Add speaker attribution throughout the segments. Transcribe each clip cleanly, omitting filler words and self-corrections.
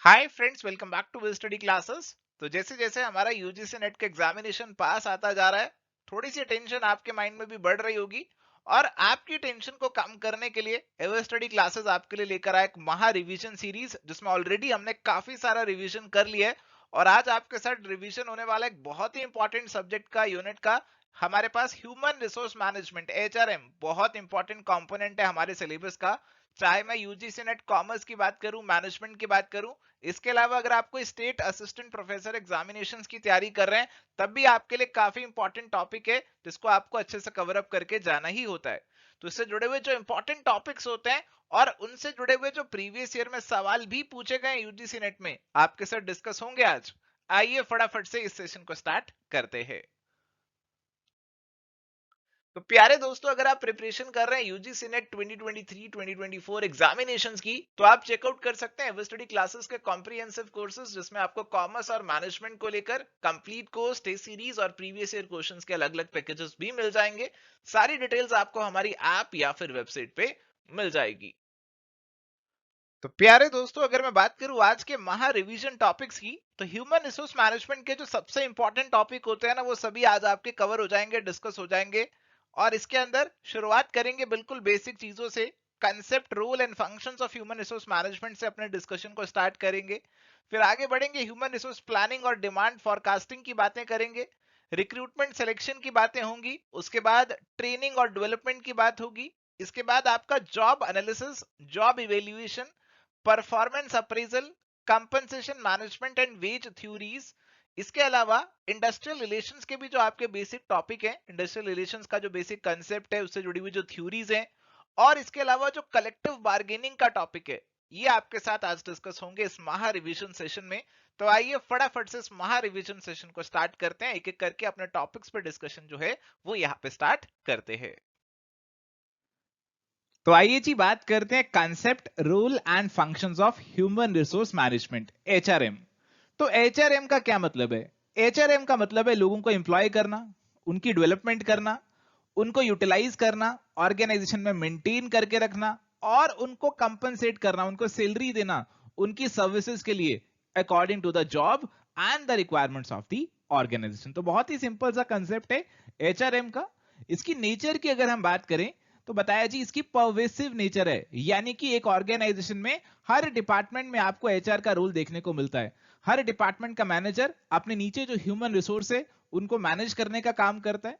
Speaker 1: Hi friends, welcome back to will study classes. तो जैसे जैसे हमारा यूजीसी नेट का एग्जामिनेशन पास आता जा रहा है, थोड़ी सी टेंशन आपके माइंड में भी बढ़ रही होगी। और आपकी टेंशन को कम करने के लिए एवर स्टडी क्लासेस आपके लिए लेकर आया एक महा रिवीजन सीरीज, जिसमें ऑलरेडी हमने काफी सारा रिवीजन कर लिया है। और आज आपके साथ रिवीजन होने वाला एक बहुत ही इंपॉर्टेंट सब्जेक्ट का, यूनिट का। हमारे पास ह्यूमन रिसोर्स मैनेजमेंट, एचआरएम, बहुत इंपॉर्टेंट कंपोनेंट है हमारे सिलेबस का। चाहे मैं यूजीसी नेट कॉमर्स की बात करूं, मैनेजमेंट की बात करूं, इसके अलावा अगर आप कोई स्टेट असिस्टेंट प्रोफेसर एग्जामिनेशंस की तैयारी कर रहे हैं, तब भी आपके लिए काफी इंपॉर्टेंट टॉपिक है, जिसको आपको अच्छे से कवर अप करके जाना ही होता है। तो इससे जुड़े हुए जो इंपॉर्टेंट टॉपिक्स होते हैं और उनसे जुड़े हुए जो प्रीवियस ईयर में सवाल भी पूछे गए यूजीसी नेट में, आपके साथ डिस्कस होंगे आज। आइए फटाफट से इस सेशन को स्टार्ट करते हैं। तो प्यारे दोस्तों, अगर आप प्रिपरेशन कर रहे हैं यूजीसी नेट 2023-2024 एग्जामिनेशंस की, तो आप चेकआउट कर सकते हैं एवर स्टडी क्लासेस के कॉम्प्रिहेंसिव कोर्सेज, जिसमें आपको कॉमर्स और मैनेजमेंट को लेकर कंप्लीट कोर्स, टेस्ट सीरीज और प्रीवियस ईयर क्वेश्चंस के अलग अलग पैकेजेस भी मिल जाएंगे। सारी डिटेल्स आपको हमारी ऐप या फिर वेबसाइट पे मिल जाएगी। तो प्यारे दोस्तों, अगर मैं बात करूं आज के महा रिवीजन टॉपिक्स की, तो ह्यूमन रिसोर्स मैनेजमेंट के जो सबसे इंपॉर्टेंट टॉपिक होते हैं ना, वो सभी आज आपके कवर हो जाएंगे, डिस्कस हो जाएंगे। और इसके अंदर शुरुआत करेंगे बिल्कुल बेसिक चीजों से। Concept, role and functions of human resource management से अपने डिस्कशन को स्टार्ट करेंगे। फिर आगे बढ़ेंगे, ह्यूमन रिसोर्स प्लानिंग और डिमांड फॉरकास्टिंग की बातें करेंगे। रिक्रूटमेंट सिलेक्शन की बातें होंगी। उसके बाद ट्रेनिंग और डेवलपमेंट की बात होगी। इसके बाद आपका job analysis, job evaluation, performance appraisal, compensation management and wage theories. इसके अलावा इंडस्ट्रियल रिलेशंस के भी जो आपके बेसिक टॉपिक है, इंडस्ट्रियल रिलेशंस का जो बेसिक कंसेप्ट है, उससे जुड़ी हुई जो थ्योरीज हैं। और इसके अलावा जो कलेक्टिव बार्गेनिंग का टॉपिक है, ये आपके साथ आज डिस्कस होंगे इस महा रिवीजन सेशन में। तो आइए फटाफट से इस महा रिवीजन सेशन को स्टार्ट करते हैं, एक एक करके अपने टॉपिक्स पे डिस्कशन जो है वो यहाँ पे स्टार्ट करते हैं। तो आइए जी, बात करते हैं concept, role and functions of human resource management, HRM. तो एचआरएम का क्या मतलब है? एचआरएम का मतलब है लोगों को एम्प्लॉय करना, उनकी डेवलपमेंट करना, उनको यूटिलाइज करना, ऑर्गेनाइजेशन में मेंटेन करके रखना और उनको कंपनसेट करना, उनको सैलरी देना उनकी सर्विसेज के लिए according to the job and the requirements of the organisation. तो बहुत ही सिंपल सा कंसेप्ट है एचआरएम का। इसकी नेचर की अगर हम बात करें, तो बताया जी इसकी परवेसिव नेचर है, यानी कि एक ऑर्गेनाइजेशन में हर डिपार्टमेंट में आपको एचआर का रोल देखने को मिलता है। हर डिपार्टमेंट का मैनेजर अपने नीचे जो ह्यूमन रिसोर्स है उनको मैनेज करने का काम करता है।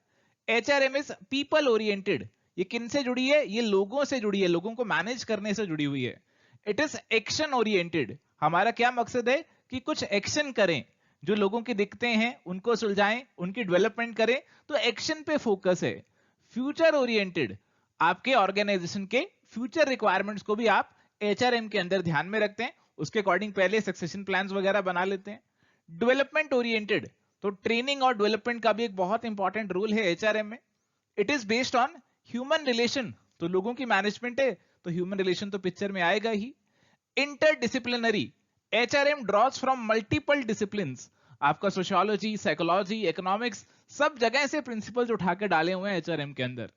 Speaker 1: HRM is people oriented. ये किन से जुड़ी है? ये लोगों से जुड़ी है, लोगों को मैनेज करने से जुड़ी हुई है। It is action oriented. हमारा क्या मकसद है कि कुछ एक्शन करें, जो लोगों की दिक्कतें हैं उनको सुलझाएं, उनकी डेवलपमेंट करें, तो एक्शन पे फोकस है। फ्यूचर ओरिएंटेड, आपके ऑर्गेनाइजेशन के फ्यूचर रिक्वायरमेंट्स को भी आप एचआरएम के अंदर ध्यान में रखते हैं, उसके अकॉर्डिंग पहले सक्सेशन प्लान्स वगैरह बना लेते हैं। डेवलपमेंट ओरिएंटेड, तो ट्रेनिंग और डेवलपमेंट का भी एक बहुत इंपॉर्टेंट रोल है एचआरएम में। It is based on human relation, तो लोगों की मैनेजमेंट है तो ह्यूमन रिलेशन तो पिक्चर में आएगा ही। Interdisciplinary, HRM draws from multiple disciplines. आपका सोशियोलॉजी, साइकोलॉजी, इकोनॉमिक्स, सब जगह से प्रिंसिपल्स उठा के डाले हुए हैं एचआरएम के अंदर।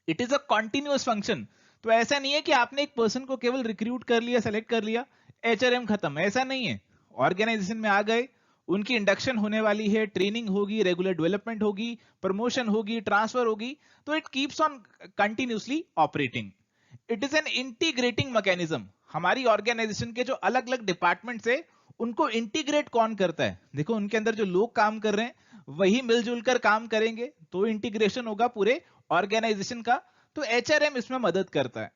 Speaker 1: It is a continuous function. तो ऐसा नहीं है कि आपने एक पर्सन को केवल रिक्रूट कर लिया, सेलेक्ट कर लिया, एचआरएम खत्म, ऐसा नहीं है। ऑर्गेनाइजेशन में आ गए, उनकी इंडक्शन होने वाली है, ट्रेनिंग होगी, रेगुलर डेवलपमेंट होगी, प्रमोशन होगी, ट्रांसफर होगी, तो it keeps on continuously operating. It is an integrating mechanism. हमारी ऑर्गेनाइजेशन के जो अलग अलग डिपार्टमेंट्स है उनको इंटीग्रेट कौन करता है? देखो, उनके अंदर जो लोग काम कर रहे हैं वही मिलजुल कर काम करेंगे तो इंटीग्रेशन होगा पूरे ऑर्गेनाइजेशन का। तो एचआरएम इसमें मदद करता है।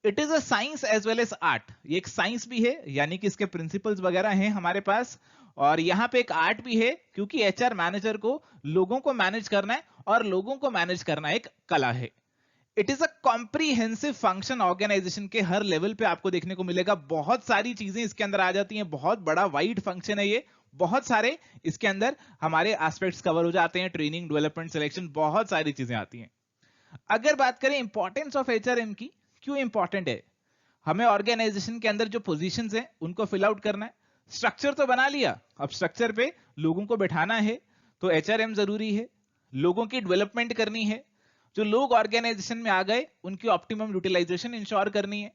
Speaker 1: It is a science as well as art. ये एक साइंस भी है, यानी कि इसके प्रिंसिपल्स वगैरह हैं हमारे पास, और यहाँ पे एक आर्ट भी है, क्योंकि एचआर मैनेजर को लोगों को मैनेज करना है और लोगों को मैनेज करना एक कला है। It is a comprehensive function. Organisation के हर लेवल पे आपको देखने को मिलेगा, बहुत सारी चीजें इसके अंदर आ जाती हैं, बहुत बड़ा वाइड फंक्शन है ये, बहुत सारे इसके अंदर हमारे एस्पेक्ट्स कवर हो जाते हैं, ट्रेनिंग, डेवलपमेंट, सिलेक्शन, बहुत सारी चीजें आती हैं। अगर बात करें इंपॉर्टेंस ऑफ एचआरएम की, क्यों इंपॉर्टेंट है? हमें ऑर्गेनाइजेशन के अंदर जो पोजीशंस हैं उनको फिल आउट करना है। स्ट्रक्चर तो बना लिया, अब स्ट्रक्चर पे लोगों को बैठाना है, तो एचआरएम जरूरी है। लोगों की डेवलपमेंट करनी है, जो लोग ऑर्गेनाइजेशन में आ गए उनकी ऑप्टिमम यूटिलाइजेशन इंश्योर करनी है।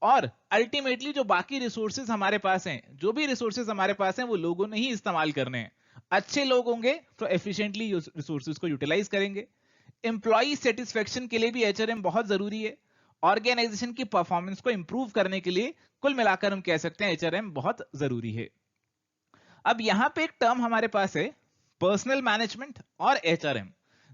Speaker 1: और अल्टीमेटली जो बाकी रिसोर्सेज हमारे पास हैं, जो भी रिसोर्सेज हमारे पास हैं, वो लोगों ने ही इस्तेमाल करने हैं। अच्छे लोग होंगे तो एफिशिएंटली रिसोर्सेज को यूटिलाइज करेंगे। एम्प्लॉई सेटिस्फेक्शन के लिए भी एचआरएम बहुत जरूरी है। ऑर्गेनाइजेशन की परफॉर्मेंस को इंप्रूव करने के लिए कुल मिलाकर हम कह सकते हैं एचआरएम बहुत जरूरी है। अब यहां पे एक टर्म हमारे पास है पर्सनल मैनेजमेंट और एचआरएम।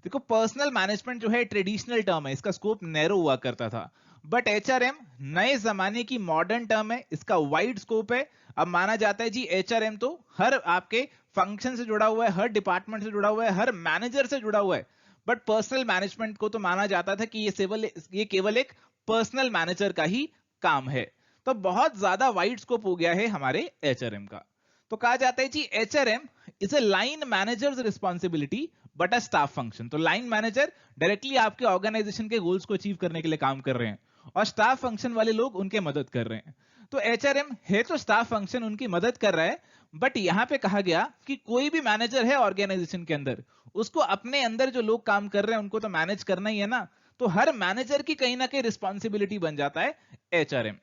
Speaker 1: देखो पर्सनल मैनेजमेंट जो है ट्रेडिशनल टर्म है, इसका स्कोप नैरो हुआ करता था, बट एचआरएम नए जमाने की मॉडर्न टर्म है, इसका वाइड स्कोप है। अब माना जाता है जी एचआरएम तो हर आपके फंक्शन से जुड़ा हुआ है, हर डिपार्टमेंट से जुड़ा हुआ है, हर मैनेजर से जुड़ा हुआ है। बट पर्सनल मैनेजमेंट को तो माना जाता था कि ये केवल एक पर्सनल मैनेजर का ही काम है। तो बहुत ज्यादा वाइड स्कोप हो गया है हमारे एचआरएम का। तो कहा जाता है जी HRM is a line managers responsibility but a staff function. तो लाइन मैनेजर डायरेक्टली आपके ऑर्गेनाइजेशन के गोल्स को अचीव करने के लिए काम कर रहे हैं और स्टाफ फंक्शन वाले लोग उनके मदद कर रहे हैं। तो एचआरएम है तो स्टाफ फंक्शन उनकी मदद कर रहा है, बट यहां पे कहा गया कि कोई भी मैनेजर है ऑर्गेनाइजेशन के अंदर, उसको अपने अंदर जो लोग काम कर रहे हैं उनको तो मैनेज करना ही है ना। तो हर मैनेजर की कहीं ना कहीं रिस्पॉन्सिबिलिटी बन जाता है एचआरएम।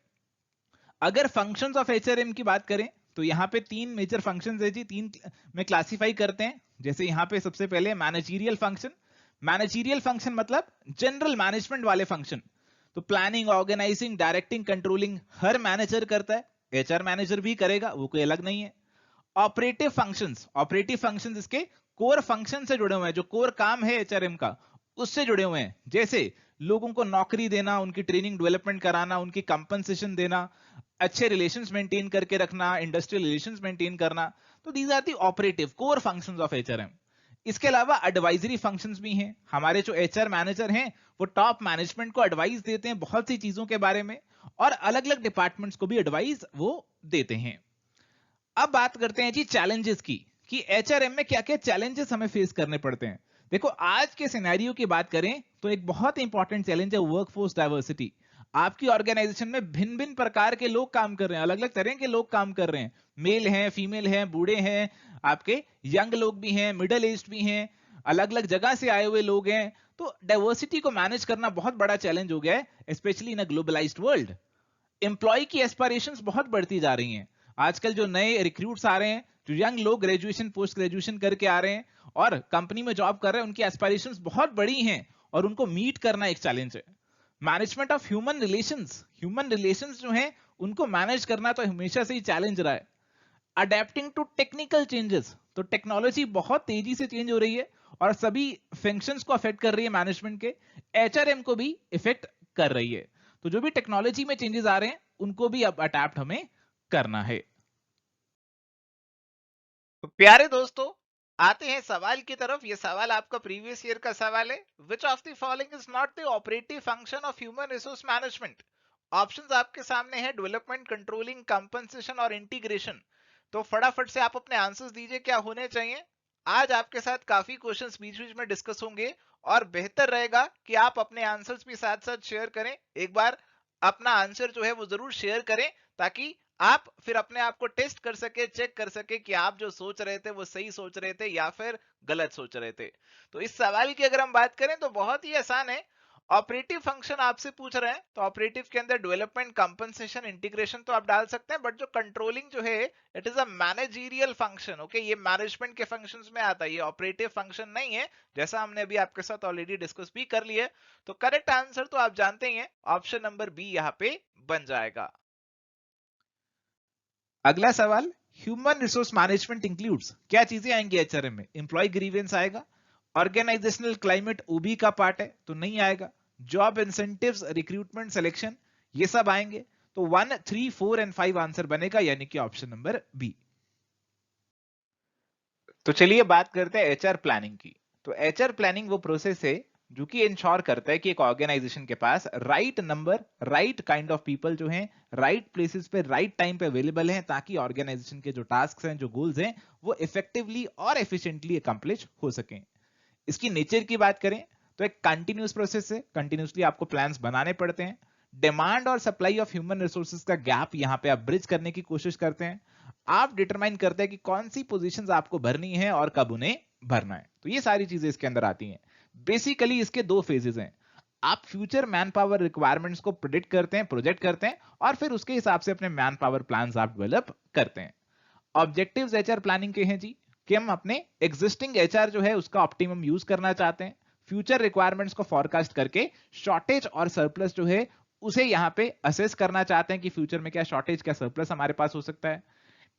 Speaker 1: अगर फंक्शंस ऑफ एचआरएम की बात करें तो यहाँ पे तीन मेजर फंक्शंस है जी, तीन में क्लासिफाई करते हैं। जैसे यहाँ पे सबसे पहले मैनेजरियल फंक्शन। मैनेजरियल फंक्शन मतलब जनरल मैनेजमेंट वाले फंक्शन। तो प्लानिंग, ऑर्गेनाइजिंग, डायरेक्टिंग, कंट्रोलिंग हर मैनेजर करता है, एचआर मैनेजर भी करेगा, वो कोई अलग नहीं है। ऑपरेटिव फंक्शंस, ऑपरेटिव फंक्शंस इसके कोर फंक्शन से जुड़े हुए हैं, जो कोर काम है एचआरएम का उससे जुड़े हुए हैं। जैसे लोगों को नौकरी देना, उनकी ट्रेनिंग डेवलपमेंट कराना, उनकी कंपनसेशन देना, अच्छे रिलेशंस मेंटेन करके रखना, इंडस्ट्रियल रिलेशंस मेंटेन करना। तो these are the operative core functions of HRM. इसके अलावा एडवाइजरी फंक्शंस भी हैं। हमारे जो एचआर मैनेजर हैं वो टॉप मैनेजमेंट को एडवाइस देते हैं बहुत सी चीजों के बारे में, और अलग अलग डिपार्टमेंट्स को भी एडवाइस वो देते हैं। अब बात करते हैं जी चैलेंजेस की, कि एचआरएम में क्या क्या चैलेंजेस हमें फेस करने पड़ते हैं। देखो आज के सिनेरियो की बात करें तो एक बहुत इंपॉर्टेंट चैलेंज है वर्कफोर्स डाइवर्सिटी। आपकी ऑर्गेनाइजेशन में भिन्न भिन्न प्रकार के लोग काम कर रहे हैं, अलग अलग तरह के लोग काम कर रहे हैं, मेल हैं, फीमेल हैं, बूढ़े हैं, आपके यंग लोग भी हैं, मिडिल एज भी हैं, अलग अलग जगह से आए हुए लोग हैं। तो डाइवर्सिटी को मैनेज करना बहुत बड़ा चैलेंज हो गया है, especially in a globalised world. Employee की एस्पिरेशंस बहुत बढ़ती जा रही हैं। आजकल जो नए रिक्रूट्स आ रहे हैं, जो यंग लोग ग्रेजुएशन पोस्ट ग्रेजुएशन करके आ रहे हैं और कंपनी में जॉब कर रहे हैं, उनकी एस्पिरेशंस बहुत बड़ी हैं और उनको मीट करना एक चैलेंज है। मैनेजमेंट ऑफ ह्यूमन रिलेशंस जो हैं उनको मैनेज करना तो हमेशा से ही चैलेंज रहा है। अडेप्टिंग टू टेक्निकल चेंजेस, तो टेक्नोलॉजी बहुत तेजी से चेंज हो रही है और सभी फंक्शंस को अफेक्ट कर रही है मैनेजमेंट के, एचआरएम को भी इफेक्ट कर रही है। तो जो भी टेक्नोलॉजी में चेंजेस आ रहे हैं उनको भी अब अडेप्ट हमें करना है। तो प्यारे दोस्तों, आते हैं सवाल की तरफ। ये सवाल आपका प्रीवियस ईयर का सवाल है। Which of the following is not the operative function of human resource management? Options आपके सामने है, डेवलपमेंट, कंट्रोलिंग, कंपनसेशन और इंटीग्रेशन। तो फटाफट से आप अपने आंसर्स दीजिए, क्या होने चाहिए। आज आपके साथ काफी क्वेश्चंस बीच बीच में डिस्कस होंगे और बेहतर रहेगा कि आप अपने आंसर्स भी साथ साथ शेयर करें। एक बार अपना आंसर जो है वो जरूर शेयर करें, ताकि आप फिर अपने आप को टेस्ट कर सके, चेक कर सके कि आप जो सोच रहे थे वो सही सोच रहे थे या फिर गलत सोच रहे थे। तो इस सवाल की अगर हम बात करें तो बहुत ही आसान है। ऑपरेटिव फंक्शन आपसे पूछ रहे हैं तो ऑपरेटिव के अंदर डेवलपमेंट, कंपनसेशन, इंटीग्रेशन तो आप डाल सकते हैं, बट जो कंट्रोलिंग जो है it is a managerial function. Okay, ये मैनेजमेंट के फंक्शंस में आता है, ये ऑपरेटिव फंक्शन नहीं है, जैसा हमने अभी आपके साथ ऑलरेडी डिस्कस भी कर लिया। तो करेक्ट आंसर तो आप जानते ही हैं, ऑप्शन नंबर बी यहाँ पे बन जाएगा। अगला सवाल, ह्यूमन रिसोर्स मैनेजमेंट इंक्लूड्स, क्या चीजें आएंगी एचआरएम में? एम्प्लॉय ग्रीवेंस आएगा, ऑर्गेनाइजेशनल क्लाइमेट ओबी का पार्ट है तो नहीं आएगा, जॉब इंसेंटिव्स, रिक्रूटमेंट, सिलेक्शन, ये सब आएंगे। तो 1, 3, 4 एंड 5 आंसर बनेगा, यानी कि ऑप्शन नंबर बी। तो चलिए बात करते हैं एचआर प्लानिंग की। तो एचआर प्लानिंग वो प्रोसेस है जो कि इंश्योर करता है कि एक ऑर्गेनाइजेशन के पास right number, right kind of people जो हैं राइट प्लेसेस पे राइट टाइम पे अवेलेबल हैं, ताकि ऑर्गेनाइजेशन के जो टास्क हैं, जो गोल्स हैं, वो इफेक्टिवली और एफिशिएंटली अकम्प्लिश हो सकें। इसकी नेचर की बात करें तो एक कंटिन्यूस प्रोसेस है, कंटिन्यूसली आपको प्लान्स बनाने पड़ते हैं। डिमांड और सप्लाई ऑफ ह्यूमन रिसोर्सेज का गैप यहां पे आप ब्रिज करने की कोशिश करते हैं। आप डिटरमाइन करते हैं कि कौन सी पोजीशंस आपको भरनी है और कब उन्हें भरना है। तो ये सारी चीजें इसके अंदर आती हैं। बेसिकली इसके दो फेजेस हैं। आप फ्यूचर मैन पावर रिक्वायरमेंट्स को प्रिडिक्ट करते हैं, प्रोजेक्ट करते हैं और फिर उसके हिसाब से अपने मैन पावर प्लान्स आप डेवलप करते हैं। ऑब्जेक्टिव्स एचआर प्लानिंग के हैं जी कि हम अपने एग्जिस्टिंग एचआर जो है उसका ऑप्टिमम यूज करना चाहते हैं, फ्यूचर रिक्वायरमेंट्स को फॉरकास्ट करके शॉर्टेज और सरप्लस जो है उसे यहां पे असेस करना चाहते हैं कि फ्यूचर में क्या शॉर्टेज क्या सरप्लस हमारे पास हो सकता है,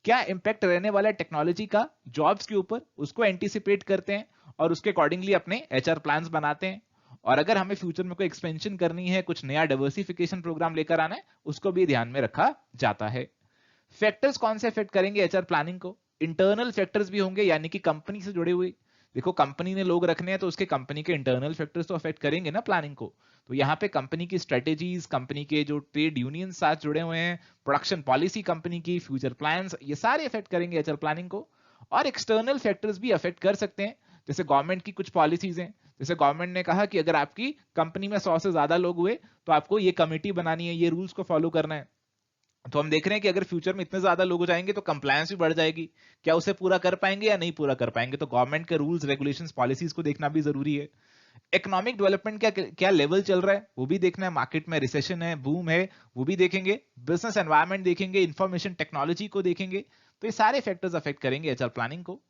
Speaker 1: क्या इंपैक्ट रहने वाला है टेक्नोलॉजी का जॉब्स के ऊपर, उसको एंटीसिपेट करते हैं और उसके अकॉर्डिंगली अपने एचआर प्लान्स बनाते हैं। और अगर हमें फ्यूचर में कोई एक्सपेंशन करनी है, कुछ नया डाइवर्सिफिकेशन प्रोग्राम लेकर आना है, उसको भी ध्यान में रखा जाता है। फैक्टर्स कौन से अफेक्ट करेंगे एचआर प्लानिंग को? इंटरनल फैक्टर्स भी होंगे, यानी कि कंपनी से जुड़े हुए। देखो कंपनी ने लोग रखने हैं तो उसके कंपनी के इंटरनल फैक्टर्स तो अफेक्ट करेंगे ना प्लानिंग को। तो यहाँ पे कंपनी की स्ट्रेटेजीज, कंपनी के जो ट्रेड यूनियन साथ जुड़े हुए हैं, प्रोडक्शन पॉलिसी कंपनी की, फ्यूचर प्लान्स, ये सारे अफेक्ट करेंगे एचआर प्लानिंग को। और एक्सटर्नल फैक्टर्स भी अफेक्ट कर सकते हैं, जैसे गवर्नमेंट की कुछ पॉलिसीज हैं। जैसे गवर्नमेंट ने कहा कि अगर आपकी कंपनी में 100 से ज्यादा लोग हुए तो आपको ये कमेटी बनानी है, ये रूल्स को फॉलो करना है। तो हम देख रहे हैं कि अगर फ्यूचर में इतने ज्यादा लोग हो जाएंगे तो कंप्लायंस भी बढ़ जाएगी, क्या उसे पूरा कर पाएंगे या नहीं पूरा कर पाएंगे, तो गवर्नमेंट के रूल्स रेगुलेशंस पॉलिसीज को देखना भी जरूरी है। इकोनॉमिक डेवलपमेंट क्या क्या लेवल चल रहा है वो भी देखना है, मार्केट में रिसेशन है, बूम है, वो भी देखेंगे, बिजनेस एनवायरनमेंट देखेंगे, इंफॉर्मेशन टेक्नोलॉजी को देखेंगे। तो ये सारे फैक्टर्स अफेक्ट करेंगे एचआर प्लानिंग को।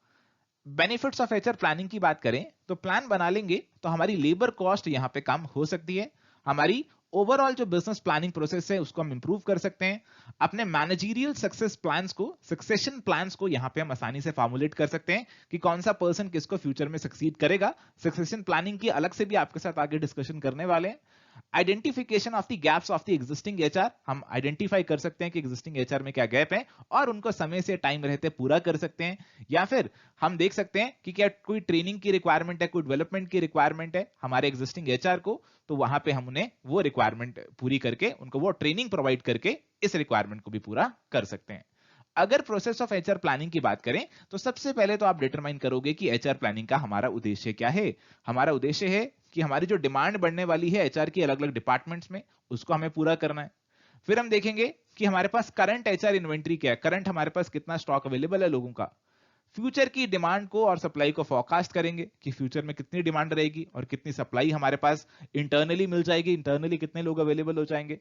Speaker 1: बेनिफिट्स ऑफ एचआर प्लानिंग की बात करें तो प्लान बना लेंगे तो हमारी लेबर कॉस्ट यहां पे कम हो सकती है, हमारी ओवरऑल जो बिजनेस प्लानिंग प्रोसेस है उसको हम इंप्रूव कर सकते हैं, अपने मैनेजरियल सक्सेस प्लान्स को, सक्सेशन प्लान्स को यहां पे हम आसानी से फॉर्मुलेट कर सकते हैं कि कौन सा पर्सन किसको फ्यूचर में सक्सीड करेगा। सक्सेशन प्लानिंग की अलग से भी आपके साथ आगे डिस्कशन करने वाले हैं। Identification of the gaps of the existing HR, हम आइडेंटिफाई कर सकते हैं कि एग्जिस्टिंग एचआर में क्या गैप है और उनको समय से टाइम रहते पूरा कर सकते हैं। या फिर हम देख सकते हैं कि क्या कोई ट्रेनिंग की रिक्वायरमेंट है, कोई डेवलपमेंट की रिक्वायरमेंट है हमारे एग्जिस्टिंग एचआर को, तो वहां पे हम उन्हें वो रिक्वायरमेंट पूरी करके उनको वो ट्रेनिंग प्रोवाइड करके इस रिक्वायरमेंट को भी पूरा कर सकते हैं। अगर प्रोसेस ऑफ एचआर प्लानिंग की बात करें तो सबसे पहले तो आप डिटरमाइन करोगे कि एचआर प्लानिंग का हमारा उद्देश्य क्या है। हमारा उद्देश्य है कि हमारी जो डिमांड बढ़ने वाली है एचआर की अलग अलग डिपार्टमेंट्स में, उसको हमें पूरा करना है। फिर हम देखेंगे कि हमारे पास करंट एचआर इन्वेंट्री क्या है, करंट हमारे पास कितना स्टॉक अवेलेबल है लोगों का। फ्यूचर की डिमांड को और सप्लाई को फोरकास्ट करेंगे कि फ्यूचर में कितनी डिमांड रहेगी और कितनी सप्लाई हमारे पास इंटरनली मिल जाएगी, इंटरनली कितने लोग अवेलेबल हो जाएंगे।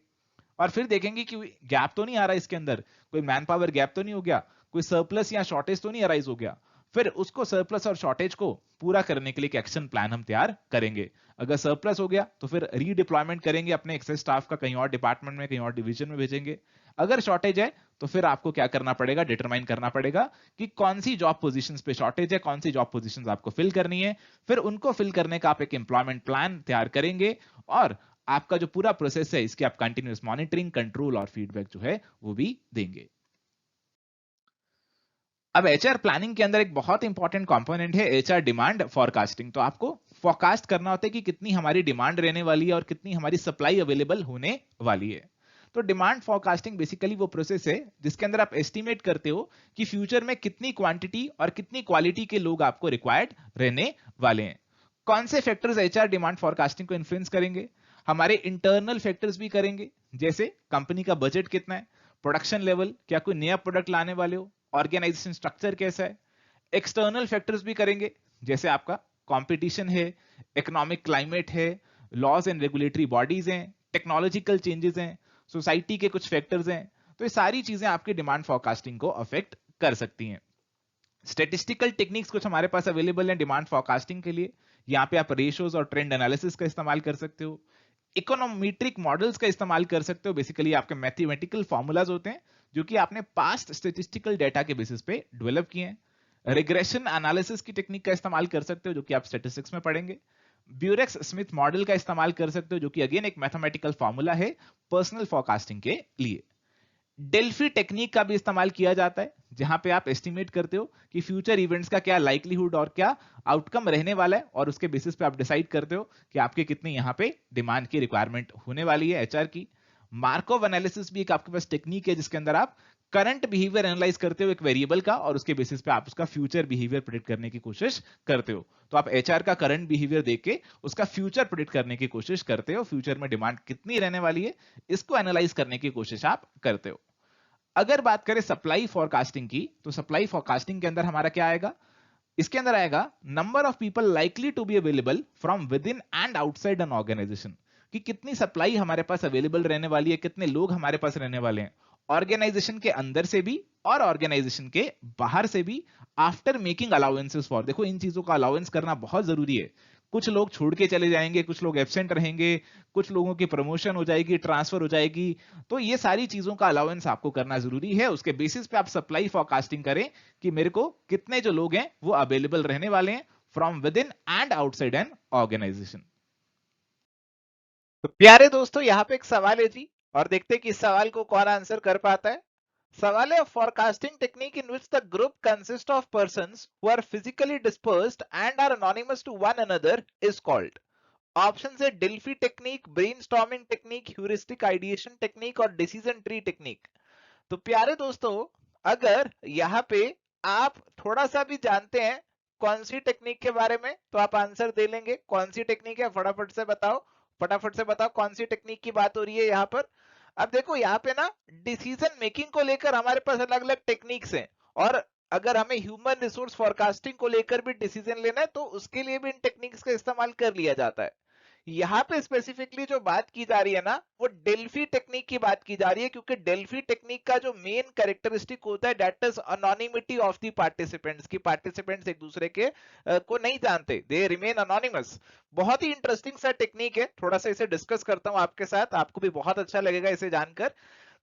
Speaker 1: और फिर देखेंगे कि गैप तो नहीं आ रहा इसके अंदर, कोई मैन पावर गैप तो नहीं हो गया, कोई सरप्लस या शॉर्टेज तो नहीं अराइज हो गया। फिर उसको सरप्लस और शॉर्टेज को पूरा करने के लिए एक एक्शन प्लान हम तैयार करेंगे। अगर सरप्लस हो गया तो फिर रीडिप्लॉयमेंट करेंगे अपने एक्सेस स्टाफ का, कहीं और डिपार्टमेंट में, कहीं और डिवीजन में भेजेंगे। अगर शॉर्टेज है तो फिर आपको क्या करना पड़ेगा, डिटरमाइन करना पड़ेगा कि कौन सी जॉब पोजीशंस पे शॉर्टेज है, कौन सी जॉब पोजीशंस आपको फिल करनी है। फिर उनको फिल करने का आप एक एम्प्लॉयमेंट प्लान तैयार करेंगे और आपका जो पूरा प्रोसेस है इसकी आप कंटिन्यूअस मॉनिटरिंग, कंट्रोल और फीडबैक जो है वो भी देंगे। अब एचआर प्लानिंग के अंदर एक बहुत इंपॉर्टेंट कंपोनेंट है एचआर डिमांड फॉरकास्टिंग। तो आपको फोरकास्ट करना होता है कि कितनी हमारी डिमांड रहने वाली है और कितनी हमारी सप्लाई अवेलेबल होने वाली है। तो डिमांड फॉरकास्टिंग बेसिकली वो प्रोसेस है जिसके अंदर आप एस्टिमेट करते हो कि फ्यूचर में कितनी क्वांटिटी और कितनी क्वालिटी के लोग आपको रिक्वायर्ड रहने वाले हैं। कौन से फैक्टर्स एचआर डिमांड फॉरकास्टिंग को इन्फ्लुएंस करेंगे? हमारे इंटरनल फैक्टर्स भी करेंगे, जैसे कंपनी का बजट कितना है, प्रोडक्शन लेवल, क्या कोई नया प्रोडक्ट लाने वाले हो, ऑर्गेनाइजेशन स्ट्रक्चर कैसा है। एक्सटर्नल फैक्टर्स भी करेंगे, जैसे आपका कंपटीशन है, इकोनॉमिक क्लाइमेट है, लॉज एंड रेगुलेटरी बॉडीज हैं, टेक्नोलॉजिकल चेंजेस हैं, सोसाइटी के कुछ फैक्टर्स हैं। तो ये सारी चीजें आपकी डिमांड फॉरकास्टिंग को अफेक्ट कर सकती हैं। स्टेटिस्टिकल टेक्निक्स कुछ हमारे पास अवेलेबल हैं डिमांड फॉरकास्टिंग के लिए। यहाँ पे आप रेशियोज और ट्रेंड एनालिसिस का इस्तेमाल कर सकते हो, इकोनोमेट्रिक मॉडल्स का इस्तेमाल कर सकते हो। बेसिकली आपके मैथमेटिकल फॉर्मूलाज होते हैं जो कि आपने पास्ट स्टेटिस्टिकल डेटा के बेसिस पे डेवलप किए हैं। रिग्रेशन एनालिसिस की टेक्निक का इस्तेमाल कर सकते हो जो कि आप स्टैटिस्टिक्स में पढ़ेंगे। ब्यूरेक्स स्मिथ मॉडल का इस्तेमाल कर सकते हो जो कि अगेन एक मैथमेटिकल फॉर्मूला है पर्सनल फोरकास्टिंग के लिए। डेल्फी टेक्निक का भी इस्तेमाल किया जाता है जहां पे आप एस्टिमेट करते हो कि फ्यूचर इवेंट्स का क्या लाइक्लीहुड और क्या आउटकम रहने वाला है और उसके बेसिस पे आप डिसाइड करते हो कि आपके कितनी यहां पे डिमांड की रिक्वायरमेंट होने वाली है एचआर की। मार्कोव एनालिसिस भी एक आपके पास टेक्निक है जिसके अंदर आप करंट बिहेवियर एनालाइज करते हो एक वेरिएबल का और उसके बेसिस पे आप उसका फ्यूचर बिहेवियर प्रेडिक्ट करने की कोशिश करते हो। तो आप एचआर का करंट बिहेवियर देख के उसका फ्यूचर प्रेडिक्ट करने की कोशिश करते हो, फ्यूचर में डिमांड कितनी रहने वाली है इसको एनालाइज करने की कोशिश आप करते हो। अगर बात करें सप्लाई फॉरकास्टिंग की तो सप्लाई फॉरकास्टिंग के अंदर हमारा क्या आएगा, इसके अंदर आएगा number of people likely to be available from within and outside an organisation, कि कितनी सप्लाई हमारे पास अवेलेबल रहने वाली है, कितने लोग हमारे पास रहने वाले हैं, ऑर्गेनाइजेशन के अंदर से भी और ऑर्गेनाइजेशन के बाहर से भी, आफ्टर मेकिंग अलाउंसेस फॉर। देखो इन चीजों का अलाउंस करना बहुत जरूरी है। कुछ लोग छोड़ के चले जाएंगे, कुछ लोग एब्सेंट रहेंगे, कुछ लोगों की प्रमोशन हो जाएगी, ट्रांसफर हो जाएगी, तो ये सारी चीजों का अलाउंस आपको करना जरूरी है। उसके बेसिस पे आप सप्लाई फोरकास्टिंग करें कि मेरे को कितने जो लोग हैं वो अवेलेबल रहने वाले हैं from within and outside an organisation. तो प्यारे दोस्तों, यहाँ पे एक सवाल है जी, और देखते हैं कि इस सवाल को कौन आंसर कर पाता है। सवाल है, forecasting technique in which the group consists of persons who are physically dispersed and are anonymous to one another is called। Option है Delphi technique, brainstorming technique, heuristic ideation technique और डिसीजन ट्री टेक्निक। तो प्यारे दोस्तों, अगर यहाँ पे आप थोड़ा सा भी जानते हैं कौन सी टेक्निक के बारे में, तो आप आंसर दे लेंगे। कौन सी टेक्निक है फटाफट से बताओ, फटाफट से बताओ कौन सी टेक्निक की बात हो रही है यहाँ पर। अब देखो यहाँ पे ना डिसीजन मेकिंग को लेकर हमारे पास अलग अलग टेक्निक्स हैं, और अगर हमें ह्यूमन रिसोर्स फोरकास्टिंग को लेकर भी डिसीजन लेना है तो उसके लिए भी इन टेक्निक्स का इस्तेमाल कर लिया जाता है। यहाँ पे स्पेसिफिकली जो बात की जा रही है ना, वो डेल्फी टेक्निक की बात की जा रही है, क्योंकि डेल्फी टेक्निक का जो मेन कैरेक्टरिस्टिक होता है that is anonymity of the participants, की पार्टिसिपेंट्स एक दूसरे के को नहीं जानते, दे रिमेन अनोनिमस। बहुत ही इंटरेस्टिंग सा टेक्निक है, थोड़ा सा इसे डिस्कस करता हूं आपके साथ, आपको भी बहुत अच्छा लगेगा इसे जानकर।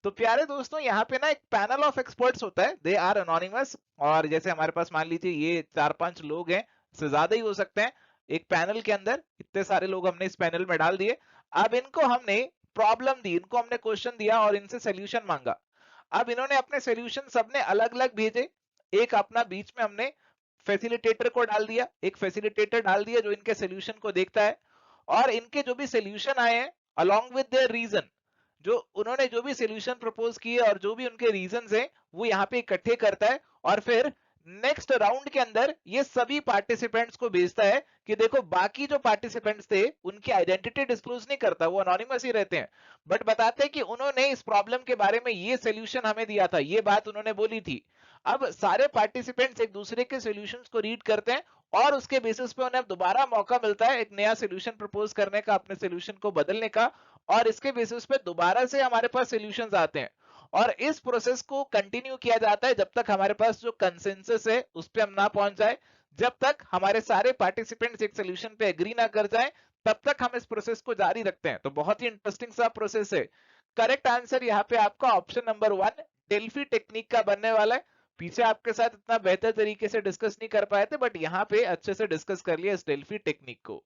Speaker 1: तो प्यारे दोस्तों, यहाँ पे ना एक पैनल ऑफ एक्सपर्ट्स होता है, दे आर अनोनिमस, और जैसे हमारे पास मान लीजिए ये 4-5 लोग हैं, से ज्यादा ही हो सकते हैं एक पैनल के अंदर, इतने सारे लोग हमने इस पैनल में डाल दिए। अब इनको हमने प्रॉब्लम दी, इनको हमने क्वेश्चन दिया और इनसे सोल्यूशन मांगा। अब इन्होंने अपने सोल्यूशन सबने अलग अलग भेजे, एक अपना बीच में हमने फैसिलिटेटर को डाल दिया, एक फैसिलिटेटर डाल दिया जो इनके सोल्यूशन को देखता है, और इनके जो भी सोल्यूशन आए हैं अलोंग विद देयर रीजन, जो उन्होंने जो भी सोल्यूशन प्रपोज किए और जो भी उनके रीजंस हैं वो यहाँ पे इकट्ठे करता है, और फिर नेक्स्ट राउंड के अंदर ये सभी पार्टिसिपेंट्स को भेजता है कि देखो बाकी जो पार्टिसिपेंट्स थे उनकी आइडेंटिटी डिस्क्लोज नहीं करता, वो अनोनिमस ही रहते हैं, बट बताते हैं कि उन्होंने इस प्रॉब्लम के बारे में ये सोल्यूशन हमें दिया था, ये बात उन्होंने बोली थी। अब सारे पार्टिसिपेंट्स एक दूसरे के सॉल्यूशंस को रीड करते हैं, और उसके बेसिस पे उन्हें दोबारा मौका मिलता है एक नया सॉल्यूशन प्रपोज करने का, अपने सॉल्यूशन को बदलने का, और इसके बेसिस पे दोबारा से हमारे पास सॉल्यूशंस आते हैं, और इस प्रोसेस को कंटिन्यू किया जाता है जब तक हमारे पास जो कंसेंसस है उस पे हम ना पहुंच जाए, जब तक हमारे सारे पार्टिसिपेंट्स एक सॉल्यूशन पे एग्री ना कर जाए, तब तक हम इस प्रोसेस को जारी रखते हैं। तो बहुत ही इंटरेस्टिंग सा प्रोसेस है। करेक्ट आंसर यहाँ पे आपका ऑप्शन नंबर 1 डेल्फी टेक्निक का बनने वाला है। पीछे आपके साथ इतना बेहतर तरीके से डिस्कस नहीं कर पाए थे, बट यहाँ पे अच्छे से डिस्कस कर लिया इस डेल्फी टेक्निक को।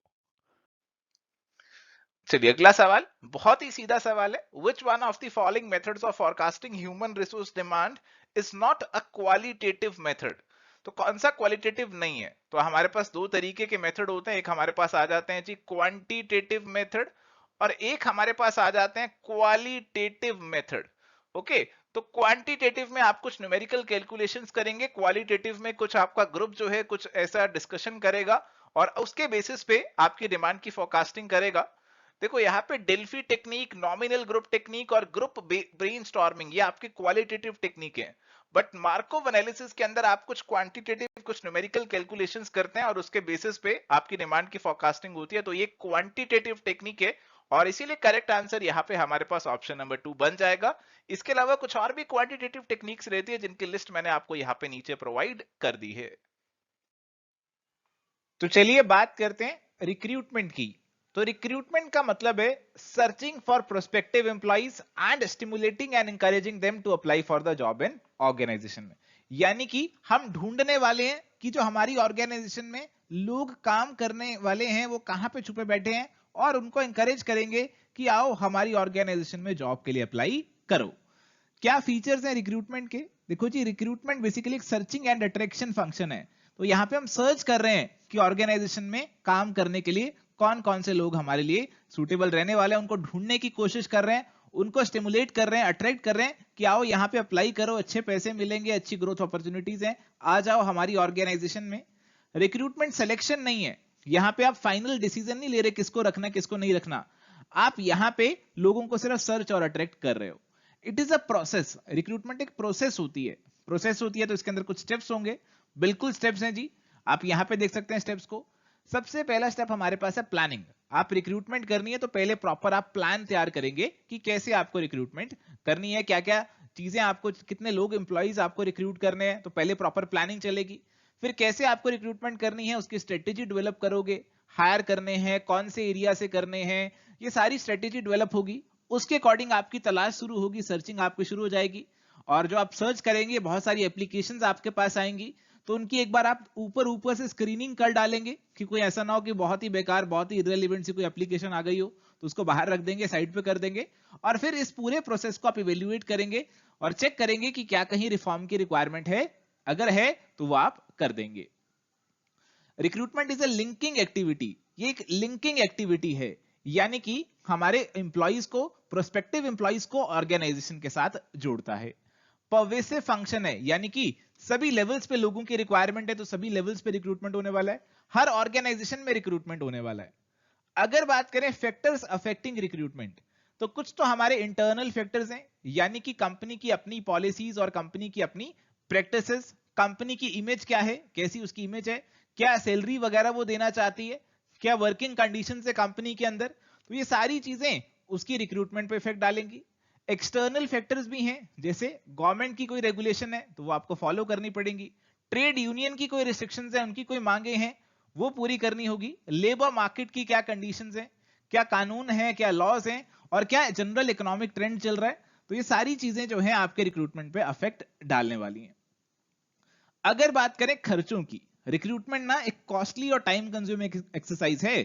Speaker 1: चलिए अगला सवाल, बहुत ही सीधा सवाल है। Which one of the following methods of forecasting human resource demand is not a qualitative method. तो कौन सा क्वालिटेटिव नहीं है? तो हमारे पास दो तरीके के मेथड होते हैं, एक हमारे पास आ जाते हैं जी क्वांटिटेटिव मेथड, और एक हमारे पास आ जाते हैं क्वालिटेटिव मेथड। ओके, तो क्वांटिटेटिव में आप कुछ न्यूमेरिकल कैलकुलेशंस करेंगे, क्वालिटेटिव में कुछ आपका ग्रुप जो है कुछ ऐसा डिस्कशन करेगा और उसके बेसिस पे आपकी डिमांड की फोरकास्टिंग करेगा। देखो यहाँ पे Delphi technique, nominal group technique और ग्रुप ब्रेनस्टॉर्मिंग, ये आपकी क्वालिटेटिव टेक्निक है, बट मार्कोव एनालिसिस के अंदर आप कुछ क्वांटिटेटिव, कुछ न्यूमेरिकल कैलकुलेशंस करते हैं और उसके बेसिस पे आपकी डिमांड की फोरकास्टिंग होती है। तो ये क्वांटिटेटिव टेक्निक है, और इसीलिए करेक्ट आंसर यहाँ पे हमारे पास ऑप्शन नंबर 2 बन जाएगा। इसके अलावा कुछ और भी क्वांटिटेटिव टेक्निक्स रहती है जिनकी लिस्ट मैंने आपको यहाँ पे नीचे प्रोवाइड कर दी है। तो चलिए बात करते हैं रिक्रूटमेंट की। तो रिक्रूटमेंट का मतलब है searching for prospective employees and stimulating and encouraging them to apply for the job in organisation में। यानी कि हम ढूंढने वाले हैं कि जो हमारी ऑर्गेनाइजेशन में लोग काम करने वाले हैं वो कहां पे छुपे बैठे हैं, और उनको इंकरेज करेंगे कि आओ हमारी ऑर्गेनाइजेशन में जॉब के लिए अप्लाई करो। क्या फीचर्स हैं रिक्रूटमेंट के? देखो जी, रिक्रूटमेंट बेसिकली एक सर्चिंग एंड अट्रैक्शन फंक्शन है। तो यहाँ पे हम सर्च कर रहे हैं कि ऑर्गेनाइजेशन में काम करने के लिए कौन कौन से लोग हमारे लिए सूटेबल रहने वाले हैं, उनको ढूंढने की कोशिश कर रहे हैं, उनको स्टिमुलेट कर रहे हैं, अट्रैक्ट कर रहे हैं कि आओ यहाँ पे अप्लाई करो, अच्छे पैसे मिलेंगे, अच्छी ग्रोथ अपॉर्चुनिटीज हैं, आ जाओ हमारी ऑर्गेनाइजेशन में। रिक्रूटमेंट सिलेक्शन नहीं है, यहाँ पे आप फाइनल डिसीजन नहीं ले रहे किसको रखना किसको नहीं रखना, आप यहाँ पे लोगों को सिर्फ सर्च और अट्रैक्ट कर रहे हो। It is a process, recruitment एक प्रोसेस होती है, प्रोसेस होती है तो इसके अंदर कुछ स्टेप्स होंगे, बिल्कुल स्टेप्स हैं जी, आप यहाँ पे देख सकते हैं स्टेप्स को। सबसे पहला स्टेप हमारे पास है प्लानिंग। आप रिक्रूटमेंट करनी है तो पहले प्रॉपर आप प्लान तैयार करेंगे कि कैसे आपको रिक्रूटमेंट करनी है, क्या क्या चीजें आपको, कितने लोग एम्प्लॉइज आपको रिक्रूट करने हैं, तो पहले प्रॉपर प्लानिंग चलेगी। फिर कैसे आपको रिक्रूटमेंट करनी है उसकी स्ट्रेटेजी डेवलप करोगे, हायर करने हैं, कौन से एरिया से करने हैं, ये सारी स्ट्रेटेजी डेवलप होगी। उसके अकॉर्डिंग आपकी तलाश शुरू होगी, सर्चिंग आपकी शुरू हो जाएगी। और जो आप सर्च करेंगे बहुत सारी एप्लीकेशंस आपके पास आएंगी, तो उनकी एक बार आप ऊपर ऊपर से स्क्रीनिंग कर डालेंगे कि कोई ऐसा ना हो कि बहुत ही बेकार, बहुत ही इररिलेवेंट सी कोई एप्लीकेशन आ गई हो, तो उसको बाहर रख देंगे, साइड पे कर देंगे। और फिर इस पूरे प्रोसेस को आप इवेल्युएट करेंगे और चेक करेंगे कि क्या कहीं रिफॉर्म की रिक्वायरमेंट है, अगर है तो वो आप कर देंगे। Recruitment is a linking activity, ये एक लिंकिंग एक्टिविटी है, यानी कि हमारे एम्प्लॉइज को, प्रोस्पेक्टिव एम्प्लॉइज को ऑर्गेनाइजेशन के साथ जोड़ता है। परवेसिव फंक्शन है, यानी कि सभी लेवल्स पे लोगों की रिक्वायरमेंट है, तो सभी लेवल्स पे रिक्रूटमेंट होने वाला है, हर ऑर्गेनाइजेशन में रिक्रूटमेंट होने वाला है। अगर बात करें फैक्टर्स अफेक्टिंग रिक्रूटमेंट, तो कुछ तो हमारे इंटरनल फैक्टर्स हैं, यानी कि कंपनी की अपनी पॉलिसीज और कंपनी की अपनी प्रैक्टिसेस, कंपनी की इमेज क्या है, कैसी उसकी इमेज है, क्या सैलरी वगैरह वो देना चाहती है, क्या वर्किंग कंडीशन है कंपनी के अंदर, तो ये सारी चीजें उसकी रिक्रूटमेंट पे इफेक्ट डालेंगी। एक्सटर्नल फैक्टर्स भी हैं, जैसे गवर्नमेंट की कोई रेगुलेशन है तो वो आपको फॉलो करनी पड़ेगी, ट्रेड यूनियन की कोई रिस्ट्रिक्शंस है, उनकी कोई मांगे हैं वो पूरी करनी होगी, लेबर मार्केट की क्या कंडीशंस है, क्या कानून है, क्या लॉज हैं, और क्या जनरल इकोनॉमिक ट्रेंड चल रहा है, तो ये सारी चीजें जो है आपके रिक्रूटमेंट पे अफेक्ट डालने वाली हैं। अगर बात करें खर्चों की, रिक्रूटमेंट ना एक कॉस्टली और टाइम कंज्यूमिंग एक्सरसाइज है।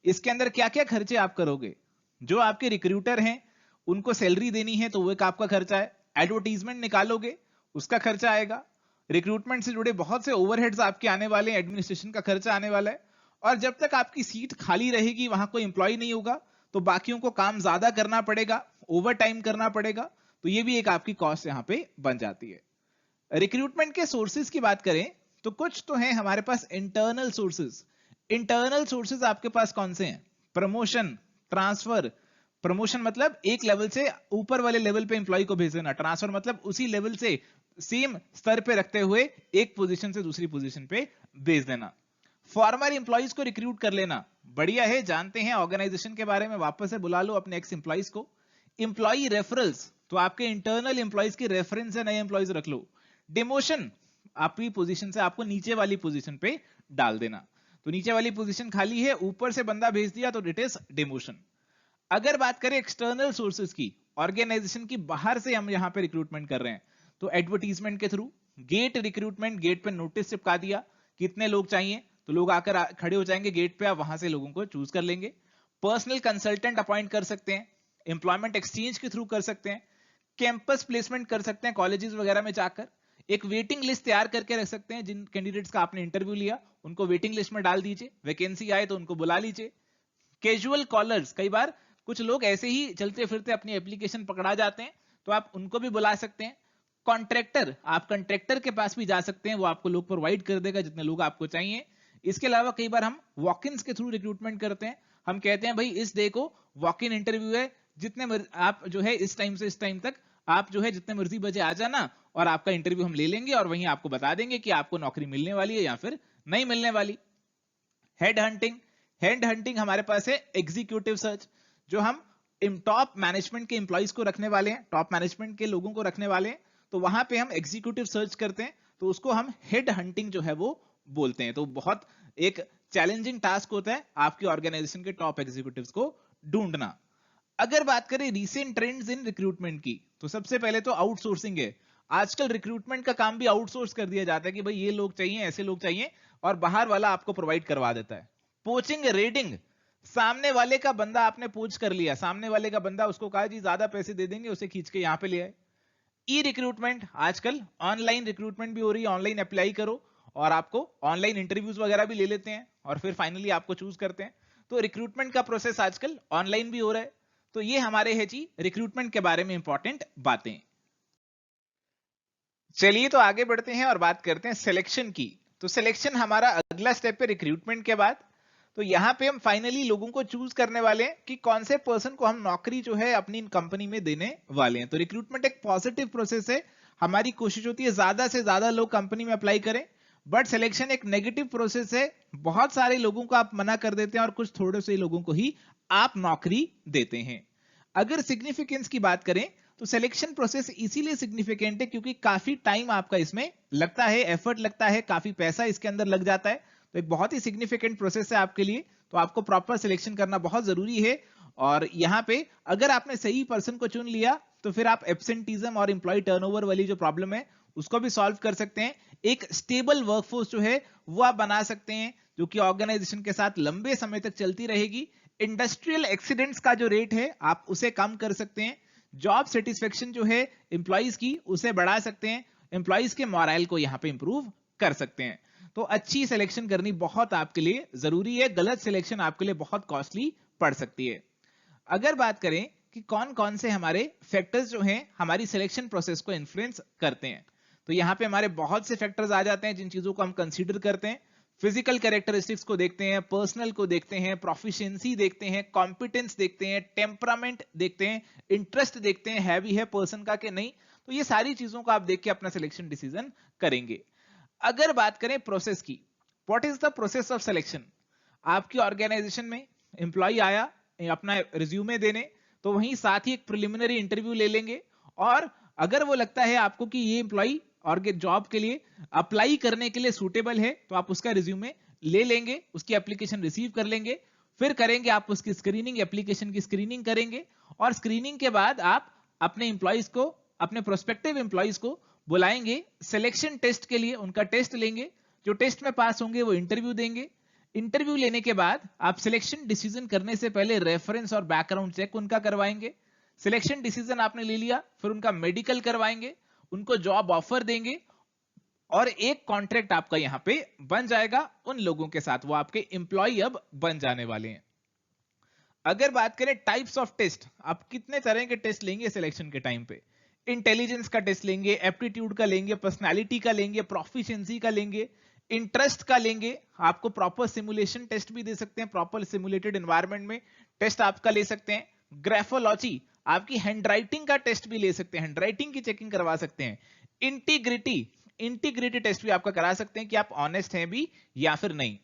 Speaker 1: इसके अंदर क्या क्या खर्चे आप करोगे, जो आपके रिक्रूटर हैं उनको सैलरी देनी है तो वो एक आपका खर्चा है, एडवर्टीजमेंट निकालोगे उसका खर्चा आएगा, रिक्रूटमेंट से जुड़े बहुत से ओवरहेड्स आपके आने वाले हैं, एडमिनिस्ट्रेशन का खर्चा आने वाला है, और जब तक आपकी सीट खाली रहेगी, वहां कोई इंप्लॉय नहीं होगा, तो बाकियों को काम ज्यादा करना पड़ेगा, ओवर टाइम करना पड़ेगा, तो ये भी एक आपकी कॉस्ट यहां पे बन जाती है। रिक्रूटमेंट के सोर्सेज की बात करें तो कुछ तो हैं हमारे पास इंटरनल सोर्सेज। इंटरनल सोर्सेज आपके पास कौन से हैं, प्रमोशन, ट्रांसफर। प्रमोशन मतलब एक लेवल से ऊपर वाले लेवल पे एम्प्लॉय को भेज देना, ट्रांसफर मतलब उसी लेवल से सेम स्तर पे रखते हुए एक पोजीशन से दूसरी पोजीशन पे भेज देना। फॉर्मर एम्प्लॉइज को रिक्रूट कर लेना, बढ़िया है, जानते हैं ऑर्गेनाइजेशन के बारे में, वापस से बुला लो अपने एक्स एम्प्लॉइज को। एम्प्लॉय रेफरल्स, तो आपके इंटरनल एम्प्लॉइज की रेफरेंस है, नए एम्प्लॉइज रख लो। डिमोशन, आपकी पोजीशन से आपको नीचे वाली पोजीशन पे डाल देना, तो नीचे वाली पोजीशन खाली है, ऊपर से बंदा भेज दिया तो इट इज डिमोशन। अगर बात करें एक्सटर्नल सोर्सेज की, ऑर्गेनाइजेशन की बाहर से हम यहां पे रिक्रूटमेंट कर रहे हैं, तो एडवर्टीजमेंट के थ्रू, गेट रिक्रूटमेंट, गेट पे नोटिस चिपका दिया कितने लोग चाहिए, तो लोग आकर खड़े हो जाएंगे गेट पे, आप वहां से लोगों को चूज कर लेंगे। पर्सनल कंसल्टेंट अपॉइंट कर सकते हैं, एम्प्लॉयमेंट एक्सचेंज के थ्रू कर सकते हैं, कैंपस प्लेसमेंट कर सकते हैं कॉलेजेस वगैरह में जाकर, एक वेटिंग लिस्ट तैयार करके रख सकते हैं, जिन कैंडिडेट्स का आपने इंटरव्यू लिया उनको वेटिंग लिस्ट में डाल दीजिए, वैकेंसी आए तो उनको बुला लीजिए। कैजुअल कॉलर्स, कई बार कुछ लोग ऐसे ही चलते फिरते अपनी एप्लीकेशन पकड़ा जाते हैं, तो आप उनको भी बुला सकते हैं। कॉन्ट्रैक्टर, आप कॉन्ट्रैक्टर के पास भी जा सकते हैं, वो आपको लोग प्रोवाइड कर देगा जितने लोग आपको चाहिए। इसके अलावा कई बार हम वॉक इन्स के थ्रू रिक्रूटमेंट करते हैं, हम कहते हैं भाई इस डे को वॉक इन इंटरव्यू है, जितने आप जो है इस टाइम से इस टाइम तक आप जो है जितने मर्जी बजे आ जाना, और आपका इंटरव्यू हम ले लेंगे और वहीं आपको बता देंगे कि आपको नौकरी मिलने वाली है या फिर नहीं मिलने वाली। हेड हंटिंग, हेड हंटिंग हमारे पास है एग्जीक्यूटिव सर्च, जो हम टॉप मैनेजमेंट के एम्प्लॉइज को रखने वाले हैं, टॉप मैनेजमेंट के लोगों को रखने वाले हैं, तो वहां पे हम एग्जीक्यूटिव सर्च करते हैं, तो उसको हम हेड हंटिंग जो है वो बोलते हैं। तो बहुत एक चैलेंजिंग टास्क होता है आपकी ऑर्गेनाइजेशन के टॉप एग्जीक्यूटिव्स को ढूंढना। अगर बात करें रीसेंट ट्रेंड्स इन रिक्रूटमेंट की, तो सबसे पहले तो आउटसोर्सिंग है। आजकल रिक्रूटमेंट का काम भी आउटसोर्स कर दिया जाता है कि भाई ये लोग चाहिए, ऐसे लोग चाहिए, और बाहर वाला आपको प्रोवाइड करवा देता है। पोचिंग, रेडिंग, सामने वाले का बंदा आपने पोच कर लिया, सामने वाले का बंदा, उसको कहा जी ज्यादा पैसे दे देंगे, उसे खींच के यहां पे ले आए। ई रिक्रूटमेंट, आजकल ऑनलाइन रिक्रूटमेंट भी हो रही है, ऑनलाइन अप्लाई करो और आपको ऑनलाइन इंटरव्यूज वगैरह भी ले लेते हैं और फिर फाइनली आपको चूज करते हैं। तो रिक्रूटमेंट का प्रोसेस आजकल ऑनलाइन भी हो रहा है। तो ये हमारे है जी रिक्रूटमेंट के बारे में इंपॉर्टेंट बातें। चलिए तो आगे बढ़ते हैं और बात करते हैं सिलेक्शन की। तो सिलेक्शन हमारा अगला स्टेप है रिक्रूटमेंट के बाद। तो यहां पे हम फाइनली लोगों को चूज करने वाले हैं कि कौन से पर्सन को हम नौकरी जो है अपनी कंपनी में देने वाले हैं। तो रिक्रूटमेंट एक पॉजिटिव प्रोसेस है, हमारी कोशिश होती है ज्यादा से ज्यादा लोग कंपनी में अप्लाई करें, बट सिलेक्शन एक नेगेटिव प्रोसेस है, बहुत सारे लोगों को आप मना कर देते हैं और कुछ थोड़े से लोगों को ही आप नौकरी देते हैं। अगर सिग्निफिकेंस की बात करें तो सिलेक्शन प्रोसेस इसीलिए सिग्निफिकेंट है क्योंकि काफी टाइम आपका इसमें लगता है, एफर्ट लगता है, काफी पैसा इसके अंदर लग जाता है, तो एक बहुत ही सिग्निफिकेंट प्रोसेस है आपके लिए। तो आपको प्रॉपर सिलेक्शन करना बहुत जरूरी है। और यहाँ पे अगर आपने सही पर्सन को चुन लिया तो फिर आप एब्सेंटीज्म और एम्प्लॉय टर्नओवर वाली जो प्रॉब्लम है उसको भी सॉल्व कर सकते हैं। एक स्टेबल वर्कफोर्स जो है वो आप बना सकते हैं जो कि ऑर्गेनाइजेशन के साथ लंबे समय तक चलती रहेगी। इंडस्ट्रियल एक्सीडेंट्स का जो रेट है आप उसे कम कर सकते हैं। जॉब सेटिस्फेक्शन जो है एम्प्लॉइज की उसे बढ़ा सकते हैं। एम्प्लॉइज के मोरल को यहाँ पे इंप्रूव कर सकते हैं। तो अच्छी सिलेक्शन करनी बहुत आपके लिए जरूरी है, गलत सिलेक्शन आपके लिए बहुत कॉस्टली पड़ सकती है। अगर बात करें कि कौन कौन से हमारे फैक्टर्स जो हैं हमारी सिलेक्शन प्रोसेस को इन्फ्लुएंस करते हैं, तो यहाँ पे हमारे बहुत से फैक्टर्स आ जाते हैं जिन चीजों को हम कंसीडर करते हैं। फिजिकल कैरेक्टरिस्टिक्स को देखते हैं, पर्सनल को देखते हैं, प्रोफिशिएंसी देखते हैं, कॉम्पिटेंस देखते हैं, टेम्परामेंट देखते हैं, इंटरेस्ट देखते हैं, हैवी है पर्सन का कि नहीं। तो ये सारी चीजों को आप देख के अपना सिलेक्शन डिसीजन करेंगे। अगर बात करें प्रोसेस की, what is the process of selection. आपकी ऑर्गेनाइजेशन में एम्प्लॉय आया अपना रिज्यूमे देने, तो वहीं साथ ही एक प्रिलिमिनरी इंटरव्यू ले लेंगे, और अगर वो लगता है आपको कि ये एम्प्लॉय और जॉब के लिए अप्लाई करने के लिए सूटेबल है तो आप उसका रिज्यूमे ले लेंगे, उसकी एप्लीकेशन रिसीव कर लेंगे, फिर करेंगे आप उसकी स्क्रीनिंग, एप्लीकेशन की स्क्रीनिंग करेंगे, और स्क्रीनिंग के बाद आप अपने एम्प्लॉइज को, अपने प्रोस्पेक्टिव एम्प्लॉइज को बुलाएंगे सिलेक्शन टेस्ट के लिए, उनका टेस्ट लेंगे, जो टेस्ट में पास होंगे वो इंटरव्यू देंगे। इंटरव्यू लेने के बाद आप सिलेक्शन डिसीजन करने से पहले रेफरेंस और बैकग्राउंड चेक उनका करवाएंगे। सिलेक्शन डिसीजन आपने ले लिया, फिर उनका मेडिकल करवाएंगे, उनको जॉब ऑफर देंगे, और एक कॉन्ट्रैक्ट आपका यहां पे बन जाएगा उन लोगों के साथ, वो आपके एम्प्लॉय अब बन जाने वाले हैं। अगर बात करें टाइप्स ऑफ टेस्ट, आप कितने तरह के टेस्ट लेंगे सिलेक्शन के टाइम पे। इंटेलिजेंस का टेस्ट लेंगे, एप्टीट्यूड का लेंगे, पर्सनालिटी का लेंगे, प्रोफिशिएंसी का लेंगे, इंटरेस्ट का लेंगे, आपको प्रॉपर सिमुलेशन टेस्ट भी दे सकते हैं, प्रॉपर सिमुलेटेड एनवायरनमेंट में टेस्ट आपका ले सकते हैं। ग्राफोलॉजी, आपकी हैंडराइटिंग का टेस्ट भी ले सकते हैं, हैंडराइटिंग की चेकिंग करवा सकते हैं। इंटीग्रिटी, इंटीग्रिटी टेस्ट भी आपका करा सकते हैं कि आप ऑनेस्ट हैं भी या फिर नहीं।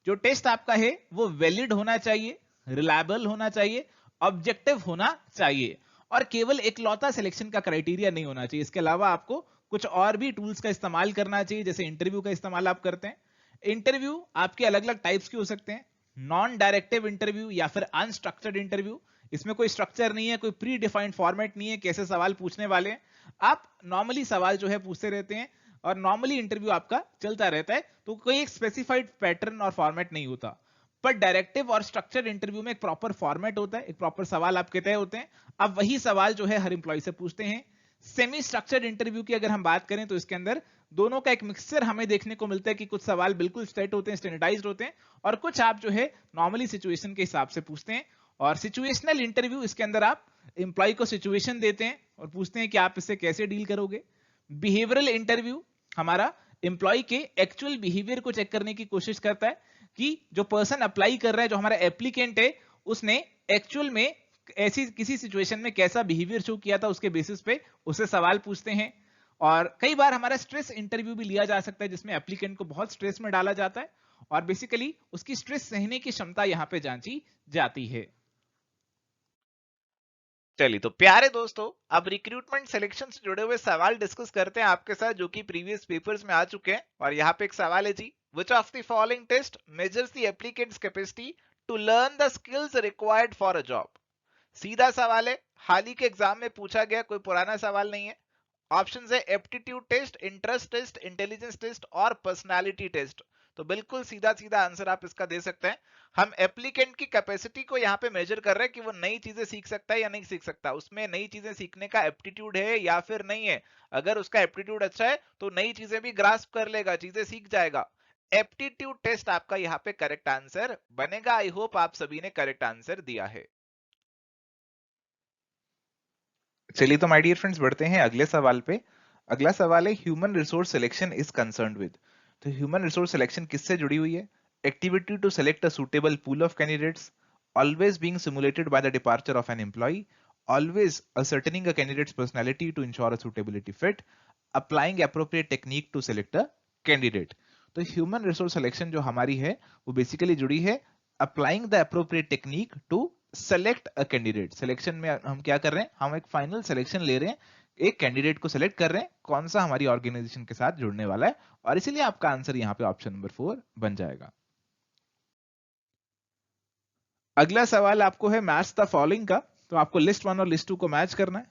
Speaker 1: जो टेस्ट आपका है वो वैलिड होना चाहिए, रिलायबल होना चाहिए, ऑब्जेक्टिव होना चाहिए, और केवल एकलौता सिलेक्शन का क्राइटेरिया नहीं होना चाहिए। इसके अलावा आपको कुछ और भी टूल्स का इस्तेमाल करना चाहिए, जैसे इंटरव्यू का इस्तेमाल आप करते हैं। इंटरव्यू आपके अलग अलग टाइप्स के हो सकते हैं, नॉन डायरेक्टिव इंटरव्यू या फिर अनस्ट्रक्चर्ड इंटरव्यू। इसमें कोई स्ट्रक्चर नहीं है, कोई प्री डिफाइंड फॉर्मेट नहीं है, कैसे सवाल पूछने वाले हैं, आप नॉर्मली सवाल जो है पूछते रहते हैं, और नॉर्मली इंटरव्यू आपका चलता रहता है, तो कोई एक स्पेसिफाइड पैटर्न और फॉर्मेट नहीं होता। पर डायरेक्टिव और स्ट्रक्चर्ड इंटरव्यू में एक प्रॉपर फॉर्मेट होता है, एक प्रॉपर सवाल आपके तय होते हैं, अब वही सवाल जो है हर एम्प्लॉय से पूछते हैं। सेमी स्ट्रक्चर्ड इंटरव्यू की अगर हम बात करें तो इसके अंदर दोनों का एक मिक्सचर हमें देखने को मिलता है कि कुछ सवाल बिल्कुल स्ट्रेट होते हैं, स्टैंडर्डाइज्ड होते हैं, और कुछ आप जो है नॉर्मली सिचुएशन के हिसाब से पूछते हैं। और सिचुएशनल इंटरव्यू, इसके अंदर आप एम्प्लॉय को सिचुएशन देते हैं और पूछते हैं कि आप इससे कैसे डील करोगे। बिहेवियरल इंटरव्यू हमारा एम्प्लॉय के एक्चुअल बिहेवियर को चेक करने की कोशिश करता है कि जो पर्सन अप्लाई कर रहा है, जो हमारा एप्लीकेंट है, उसने एक्चुअल में ऐसी किसी सिचुएशन में कैसा बिहेवियर शो किया था, उसके बेसिस पे उसे सवाल पूछते हैं। और कई बार हमारा स्ट्रेस इंटरव्यू भी लिया जा सकता है, जिसमें एप्लीकेंट को बहुत स्ट्रेस में डाला जाता है और बेसिकली उसकी स्ट्रेस सहने की क्षमता यहां पे जांची जाती है। चलिए तो प्यारे दोस्तों, अब रिक्रूटमेंट सिलेक्शन से जुड़े हुए सवाल डिस्कस करते हैं आपके साथ, जो कि प्रीवियस पेपर्स में आ चुके हैं। और यहाँ पे एक सवाल है जी, which of the following test measures the applicant's capacity to learn the skills required for a job. सीधा सवाल है, हाल ही के एग्जाम में पूछा गया, कोई पुराना सवाल नहीं है। ऑप्शन है aptitude test, interest test, intelligence test और पर्सनालिटी टेस्ट। तो बिल्कुल सीधा सीधा आंसर आप इसका दे सकते हैं। हम एप्लीकेंट की कैपेसिटी को यहाँ पे मेजर कर रहे हैं कि वो नई चीजें सीख सकता है या नहीं सीख सकता, उसमें नई चीजें सीखने का एप्टीट्यूड है या फिर नहीं है। अगर उसका एप्टीट्यूड अच्छा है तो नई चीजें भी ग्रास्प कर लेगा, चीजें सीख जाएगा। एप्टीट्यूड टेस्ट आपका यहाँ पे करेक्ट आंसर बनेगा। आई होप आप सभी ने करेक्ट आंसर दिया है। चलिए तो माय डियर फ्रेंड्स बढ़ते हैं अगले सवाल पे। अगला सवाल है, human resource selection is concerned with. तो ह्यूमन रिसोर्स सिलेक्शन किससे जुड़ी हुई है? Activity to select a suitable pool of candidates, always being simulated by the departure of an employee, always ascertaining a candidate's personality to ensure a suitability fit, applying appropriate technique to select a candidate। तो human resource selection जो हमारी है वो basically जुड़ी है applying the appropriate technique to select a candidate. Selection में हम क्या कर रहे हैं, हम एक फाइनल सिलेक्शन ले रहे हैं, एक कैंडिडेट को सिलेक्ट कर रहे हैं कौन सा हमारी ऑर्गेनाइजेशन के साथ जुड़ने वाला है, और इसीलिए आपका आंसर यहाँ पे ऑप्शन नंबर 4 बन जाएगा। अगला सवाल आपको है मैच द फॉलोइंग का। तो आपको लिस्ट 1 और लिस्ट 2 को मैच करना है।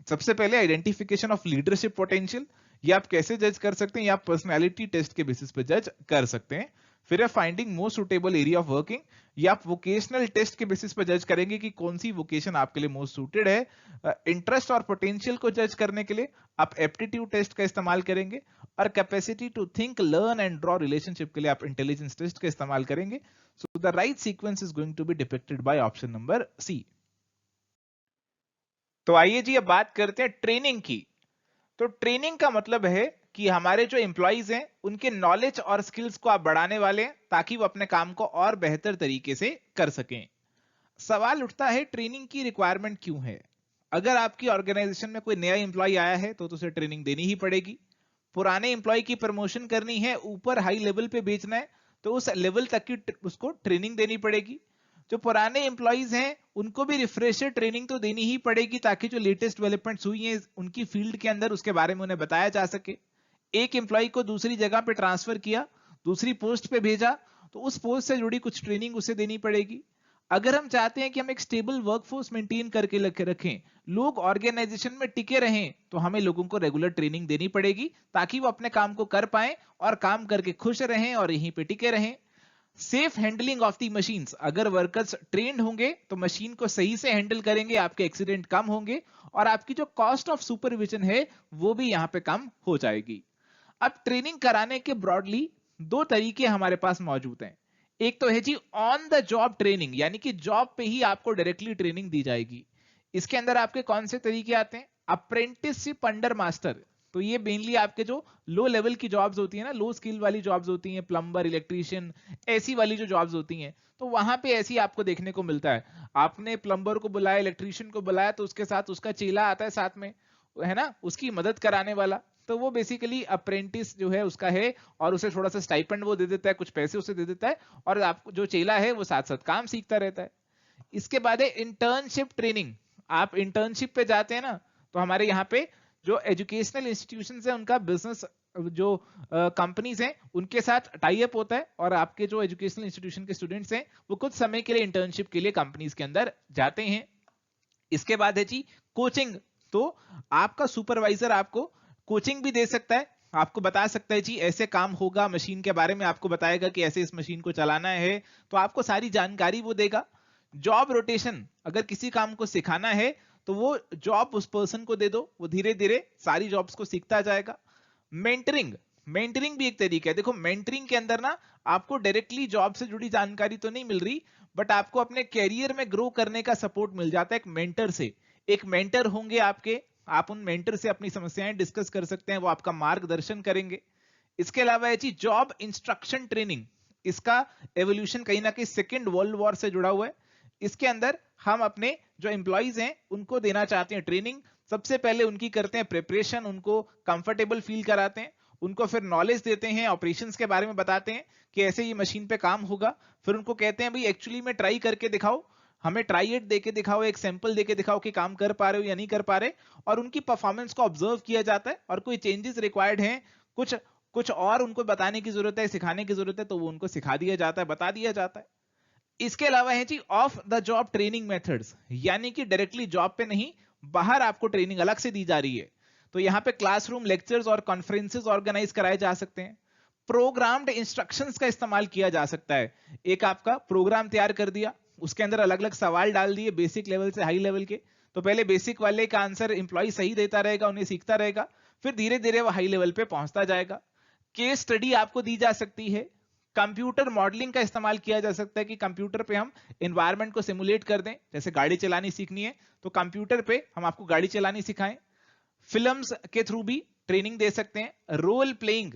Speaker 1: सबसे पहले आइडेंटिफिकेशन ऑफ लीडरशिप पोटेंशियल, ये आप कैसे जज कर सकते हैं, या आप पर्सनैलिटी टेस्ट के बेसिस पे जज कर सकते हैं। फिर है finding most suitable area of working, या आप वोकेशनल टेस्ट के बेसिस पे जज करेंगे कि कौन सी वोकेशन आपके लिए मोस्ट सूटेड है। इंटरेस्ट और पोटेंशियल को जज करने के लिए आप एप्टीट्यूड टेस्ट का इस्तेमाल करेंगे, और capacity to think learn and draw relationship के लिए आप इंटेलिजेंस टेस्ट का इस्तेमाल करेंगे। So the right sequence is going to be depicted by option number C. तो आइए जी अब बात करते हैं ट्रेनिंग की। तो ट्रेनिंग का मतलब है कि हमारे जो एम्प्लॉइज हैं उनके नॉलेज और स्किल्स को आप बढ़ाने वाले हैं ताकि वो अपने काम को और बेहतर तरीके से कर सकें। सवाल उठता है ट्रेनिंग की रिक्वायरमेंट क्यों है। अगर आपकी ऑर्गेनाइजेशन में कोई नया एम्प्लॉय आया है तो उसे ट्रेनिंग देनी ही पड़ेगी। पुराने एम्प्लॉय की प्रमोशन करनी है, ऊपर हाई लेवल पे भेजना है, तो उस लेवल तक की उसको ट्रेनिंग देनी पड़ेगी। जो पुराने एम्प्लॉइज हैं उनको भी रिफ्रेशर ट्रेनिंग तो देनी ही पड़ेगी ताकि जो लेटेस्ट डेवलपमेंट्स हुई हैं उनकी फील्ड के अंदर उसके बारे में उन्हें बताया जा सके। एक एम्प्लॉय को दूसरी जगह पे ट्रांसफर किया, दूसरी पोस्ट पे भेजा, तो उस पोस्ट से जुड़ी कुछ ट्रेनिंग उसे देनी पड़ेगी। अगर हम चाहते हैं कि हम एक स्टेबल वर्कफोर्स मेंटेन करके रखें, लोग ऑर्गेनाइजेशन में टिके रहें, तो हमें लोगों को रेगुलर ट्रेनिंग देनी पड़ेगी ताकि वो अपने काम को कर पाएं और काम करके खुश रहें और यहीं पे टिके रहें। Safe handling of the machines, अगर वर्कर्स ट्रेंड होंगे तो मशीन को सही से हैंडल करेंगे, आपके एक्सीडेंट कम होंगे और आपकी जो कॉस्ट ऑफ सुपरविजन है वो भी यहां पे कम हो जाएगी। अब ट्रेनिंग कराने के ब्रॉडली दो तरीके हमारे पास मौजूद हैं। एक तो है जी ऑन द जॉब ट्रेनिंग, यानी कि जॉब पे ही आपको डायरेक्टली ट्रेनिंग दी जाएगी। इसके अंदर आपके कौन से तरीके आते हैं, अप्रेंटिसशिप अंडर मास्टर। तो ये मेनली आपके जो लो लेवल की जॉब्स होती है ना, लो स्किल वाली जॉब्स होती हैं, प्लम्बर, इलेक्ट्रीशियन, ऐसी वाली जो जॉब्स होती हैं, तो वहां पे ऐसी आपको देखने को मिलता है। आपने प्लम्बर को बुलाया, इलेक्ट्रीशियन को बुलाया, तो उसके साथ उसका चेला आता है साथ में, है ना, उसकी मदद कराने वाला। तो वो बेसिकली अप्रेंटिस जो है उसका है, और उसे थोड़ा सा स्टाइपेंड वो दे देता है, कुछ पैसे उसे दे देता है, और आपको जो चेला है वो साथ साथ काम सीखता रहता है। इसके बाद है इंटर्नशिप ट्रेनिंग। आप इंटर्नशिप पे जाते हैं ना, तो हमारे यहाँ पे जो एजुकेशनल इंस्टीट्यूशंस है उनका बिजनेस जो कंपनीज हैं उनके साथ टाई अप होता है, और आपके जो एजुकेशनल इंस्टीट्यूशन के स्टूडेंट्स हैं वो कुछ समय के लिए इंटर्नशिप के लिए कंपनीज के अंदर जाते हैं। इसके बाद है जी कोचिंग। तो आपका सुपरवाइजर आपको कोचिंग भी दे सकता है, आपको बता सकता है जी ऐसे काम होगा, मशीन के बारे में आपको बताएगा कि ऐसे इस मशीन को चलाना है, तो आपको सारी जानकारी वो देगा। जॉब रोटेशन, अगर किसी काम को सिखाना है तो वो जॉब उस पर्सन को दे दो, वो धीरे धीरे सारी जॉब्स को सीखता जाएगा। मेंटरिंग, मेंटरिंग भी एक तरीका है। देखो मेंटरिंग के अंदर ना आपको डायरेक्टली जॉब से जुड़ी जानकारी तो नहीं मिल रही, बट आपको अपने कैरियर में ग्रो करने का सपोर्ट मिल जाता है एक मेंटर से। एक मेंटर होंगे आपके, आप उन मेंटर से अपनी समस्याएं डिस्कस कर सकते हैं, वो आपका मार्गदर्शन करेंगे। इसके अलावा है जी जॉब इंस्ट्रक्शन ट्रेनिंग। इसका एवोल्यूशन कहीं ना कहीं सेकेंड वर्ल्ड वॉर से जुड़ा हुआ है। इसके अंदर हम अपने जो एम्प्लॉइज हैं उनको देना चाहते हैं ट्रेनिंग। सबसे पहले उनकी करते हैं प्रिपरेशन, उनको कंफर्टेबल फील कराते हैं, उनको फिर नॉलेज देते हैं, ऑपरेशंस के बारे में बताते हैं कि ऐसे ये मशीन पे काम होगा। फिर उनको कहते हैं भाई एक्चुअली में ट्राई करके दिखाओ, हमें ट्राई इट देके दिखाओ, एक सैंपल देके दिखाओ कि काम कर पा रहे हो या नहीं कर पा रहे, और उनकी परफॉर्मेंस को ऑब्जर्व किया जाता है, और कोई चेंजेस रिक्वायर्ड हैं, कुछ कुछ और उनको बताने की जरूरत है, सिखाने की जरूरत है, तो वो उनको सिखा दिया जाता है, बता दिया जाता है। इसके अलावा है जी off the job training methods, यानी कि डायरेक्टली जॉब पे नहीं, बाहर आपको ट्रेनिंग अलग से दी जा रही है। तो यहाँ पे क्लासरूम लेक्चर्स और कॉन्फ्रेंसेस ऑर्गेनाइज कराए जा सकते हैं। प्रोग्राम्ड इंस्ट्रक्शंस का इस्तेमाल किया जा सकता है। एक आपका प्रोग्राम तैयार कर दिया, उसके अंदर अलग अलग सवाल डाल दिए, बेसिक लेवल से हाई लेवल के। तो पहले बेसिक वाले का आंसर इंप्लॉय सही देता रहेगा, उन्हें सीखता रहेगा, फिर धीरे धीरे वो हाई लेवल पे पहुंचता जाएगा। केस स्टडी आपको दी जा सकती है। कंप्यूटर मॉडलिंग का इस्तेमाल किया जा सकता है कि कंप्यूटर पे हम एनवायरनमेंट को सिमुलेट कर दें, जैसे गाड़ी चलानी सीखनी है तो कंप्यूटर पे हम आपको गाड़ी चलानी सिखाएं। फिल्म्स के थ्रू भी ट्रेनिंग दे सकते हैं। रोल प्लेइंग,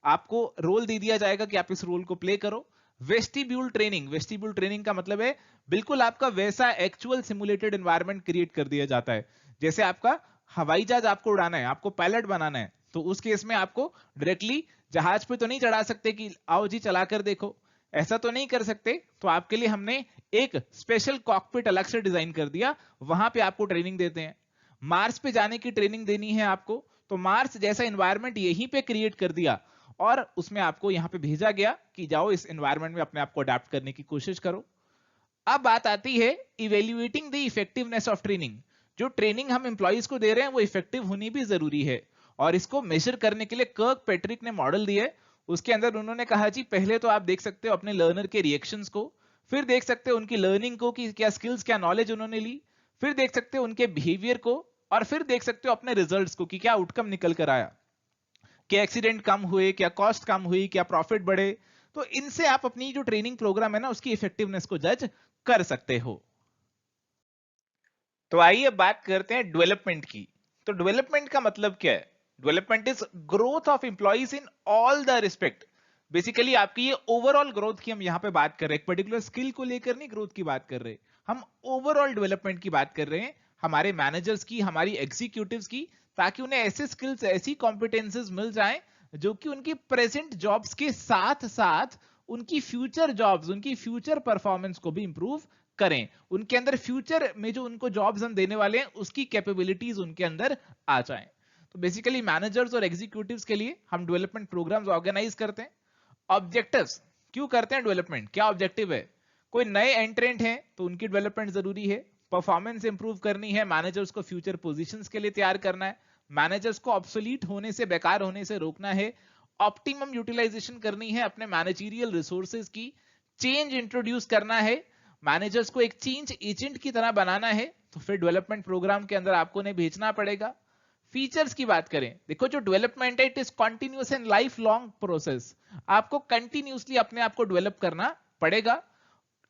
Speaker 1: आपको रोल दे दिया जाएगा कि आप इस रोल को प्ले करो। वेस्टिब्यूल ट्रेनिंग, वेस्टिब्यूल ट्रेनिंग का मतलब है बिल्कुल आपका वैसा एक्चुअल सिमुलेटेड एनवायरनमेंट क्रिएट कर दिया जाता है। जैसे आपका हवाई जहाज आपको उड़ाना है, आपको पायलट बनाना है, तो उस केस में आपको डायरेक्टली जहाज पे तो नहीं चढ़ा सकते कि आओ जी चला कर देखो, ऐसा तो नहीं कर सकते। तो आपके लिए हमने एक स्पेशल कॉकपिट अलग से डिजाइन कर दिया, वहां पे आपको ट्रेनिंग देते हैं। मार्स पे जाने की ट्रेनिंग देनी है आपको, तो मार्स जैसा एनवायरनमेंट यहीं पे क्रिएट कर दिया और उसमें आपको यहां पे भेजा गया कि जाओ इस एनवायरनमेंट में अपने आप को अडेप्ट करने की कोशिश करो। अब बात आती है evaluating the effectiveness of training. जो ट्रेनिंग हम एम्प्लॉइज को दे रहे हैं वो इफेक्टिव होनी भी जरूरी है, और इसको मेजर करने के लिए कर्क पैट्रिक ने मॉडल दिया है। उसके अंदर उन्होंने कहा जी पहले तो आप देख सकते हो अपने लर्नर के रिएक्शंस को, फिर देख सकते हो उनकी लर्निंग को कि क्या स्किल्स क्या नॉलेज उन्होंने ली, फिर देख सकते हो उनके बिहेवियर को, और फिर देख सकते हो अपने रिजल्ट्स को कि क्या आउटकम निकल कर आया, क्या एक्सीडेंट कम हुए, क्या कॉस्ट कम हुई, क्या प्रॉफिट बढ़े। तो इनसे आप अपनी जो ट्रेनिंग प्रोग्राम है ना उसकी इफेक्टिवनेस को जज कर सकते हो। तो आइए बात करते हैं डेवलपमेंट की। तो डेवलपमेंट का मतलब क्या है? Development is growth of employees in all the respect. Basically आपकी ये ओवरऑल ग्रोथ की हम यहां पे बात कर रहे हैं, एक पर्टिकुलर स्किल को लेकर नहीं ग्रोथ की बात कर रहे, हम ओवरऑल डेवलपमेंट की बात कर रहे हैं, हमारे मैनेजर्स की, हमारी एग्जीक्यूटिव्स की, ताकि उन्हें ऐसे स्किल्स, ऐसी कॉम्पिटेंसेस मिल जाएं जो कि उनकी प्रेजेंट जॉब्स के साथ साथ उनकी फ्यूचर जॉब्स, उनकी फ्यूचर परफॉर्मेंस को भी इंप्रूव करें, उनके अंदर फ्यूचर में जो उनको जॉब्स हम देने वाले हैं उसकी कैपेबिलिटीज उनके अंदर आ जाएं। तो बेसिकली मैनेजर्स और एग्जीक्यूटिव्स के लिए हम डेवलपमेंट प्रोग्राम्स ऑर्गेनाइज करते हैं। ऑब्जेक्टिव्स क्यों करते हैं डेवलपमेंट, क्या ऑब्जेक्टिव है? कोई नए एंट्रेंट हैं तो उनकी डेवलपमेंट जरूरी है, परफॉर्मेंस इंप्रूव करनी है, मैनेजर्स को फ्यूचर पोजीशंस के लिए तैयार करना है, मैनेजर्स को ऑब्सोलीट होने से, बेकार होने से रोकना है, ऑप्टिमम यूटिलाइजेशन करनी है अपने मैनेजरियल रिसोर्सेज की, चेंज इंट्रोड्यूस करना है, मैनेजर्स को एक चेंज एजेंट की तरह बनाना है। तो फिर डेवलपमेंट प्रोग्राम के अंदर आपको उन्हें भेजना पड़ेगा। फीचर्स की बात करें, देखो जो डेवलपमेंट है it is continuous and life long process, आपको कंटिन्यूअसली अपने आप को डेवलप करना पड़ेगा।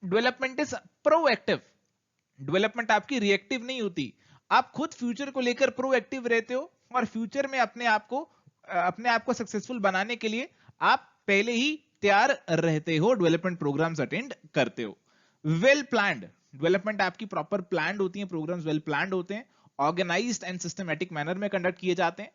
Speaker 1: डेवलपमेंट इज प्रोएक्टिव, डेवलपमेंट आपकी रिएक्टिव नहीं होती, आप खुद फ्यूचर को लेकर प्रोएक्टिव रहते हो और फ्यूचर में अपने आप को सक्सेसफुल बनाने के लिए आप पहले ही तैयार रहते हो, डेवलपमेंट प्रोग्राम्स अटेंड करते हो। वेल प्लान्ड डेवलपमेंट आपकी प्रॉपर प्लान्ड होती है, प्रोग्राम्स वेल प्लान्ड होते हैं, ऑर्गेनाइज्ड एंड सिस्टमैटिक मैनर में कंडक्ट किए जाते हैं।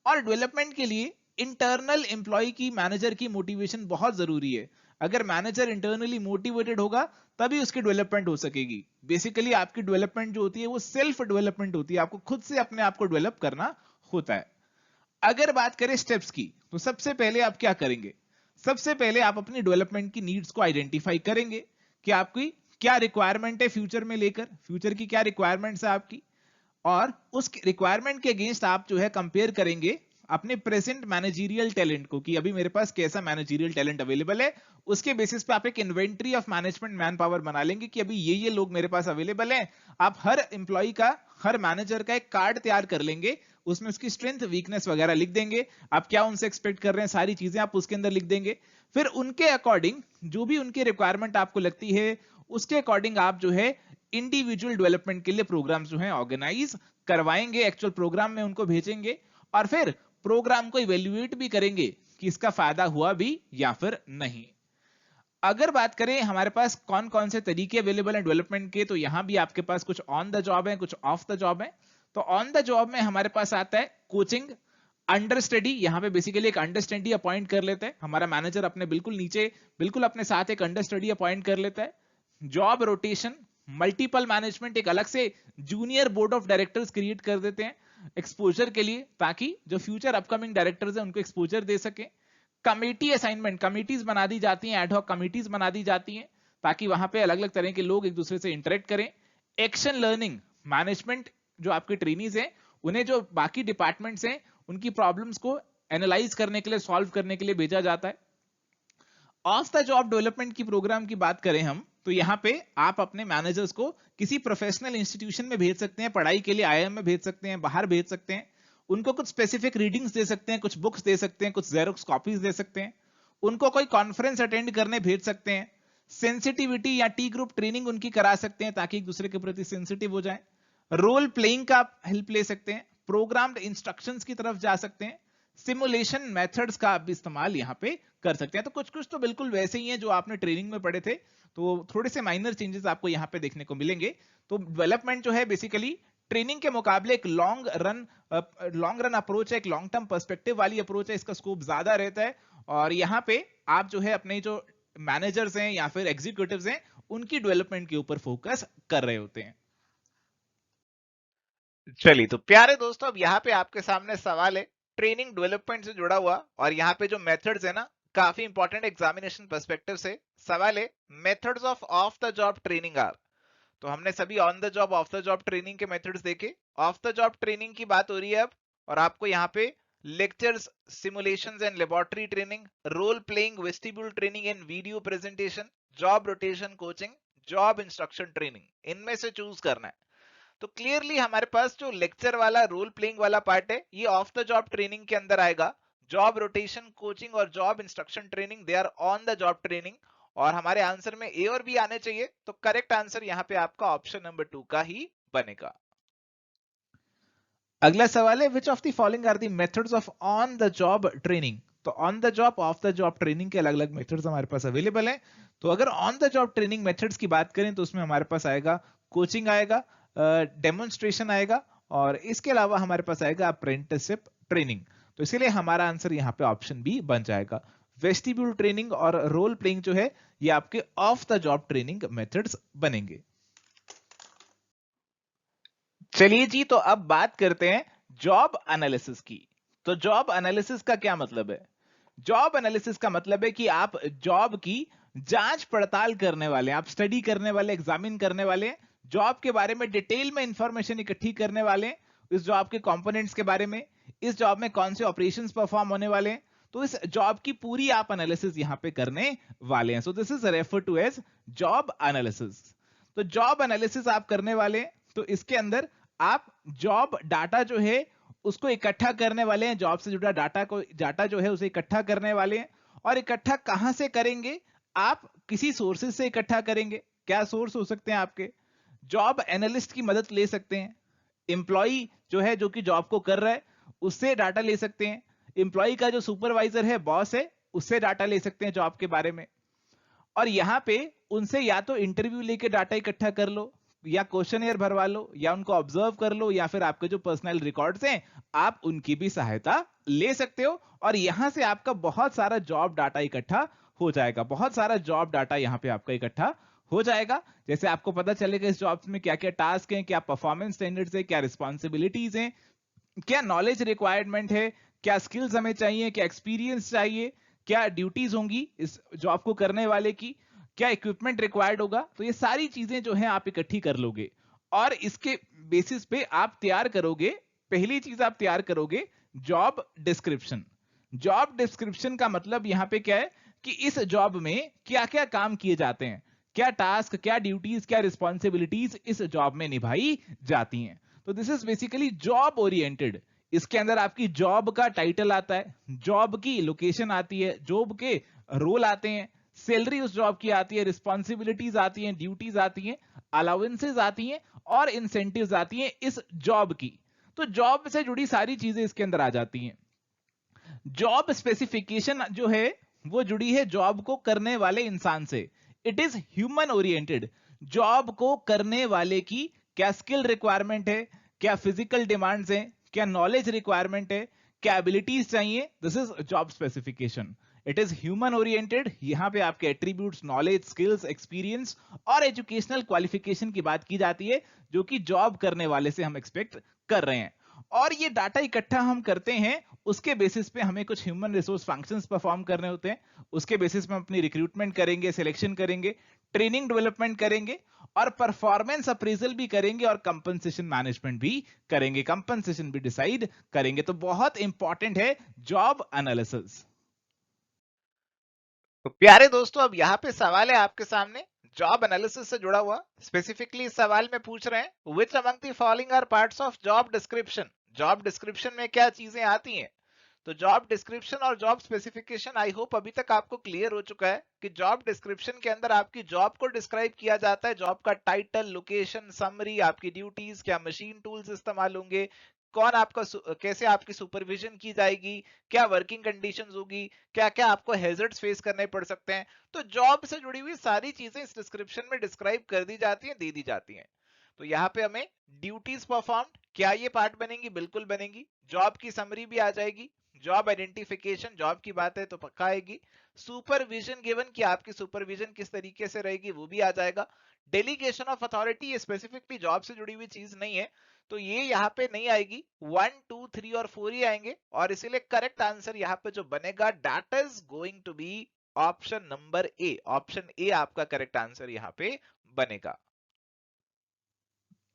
Speaker 1: और डेवलपमेंट के लिए इंटरनल एम्प्लॉय की, मैनेजर की मोटिवेशन बहुत जरूरी है। अगर मैनेजर इंटरनली मोटिवेटेड होगा तभी उसकी डेवलपमेंट हो सकेगी। बेसिकली आपकी डेवलपमेंट जो होती है वो सेल्फ डेवलपमेंट होती है, आपको खुद से अपने आप को डेवलप करना होता है। अगर बात करें स्टेप्स की, तो सबसे पहले आप क्या करेंगे? सबसे पहले आप अपनी डेवलपमेंट की नीड्स को आइडेंटिफाई करेंगे कि आपकी क्या रिक्वायरमेंट है फ्यूचर में लेकर, फ्यूचर की क्या रिक्वायरमेंट्स है आपकी, और उस रिक्वायरमेंट के अगेंस्ट आप जो है कंपेयर करेंगे अपने प्रेजेंट मैनेजरियल टैलेंट को कि अभी मेरे पास कैसा मैनेजरियल टैलेंट अवेलेबल है। उसके बेसिस पे आप एक inventory of management man power बना लेंगे कि अभी ये लोग मेरे पास अवेलेबल हैं। आप हर एम्प्लॉय का, हर मैनेजर का एक कार्ड तैयार कर लेंगे, उसमें उसकी स्ट्रेंथ, वीकनेस वगैरह लिख देंगे, आप क्या उनसे एक्सपेक्ट कर रहे हैं सारी चीजें आप उसके अंदर लिख देंगे। फिर उनके अकॉर्डिंग जो भी उनकी रिक्वायरमेंट आपको लगती है उसके अकॉर्डिंग आप जो है इंडिविजुअल डेवलपमेंट के लिए प्रोग्राम जो है ऑर्गेनाइज करवाएंगे, एक्चुअल प्रोग्राम में उनको भेजेंगे, और फिर प्रोग्राम को इवेल्युएट भी करेंगे कि इसका फायदा हुआ भी या फिर नहीं। अगर बात करें हमारे पास कौन कौन से तरीके अवेलेबल हैं डेवलपमेंट के, तो यहां भी आपके पास कुछ ऑन द जॉब है, कुछ ऑफ द जॉब है। तो ऑन द जॉब में हमारे पास आता है कोचिंग, अंडर स्टडी। यहां पे बेसिकली एक अंडर स्टडी अपॉइंट कर लेते हैं, हमारा मैनेजर अपने बिल्कुल नीचे, बिल्कुल अपने साथ एक अंडर स्टडी अपॉइंट कर लेता है। जॉब रोटेशन, मल्टीपल मैनेजमेंट, एक अलग से junior board of directors create कर देते हैं एक्सपोजर के लिए, ताकि जो फ्यूचर अपकमिंग डायरेक्टर्स हैं उनको एक्सपोजर दे सके। कमेटी असाइनमेंट, कमिटीज बना दी जाती हैं, एडहॉक कमिटीज बना दी जाती हैं, ताकि वहां पे अलग अलग तरह के लोग एक दूसरे से इंटरेक्ट करें। एक्शन लर्निंग, मैनेजमेंट जो आपके ट्रेनीज हैं उन्हें जो बाकी डिपार्टमेंट्स हैं उनकी प्रॉब्लम्स को एनालाइज करने के लिए, सॉल्व करने के लिए भेजा जाता है। ऑफ द जॉब डेवलपमेंट की प्रोग्राम की बात करें हम, तो यहां पे आप अपने मैनेजर्स को किसी प्रोफेशनल इंस्टीट्यूशन में भेज सकते हैं, पढ़ाई के लिए आईआईएम में भेज सकते हैं, बाहर भेज सकते हैं, उनको कुछ स्पेसिफिक रीडिंग्स दे सकते हैं, कुछ बुक्स दे सकते हैं, कुछ जेरोक्स कॉपीज दे सकते हैं, उनको कोई कॉन्फ्रेंस अटेंड करने भेज सकते हैं, सेंसिटिविटी या टी ग्रुप ट्रेनिंग उनकी करा सकते हैं ताकि एक दूसरे के प्रति सेंसिटिव हो जाए। रोल प्लेइंग का आप हेल्प ले सकते हैं, प्रोग्राम्ड इंस्ट्रक्शंस की तरफ जा सकते हैं, सिमुलेशन मेथड्स का आप भी इस्तेमाल यहां पे कर सकते हैं। तो कुछ कुछ तो बिल्कुल वैसे ही हैं जो आपने ट्रेनिंग में पढ़े थे, तो थोड़े से माइनर चेंजेस आपको यहां पे देखने को मिलेंगे। तो डेवलपमेंट जो है बेसिकली ट्रेनिंग के मुकाबले एक लॉन्ग रन अप्रोच है, एक लॉन्ग टर्म पर्सपेक्टिव वाली अप्रोच है, इसका स्कोप ज्यादा रहता है। और यहाँ पे आप जो है अपने जो मैनेजर्स हैं या फिर एग्जीक्यूटिव्स हैं उनकी डेवलपमेंट के ऊपर फोकस कर रहे होते हैं।
Speaker 2: चलिए तो प्यारे दोस्तों, अब यहाँ पे आपके सामने सवाल है ट्रेनिंग डेवलपमेंट से जुड़ा हुआ, और यहाँ पे जो मेथड्स है ना, काफी इंपॉर्टेंट एग्जामिनेशन पर्सपेक्टिव से सवाल है, methods off the job training are. तो हमने सभी on the job, off the job training के मेथड्स देखे। ऑफ द जॉब ट्रेनिंग की बात हो रही है अब, और आपको यहाँ पे lectures, simulations and laboratory training, role playing, vestibule training and video presentation, job rotation coaching, job instruction training, इनमें से चूज करना है। तो क्लियरली हमारे पास जो लेक्चर वाला, रोल प्लेइंग वाला पार्ट है, ये ऑफ द जॉब ट्रेनिंग के अंदर आएगा। जॉब रोटेशन कोचिंग और job instruction training, they are on the job training. और हमारे आंसर में ए और बी आने चाहिए, तो करेक्ट आंसर यहाँ पे आपका ऑप्शन नंबर 2 का ही बनेगा।
Speaker 1: अगला सवाल है which of the following are the methods of on the job training. तो on the job, off the job training के अलग अलग मेथड्स हमारे पास अवेलेबल हैं। तो अगर on the job training methods की बात करें तो उसमें हमारे पास आएगा कोचिंग, आएगा डेमोन्स्ट्रेशन, आएगा, और इसके अलावा हमारे पास आएगा अप्रेंटिसशिप ट्रेनिंग। तो इसीलिए हमारा आंसर यहाँ पे ऑप्शन बी बन जाएगा। वेस्टिब्यूल ट्रेनिंग और रोल प्लेइंग जो है ये आपके of the job training methods बनेंगे। चलिए जी, तो अब बात करते हैं जॉब एनालिसिस की। तो जॉब एनालिसिस का क्या मतलब है? जॉब एनालिसिस का मतलब है कि आप जॉब की जांच पड़ताल करने वाले हैं, आप स्टडी करने वाले, एग्जामिन करने वाले हैं, जॉब के बारे में डिटेल में इंफॉर्मेशन इकट्ठी करने वाले हैं, इस जॉब के कंपोनेंट्स के बारे में, इस जॉब में कौन से ऑपरेशंस परफॉर्म होने वाले हैं। तो इस जॉब की पूरी आप एनालिसिस यहां पे करने वाले हैं। So this is refer to as job analysis. तो जॉब एनालिसिस आप करने वाले हैं, तो इसके अंदर आप जॉब डाटा जो है उसको इकट्ठा करने वाले हैं, जॉब से जुड़ा डाटा जो है उसे इकट्ठा करने वाले हैं। और इकट्ठा कहां से करेंगे? आप किसी सोर्सेज से इकट्ठा करेंगे। क्या सोर्स हो सकते हैं आपके? जॉब एनालिस्ट की मदद ले सकते हैं, एम्प्लॉई जो है जो कि जॉब को कर रहा है उससे डाटा ले सकते हैं, एम्प्लॉई का जो सुपरवाइजर है, बॉस है, उससे डाटा ले सकते हैं जॉब के बारे में। और यहां पे उनसे या तो इंटरव्यू लेके डाटा इकट्ठा कर लो, या क्वेश्चनियर भरवा लो, या उनको ऑब्जर्व कर लो, या फिर आपके जो पर्सनल रिकॉर्ड्स हैं आप उनकी भी सहायता ले सकते हो। और यहां से आपका बहुत सारा जॉब डाटा इकट्ठा हो जाएगा, बहुत सारा जॉब डाटा यहां पे आपका इकट्ठा हो जाएगा। जैसे आपको पता चलेगा इस जॉब में क्या क्या टास्क हैं, क्या परफॉर्मेंस स्टैंडर्ड्स है, क्या रिस्पॉन्सिबिलिटीज हैं, क्या नॉलेज रिक्वायरमेंट है, क्या स्किल्स हमें चाहिए, क्या एक्सपीरियंस चाहिए, क्या ड्यूटीज होंगी इस जॉब को करने वाले की, क्या इक्विपमेंट रिक्वायर्ड होगा। तो ये सारी चीजें जो है आप इकट्ठी कर लोगे, और इसके बेसिस पे आप तैयार करोगे, पहली चीज आप तैयार करोगे जॉब डिस्क्रिप्शन। जॉब डिस्क्रिप्शन का मतलब यहां पे क्या है कि इस जॉब में क्या क्या काम किए जाते हैं, क्या टास्क, क्या ड्यूटीज, क्या रिस्पॉन्सिबिलिटीज इस जॉब में निभाई जाती हैं। तो this is basically job oriented. इसके अंदर आपकी जॉब का टाइटल आता है, जॉब की लोकेशन आती है, जॉब के रोल आते हैं, सैलरी उस जॉब की आती है, रिस्पॉन्सिबिलिटीज आती हैं, ड्यूटीज आती हैं, अलाउंसेस आती हैं, और इंसेंटिव्स आती हैं इस जॉब की। तो जॉब से जुड़ी सारी चीजें इसके अंदर आ जाती हैं। जॉब स्पेसिफिकेशन जो है वो जुड़ी है जॉब को करने वाले इंसान से। It is human oriented. Job को करने वाले की क्या स्किल रिक्वायरमेंट है, क्या फिजिकल डिमांड्स हैं, क्या नॉलेज रिक्वायरमेंट है, क्या एबिलिटीज चाहिए, this is job specification. It is human oriented. यहां पे आपके एट्रीब्यूट्स, नॉलेज, स्किल्स, एक्सपीरियंस और एजुकेशनल क्वालिफिकेशन की बात की जाती है, जो कि जॉब करने वाले से हम एक्सपेक्ट कर रहे हैं। और ये डाटा इकट्ठा हम करते हैं, उसके बेसिस पे हमें कुछ ह्यूमन रिसोर्स फंक्शंस परफॉर्म करने होते हैं। उसके बेसिस पे हम अपनी रिक्रूटमेंट करेंगे, सिलेक्शन करेंगे, ट्रेनिंग डेवलपमेंट करेंगे, और परफॉर्मेंस अप्रेजल भी करेंगे, और कंपनसेशन मैनेजमेंट भी करेंगे, कंपनसेशन भी डिसाइड करेंगे। तो बहुत इंपॉर्टेंट है जॉब एनालिसिस।
Speaker 2: तो प्यारे दोस्तों, अब यहाँ पे सवाल है आपके सामने जॉब एनालिसिस से जुड़ा हुआ। स्पेसिफिकली इस सवाल में पूछ रहे हैं which among the following are parts of job description. Job description में क्या चीजें आती हैं? तो जॉब डिस्क्रिप्शन और जॉब स्पेसिफिकेशन, आई होप अभी तक आपको क्लियर हो चुका है कि जॉब डिस्क्रिप्शन के अंदर आपकी जॉब को डिस्क्राइब किया जाता है, जॉब का टाइटल, लोकेशन, समरी, आपकी ड्यूटीज, क्या मशीन टूल्स इस्तेमाल होंगे, कौन आपका कैसे आपकी सुपरविजन की जाएगी, क्या वर्किंग कंडीशंस होगी, क्या क्या आपको हैजर्ड्स फेस करने पड़ सकते हैं। तो जॉब से जुड़ी हुई सारी चीजें इस डिस्क्रिप्शन में डिस्क्राइब कर दी जाती हैं, दे दी जाती हैं। तो यहाँ पे हमें ड्यूटीज परफॉर्म्ड, क्या ये पार्ट बनेंगी? बिल्कुल बनेंगी। जॉब की समरी भी आ जाएगी। जॉब आइडेंटिफिकेशन, जॉब की बात है तो पक्का आएगी। सुपरविजन गिवन, कि आपकी सुपरविजन किस तरीके से रहेगी, वो भी आ जाएगा। डेलीगेशन ऑफ अथॉरिटी, ये स्पेसिफिकली जॉब से जुड़ी हुई चीज नहीं है, तो ये यहाँ पे नहीं आएगी। 1, 2, 3 और 4 ही आएंगे, और इसीलिए करेक्ट आंसर यहाँ पे जो बनेगा that is going to be option number A. Option A आपका करेक्ट आंसर यहाँ पे बनेगा।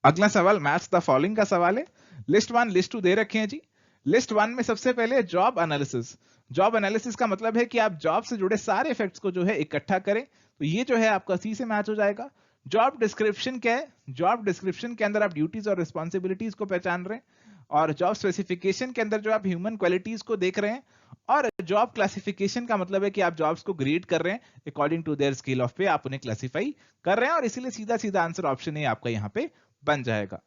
Speaker 1: अगला सवाल मैथ्स द फॉलोइंग का सवाल है। लिस्ट 1 लिस्ट 2 दे रखे हैं जी। लिस्ट 1 में सबसे पहले जॉब एनालिसिस। जॉब एनालिसिस का मतलब है कि आप जॉब से जुड़े सारे फैक्ट्स को जो है इकट्ठा करें, तो ये जो है आपका सी से मैच हो जाएगा। जॉब डिस्क्रिप्शन क्या है? जॉब डिस्क्रिप्शन के अंदर आप ड्यूटीज और रिस्पॉन्सिबिलिटीज को पहचान रहे हैं, और जॉब स्पेसिफिकेशन के अंदर जो आप ह्यूमन क्वालिटीज को देख रहे हैं, और जॉब क्लासिफिकेशन का मतलब है कि आप जॉब्स को ग्रेड कर रहे हैं according to their scale of pay, आप उन्हें क्लासिफाई कर रहे हैं, और इसीलिए सीधा सीधा आंसर ऑप्शन ए आपका यहाँ पे बन जाएगा।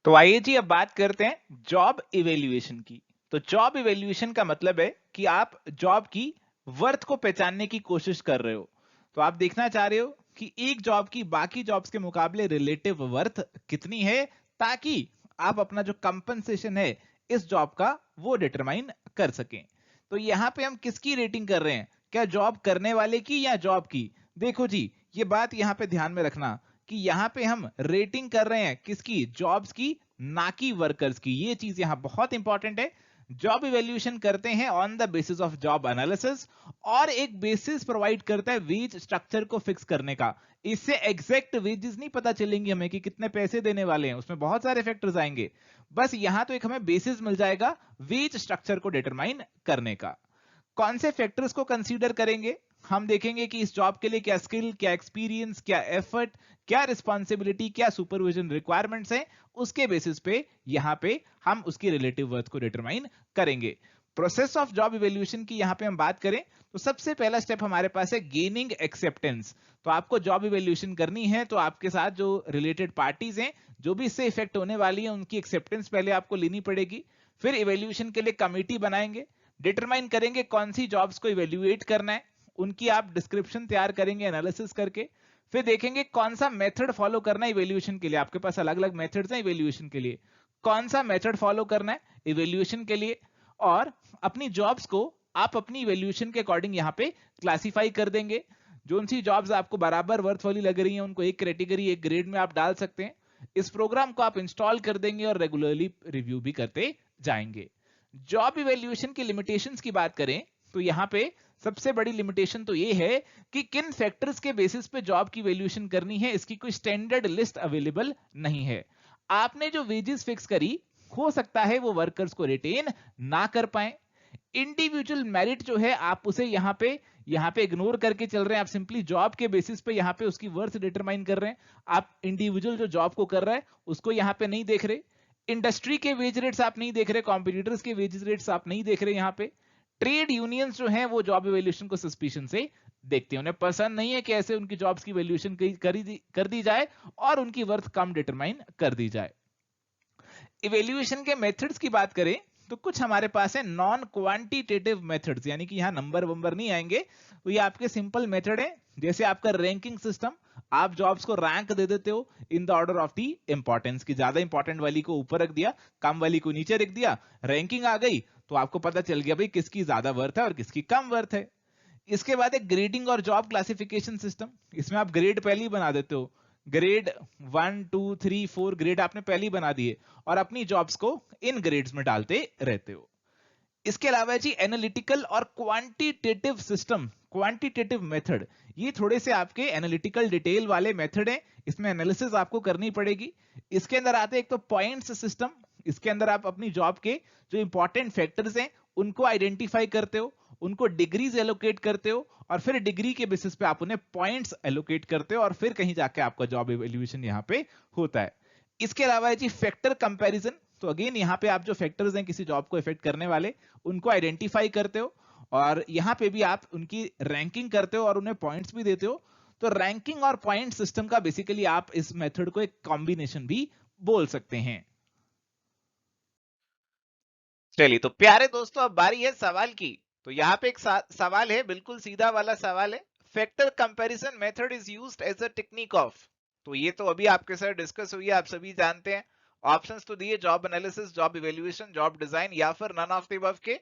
Speaker 1: तो आइए जी अब बात करते हैं जॉब इवेल्युएशन की। तो जॉब इवेल्युएशन का मतलब है कि आप जॉब की वर्थ को पहचानने की कोशिश कर रहे हो। तो आप देखना चाह रहे हो कि एक जॉब की बाकी जॉब्स के मुकाबले रिलेटिव वर्थ कितनी है, ताकि आप अपना जो कंपनसेशन है इस जॉब का वो डिटरमाइन कर सकें। तो यहां पे हम किसकी रेटिंग कर रहे हैं? क्या जॉब करने वाले की या जॉब की? देखो जी, ये बात यहां पे ध्यान में रखना कि यहां पे हम रेटिंग कर रहे हैं किसकी? जॉब्स की, ना कि वर्कर्स की। ये चीज यहां बहुत इंपॉर्टेंट है। जॉब इवैल्यूएशन करते हैं on the basis of job analysis, और एक बेसिस प्रोवाइड करता है वेज स्ट्रक्चर को फिक्स करने का। इससे एग्जैक्ट वेजेस नहीं पता चलेंगे हमें कि कितने पैसे देने वाले हैं, उसमें बहुत सारे फैक्टर्स आएंगे। बस यहां तो एक हमें बेसिस मिल जाएगा वेज स्ट्रक्चर को डिटरमाइन करने का। कौन से फैक्टर्स को कंसीडर करेंगे? हम देखेंगे कि इस जॉब के लिए क्या स्किल, क्या एक्सपीरियंस, क्या एफर्ट, क्या रिस्पॉन्सिबिलिटी, क्या सुपरविजन रिक्वायरमेंट्स हैं, उसके बेसिस पे यहां पे हम उसकी रिलेटिव वर्थ को डिटरमाइन करेंगे। प्रोसेस ऑफ जॉब इवैल्यूएशन की यहां पे हम बात करें तो सबसे पहला स्टेप हमारे पास है गेनिंग एक्सेप्टेंस। तो आपको जॉब इवैल्यूएशन करनी है तो आपके साथ जो रिलेटेड पार्टीज हैं, जो भी इससे इफेक्ट होने वाली है, उनकी एक्सेप्टेंस पहले आपको लेनी पड़ेगी। फिर इवैल्यूएशन के लिए कमिटी बनाएंगे, डिटरमाइन करेंगे कौन सी जॉब्स को इवैल्यूएट करना है, उनकी आप डिस्क्रिप्शन तैयार करेंगे एनालिसिस करके। फिर देखेंगे कौन सा मेथड फॉलो करना है इवैल्यूएशन के लिए। आपके पास अलग अलग मेथड्स हैं इवैल्यूएशन के लिए, कौन सा मेथड फॉलो करना है इवैल्यूएशन के लिए, और अपनी जॉब्स को आप अपनी इवैल्यूएशन के अकॉर्डिंग यहां पे क्लासिफाई कर देंगे। जो सी जॉब्स आपको बराबर वर्थ वाली लग रही हैं उनको एक कैटेगरी, एक ग्रेड में आप डाल सकते हैं। इस प्रोग्राम को आप इंस्टॉल कर देंगे और रेगुलरली रिव्यू भी करते जाएंगे। जॉब इवैल्यूएशन की लिमिटेशंस की बात करें तो यहां पे सबसे बड़ी लिमिटेशन तो ये है कि किन फैक्टर्स के बेसिस पे जॉब की वैल्यूएशन करनी है, इसकी कोई स्टैंडर्ड लिस्ट अवेलेबल नहीं है। आपने जो वेजेस फिक्स करी, हो सकता है वो वर्कर्स को रिटेन ना कर पाए। इंडिविजुअल मेरिट जो है आप उसे यहां पे इग्नोर करके चल रहे हैं। आप सिंपली जॉब के बेसिस पे यहां पे उसकी वर्थ डिटरमाइन कर रहे हैं। आप इंडिविजुअल जो जॉब को कर रहा है उसको यहां पे नहीं देख रहे। इंडस्ट्री के वेज रेट्स आप नहीं देख रहे, कॉम्पिटिटर्स के वेज रेट्स आप नहीं देख रहे। यहां पे ट्रेड यूनियंस जो हैं वो जॉब इवैल्यूएशन को सस्पिशन से देखते हैं, उन्हें पसंद नहीं है कि ऐसे उनकी जॉब्स की वैल्यूएशन कर दी जाए और उनकी वर्थ कम डिटरमाइन कर दी जाए। इवैल्यूएशन के मेथड्स की बात करें तो कुछ हमारे पास है नॉन क्वांटिटेटिव मेथड्स, यानी कि यहां नंबर वंबर नहीं आएंगे। तो ये आपके सिंपल मेथड है, जैसे आपका रैंकिंग सिस्टम। आप जॉब्स को रैंक दे देते हो in the order of the importance, की ज्यादा इंपॉर्टेंट वाली को ऊपर रख दिया, कम वाली को नीचे रख दिया, रैंकिंग आ गई तो आपको पता चल गया भाई किसकी ज्यादा वर्थ है और किसकी कम वर्थ है। इसके बाद एक ग्रेडिंग और जॉब क्लासिफिकेशन सिस्टम। इसमें आप ग्रेड पहले ही बना देते हो, ग्रेड 1, 2, 3, 4 ग्रेड आपने पहले ही बना दिए और अपनी जॉब्स को इन ग्रेड्स में डालते रहते हो। इसके अलावा जी एनालिटिकल और क्वांटिटेटिव सिस्टम, क्वांटिटेटिव मेथड, ये थोड़े से आपके एनालिटिकल डिटेल वाले मेथड हैं। इसमें एनालिसिस आपको करनी पड़ेगी। इसके अंदर आते हैं एक तो पॉइंट्स सिस्टम। इसके अंदर आप अपनी जॉब के जो इंपॉर्टेंट फैक्टर्स हैं उनको आइडेंटिफाई करते हो, उनको डिग्रीज एलोकेट करते हो, और फिर डिग्री के बेसिस पे आप उन्हें पॉइंट्स एलोकेट करते हो, और फिर कहीं जाके आपका जॉब इवैल्यूएशन यहां पे होता है। इसके अलावा है जी फैक्टर कंपैरिजन। तो अगेन यहां पे आप जो फैक्टर्स हैं किसी जॉब को इफेक्ट करने वाले, उनको आइडेंटिफाई करते हो, और यहां पे भी आप उनकी रैंकिंग करते हो और उन्हें पॉइंट्स भी देते हो। तो रैंकिंग और पॉइंट सिस्टम का बेसिकली आप इस मेथड को एक कॉम्बिनेशन भी बोल सकते हैं।
Speaker 2: चलिए तो प्यारे दोस्तों, अब बारी है सवाल की। तो यहाँ पे एक सवाल है, बिल्कुल सीधा वाला सवाल है। Factor comparison method is used as a technique of. तो ये तो अभी आपके साथ डिस्कस हुई है, आप सभी जानते हैं। ऑप्शंस तो दिए, job analysis, job evaluation, job design या फिर नन ऑफ द अबव के।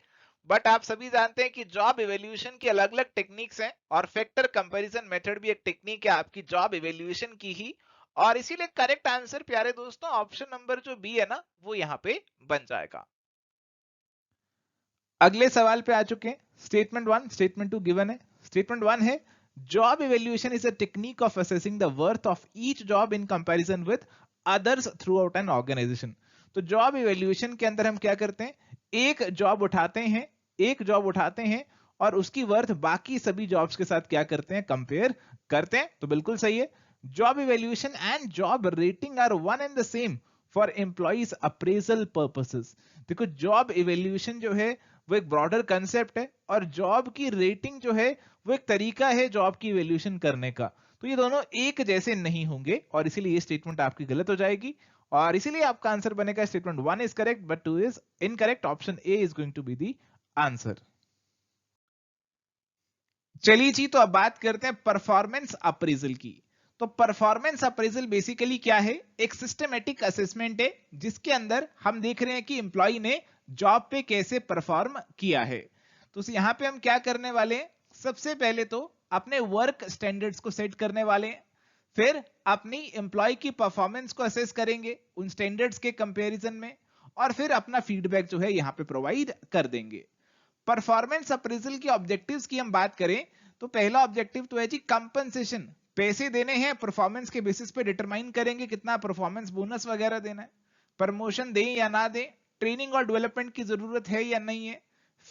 Speaker 2: बट आप सभी जानते हैं कि जॉब इवेल्युएशन की अलग अलग टेक्निक्स हैं और फैक्टर कंपैरिजन मेथड भी एक टेक्निक है आपकी जॉब इवेल्युएशन की ही। और इसीलिए करेक्ट आंसर प्यारे दोस्तों ऑप्शन नंबर जो बी है ना वो यहाँ पे बन जाएगा।
Speaker 1: अगले सवाल पे आ चुके हैं। स्टेटमेंट 1, स्टेटमेंट 2 गिवन है। स्टेटमेंट 1 है job evaluation is a technique of assessing the worth of each job in comparison with others throughout an organisation. तो जॉब इवेल्युएशन के अंदर हम क्या करते हैं, एक जॉब उठाते हैं, एक जॉब उठाते हैं और उसकी वर्थ बाकी सभी जॉब्स के साथ क्या करते हैं, कंपेयर करते हैं। तो बिल्कुल सही है। Job evaluation and job rating are one and the same for employees appraisal purposes. देखो जॉब इवेल्युएशन जो है वो एक ब्रॉडर कंसेप्ट है और जॉब की रेटिंग जो है वो एक तरीका है जॉब की इवैल्यूएशन करने का। तो ये दोनों एक जैसे नहीं होंगे और इसीलिए ये स्टेटमेंट आपकी गलत हो जाएगी और इसीलिए आपका आंसर बनेगा statement 1 is correct but 2 is incorrect. Option A is going to be the answer. चलिए जी, तो अब बात करते हैं परफॉर्मेंस अप्रेजल की। तो परफॉर्मेंस अप्रेजल बेसिकली क्या है, एक सिस्टमेटिक असेसमेंट है जिसके अंदर हम देख रहे हैं कि एम्प्लॉय ने जॉब पे कैसे परफॉर्म किया है। तो यहां पे हम क्या करने वाले हैं, सबसे पहले तो अपने वर्क स्टैंडर्ड्स को सेट करने वाले हैं, फिर अपनी एम्प्लॉय की परफॉर्मेंस को असेस करेंगे उन स्टैंडर्ड्स के कंपैरिजन में और फिर अपना फीडबैक जो है यहां पे प्रोवाइड कर देंगे। परफॉर्मेंस अप्रेजल के ऑब्जेक्टिव्स की हम बात करें तो पहला ऑब्जेक्टिव तो है जी कंपनसेशन, पैसे देने हैं, परफॉर्मेंस के बेसिस पे डिटरमाइन करेंगे कितना परफॉर्मेंस बोनस वगैरह देना है, प्रमोशन दें या ना दें, ट्रेनिंग और डेवलपमेंट की जरूरत है या नहीं है,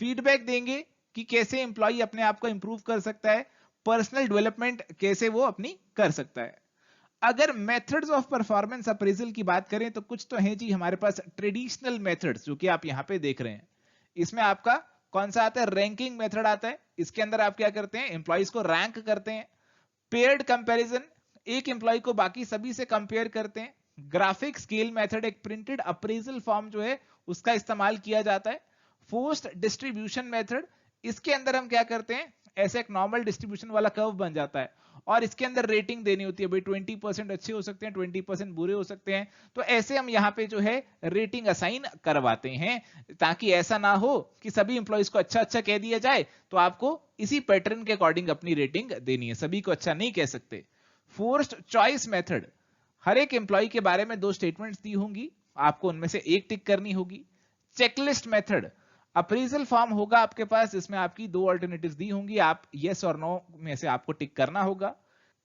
Speaker 1: फीडबैक देंगे कि कैसे एम्प्लॉय अपने आप को इंप्रूव कर सकता है, पर्सनल डेवलपमेंट कैसे वो अपनी कर सकता है। अगर मेथड्स ऑफ परफॉर्मेंस अप्रेजल की बात करें तो कुछ तो है जी हमारे पास ट्रेडिशनल मेथड्स जो कि आप यहां पे देख रहे हैं। इसमें आपका कौन सा आता है, रैंकिंग मेथड आता है। इसके अंदर आप क्या करते हैं, एम्प्लॉइज को रैंक करते हैं। पेयर्ड कंपैरिजन, एक एम्प्लॉय को बाकी सभी से कंपेयर करते हैं। ग्राफिक स्केल मेथड, एक प्रिंटेड अप्रेजल फॉर्म जो है उसका इस्तेमाल किया जाता है। फोर्स्ड डिस्ट्रीब्यूशन मेथड, इसके अंदर हम क्या करते हैं, ऐसे एक नॉर्मल डिस्ट्रीब्यूशन वाला कर्व बन जाता है और इसके अंदर रेटिंग देनी होती है, भाई 20% अच्छे हो सकते हैं, 20% बुरे हो सकते हैं। तो ऐसे हम यहाँ पे जो है रेटिंग असाइन करवाते हैं ताकि ऐसा ना हो कि सभी इंप्लॉइज को अच्छा अच्छा कह दिया जाए, तो आपको इसी पैटर्न के अकॉर्डिंग अपनी रेटिंग देनी है, सभी को अच्छा नहीं कह सकते। फोर्स्ड चॉइस मेथड, हर एक एम्प्लॉय के बारे में 2 स्टेटमेंट्स दी होंगी, आपको उनमें से एक टिक करनी होगी। चेकलिस्ट मेथड, अप्रेजल फॉर्म होगा आपके पास जिसमें आपकी 2 अल्टरनेटिव्स दी होंगी, आप यस और नो में से आपको टिक करना होगा।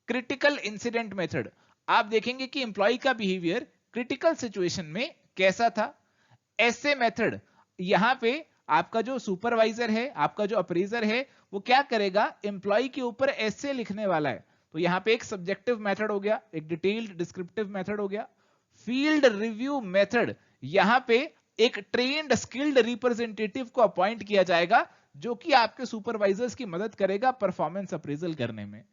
Speaker 1: क्रिटिकल इंसिडेंट मेथड, आप देखेंगे कि एम्प्लॉय का बिहेवियर क्रिटिकल सिचुएशन में कैसा था। एसे मेथड, यहां पे आपका जो सुपरवाइजर है, आपका जो अप्रेजर है, वो क्या करेगा, एम्प्लॉय के ऊपर एसे लिखने वाला है। तो यहां पे एक सब्जेक्टिव मेथड हो गया, एक डिटेल्ड डिस्क्रिप्टिव मेथड हो गया। फील्ड रिव्यू मेथड, यहां पे एक ट्रेन्ड स्किल्ड रिप्रेजेंटेटिव को अपॉइंट किया जाएगा जो कि आपके सुपरवाइजर्स की मदद करेगा परफॉर्मेंस अप्रेजल करने में।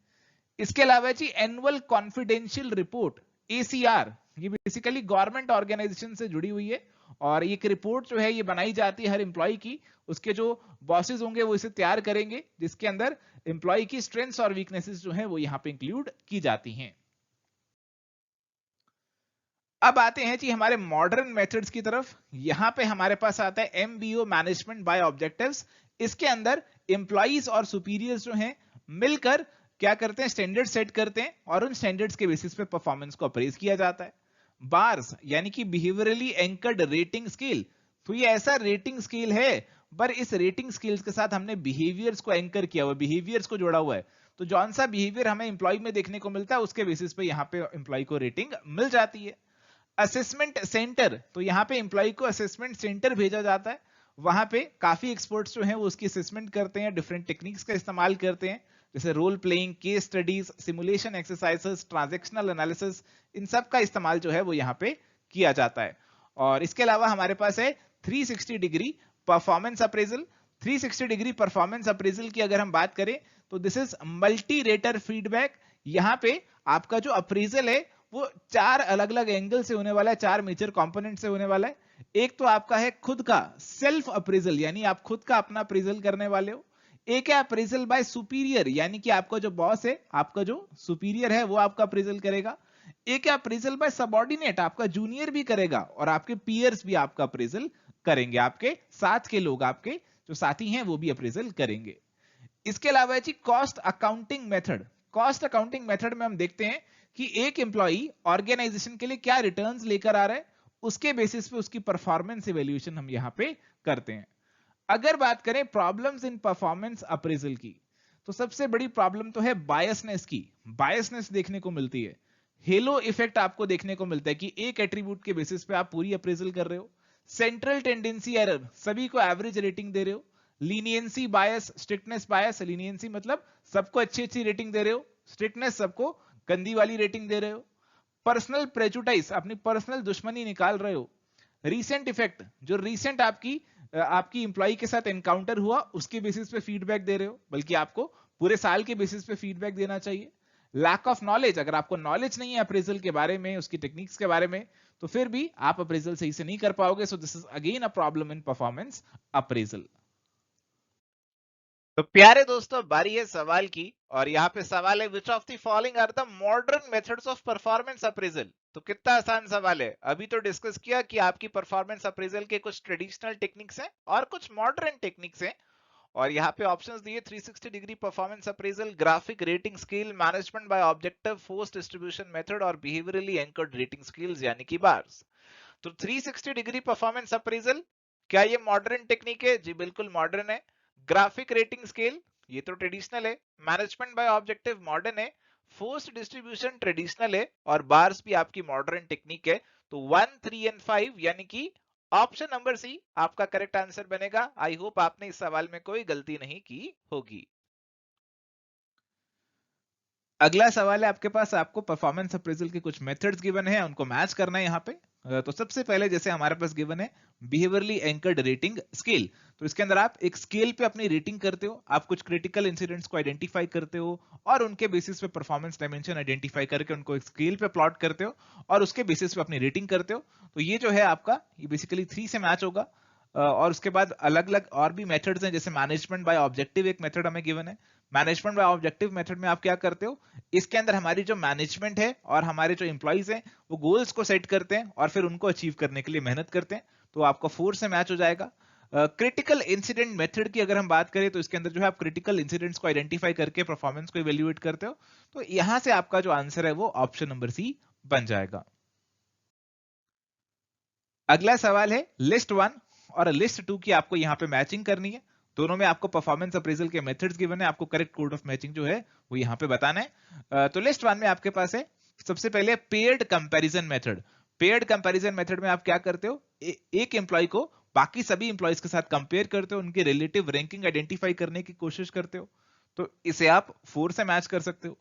Speaker 1: इसके अलावा जी एनुअल कॉन्फिडेंशियल रिपोर्ट, एसीआर, ये बेसिकली गवर्नमेंट ऑर्गेनाइजेशन से जुड़ी हुई है और एक रिपोर्ट जो है ये बनाई जाती है हर एम्प्लॉय की, उसके जो बॉसेस होंगे वो इसे तैयार करेंगे जिसके अंदर एम्प्लॉय की स्ट्रेंथ्स और वीकनेसेस जो है वो यहां पे इंक्लूड की जाती हैं। अब आते हैं जी हमारे मॉडर्न मेथड्स की तरफ। यहां पे हमारे पास आता है एमबीओ, मैनेजमेंट बाय ऑब्जेक्टिव्स। इसके अंदर एम्प्लॉइज और सुपीरियर्स जो हैं मिलकर क्या करते हैं, स्टैंडर्ड सेट करते हैं और उन स्टैंडर्ड्स के बेसिस पे परफॉर्मेंस को अप्रेज किया जाता है। बार्स यानी कि बिहेवियरली एंकर्ड रेटिंग स्केल, तो ये ऐसा रेटिंग स्केल है पर इस रेटिंग स्केल्स के साथ हमने बिहेवियर्स को एंकर किया हुआ, बिहेवियर्स को जोड़ा हुआ है। तो जौन सा बिहेवियर हमें एम्प्लॉय में देखने को मिलता है उसके बेसिस पे यहाँ पे एम्प्लॉय को रेटिंग मिल जाती है। असेसमेंट सेंटर, तो यहां पे एम्प्लॉय को असेसमेंट सेंटर भेजा जाता है, वहां पे काफी एक्सपर्ट्स जो हैं वो उसकी असेसमेंट करते हैं, डिफरेंट टेक्निक्स का इस्तेमाल करते हैं जैसे role playing, case studies, simulation exercises, transactional analysis, इन सब का इस्तेमाल जो है वो यहाँ पे किया जाता है। और इसके अलावा हमारे पास है 360 degree performance appraisal. 360 degree performance appraisal की अगर हम बात करें तो this is multi rater feedback. यहाँ पे आपका जो अप्रेजल है वो 4 अलग अलग एंगल से होने वाला है, 4 मेजर कंपोनेंट से होने वाला है। एक तो आपका है खुद का सेल्फ अप्रेजल, यानी आप खुद का अपना अप्रेजल करने वाले हो। एक है अप्रेजल बाय सुपीरियर, यानी कि आपका जो बॉस है, आपका जो सुपीरियर है वो आपका अप्रेजल करेगा। एक अप्रेजल बाय सबऑर्डिनेट, आपका जूनियर भी करेगा और आपके पीयर्स भी आपका अप्रेजल करेंगे, आपके साथ के लोग, आपके जो साथी हैं वो भी अप्रेजल करेंगे। इसके अलावा है जी cost accounting method. Cost accounting method में हम देखते हैं कि एक एम्प्लॉई ऑर्गेनाइजेशन के लिए क्या रिटर्न्स लेकर आ रहा है, उसके बेसिस पे उसकी परफॉर्मेंस इवैल्यूएशन हम यहां पे करते हैं। अगर बात करें प्रॉब्लम्स इन परफॉर्मेंस अप्रेजल की, तो सबसे बड़ी प्रॉब्लम तो है बायसनेस की। बायसनेस देखने को मिलती है, हेलो इफेक्ट आपको देखने को मिलता है कि एक एट्रीब्यूट के बेसिस पे आप पूरी अप्रेजल कर रहे हो। सेंट्रल टेंडेंसी एरर, सभी को एवरेज रेटिंग दे रहे हो। लीनियंसी बायस, स्ट्रिक्टनेस बायस, लीनियंसी मतलब सबको अच्छी अच्छी रेटिंग दे रहे हो, स्ट्रिक्टनेस सबको गंदी वाली रेटिंग दे रहे हो। पर्सनल प्रेजुडाइज, अपनी पर्सनल दुश्मनी निकाल रहे हो। रीसेंट इफेक्ट, जो रीसेंट आपकी इंप्लॉई के साथ एनकाउंटर हुआ उसके बेसिस पे फीडबैक दे रहे हो, बल्कि आपको पूरे साल के बेसिस पे फीडबैक देना चाहिए। लैक ऑफ नॉलेज, अगर आपको नॉलेज नहीं है अप्रेजल के बारे में, उसकी टेक्निक्स के बारे में, तो फिर भी आप अप्रेजल सही से नहीं कर पाओगे। सो this is again a problem in performance appraisal.
Speaker 2: तो प्यारे दोस्तों, बारी है सवाल की, और यहाँ पे सवाल है which of the following are the modern methods of performance appraisal. तो कितना आसान सवाल है। अभी तो डिस्कस किया कि आपकी परफॉर्मेंस अप्रेजल के कुछ ट्रेडिशनल टेक्निक्स हैं और कुछ मॉडर्न टेक्निक्स हैं, और यहाँ पे ऑप्शंस दिए 360 degree performance appraisal, graphic rating scale, management by objective, force distribution method और बिहेवियरली एंकर्ड रेटिंग स्केल्स यानी कि बार्स। तो 360 डिग्री परफॉर्मेंस अप्रेजल, क्या ये मॉडर्न टेक्निक है? जी बिल्कुल मॉडर्न है। ग्राफिक रेटिंग स्केल, ये तो ट्रेडिशनल है। मैनेजमेंट बाय ऑब्जेक्टिव मॉडर्न है। फोर्स डिस्ट्रीब्यूशन ट्रेडिशनल है, और बार्स भी आपकी मॉडर्न टेक्निक है। तो 1, 3 एंड 5 यानी कि ऑप्शन नंबर सी आपका करेक्ट आंसर बनेगा। आई होप आपने इस सवाल में कोई गलती नहीं की होगी।
Speaker 1: अगला सवाल है आपके पास, आपको परफॉर्मेंस अप्रेजल के कुछ मेथड्स गिवन है, उनको मैच करना है यहाँ पे। तो सबसे पहले जैसे हमारे पास गिवन है बिहेवियरली एंकर्ड रेटिंग स्केल, तो इसके अंदर आप एक स्केल पे अपनी रेटिंग करते हो, आप कुछ क्रिटिकल इंसिडेंट्स को आइडेंटिफाई करते हो और उनके बेसिस पे परफॉर्मेंस डायमेंशन आइडेंटिफाई करके उनको एक स्केल पे प्लॉट करते हो और उसके बेसिस पे अपनी रेटिंग करते हो। तो ये जो है आपका, ये बेसिकली 3 से मैच होगा। और उसके बाद अलग अलग और भी मेथड्स हैं, जैसे मैनेजमेंट बाय ऑब्जेक्टिव एक मेथड हमें गिवन है। मैनेजमेंट बाय ऑब्जेक्टिव मेथड में आप क्या करते हो, इसके अंदर हमारी जो मैनेजमेंट है और हमारे जो एम्प्लॉइज हैं वो गोल्स को सेट करते हैं और फिर उनको अचीव करने के लिए मेहनत करते हैं, तो आपका 4 से मैच हो जाएगा। क्रिटिकल इंसिडेंट मेथड की अगर हम बात करें, तो इसके अंदर जो है आप क्रिटिकल इंसिडेंट्स को आइडेंटिफाई करके परफॉर्मेंस को इवेल्युएट करते हो, तो यहां से आपका जो आंसर है वो ऑप्शन नंबर सी बन जाएगा। अगला सवाल है लिस्ट 1 और लिस्ट 2 की आपको यहां पे मैचिंग करनी है। दोनों में आपको परफॉर्मेंस अप्रेजल के मेथड्स गिवन है, आपको करेक्ट कोड ऑफ मैचिंग जो है वो यहां पे बताना है। तो लिस्ट 1 में आपके पास है सबसे पहले paired comparison method. Paired comparison method में आप क्या करते हो, एक एम्प्लॉय को बाकी सभी एम्प्लॉयज के साथ कंपेयर करते हो, उनकी रिलेटिव रैंकिंग आइडेंटिफाई करने की कोशिश करते हो, तो इसे आप 4 से मैच कर सकते हो।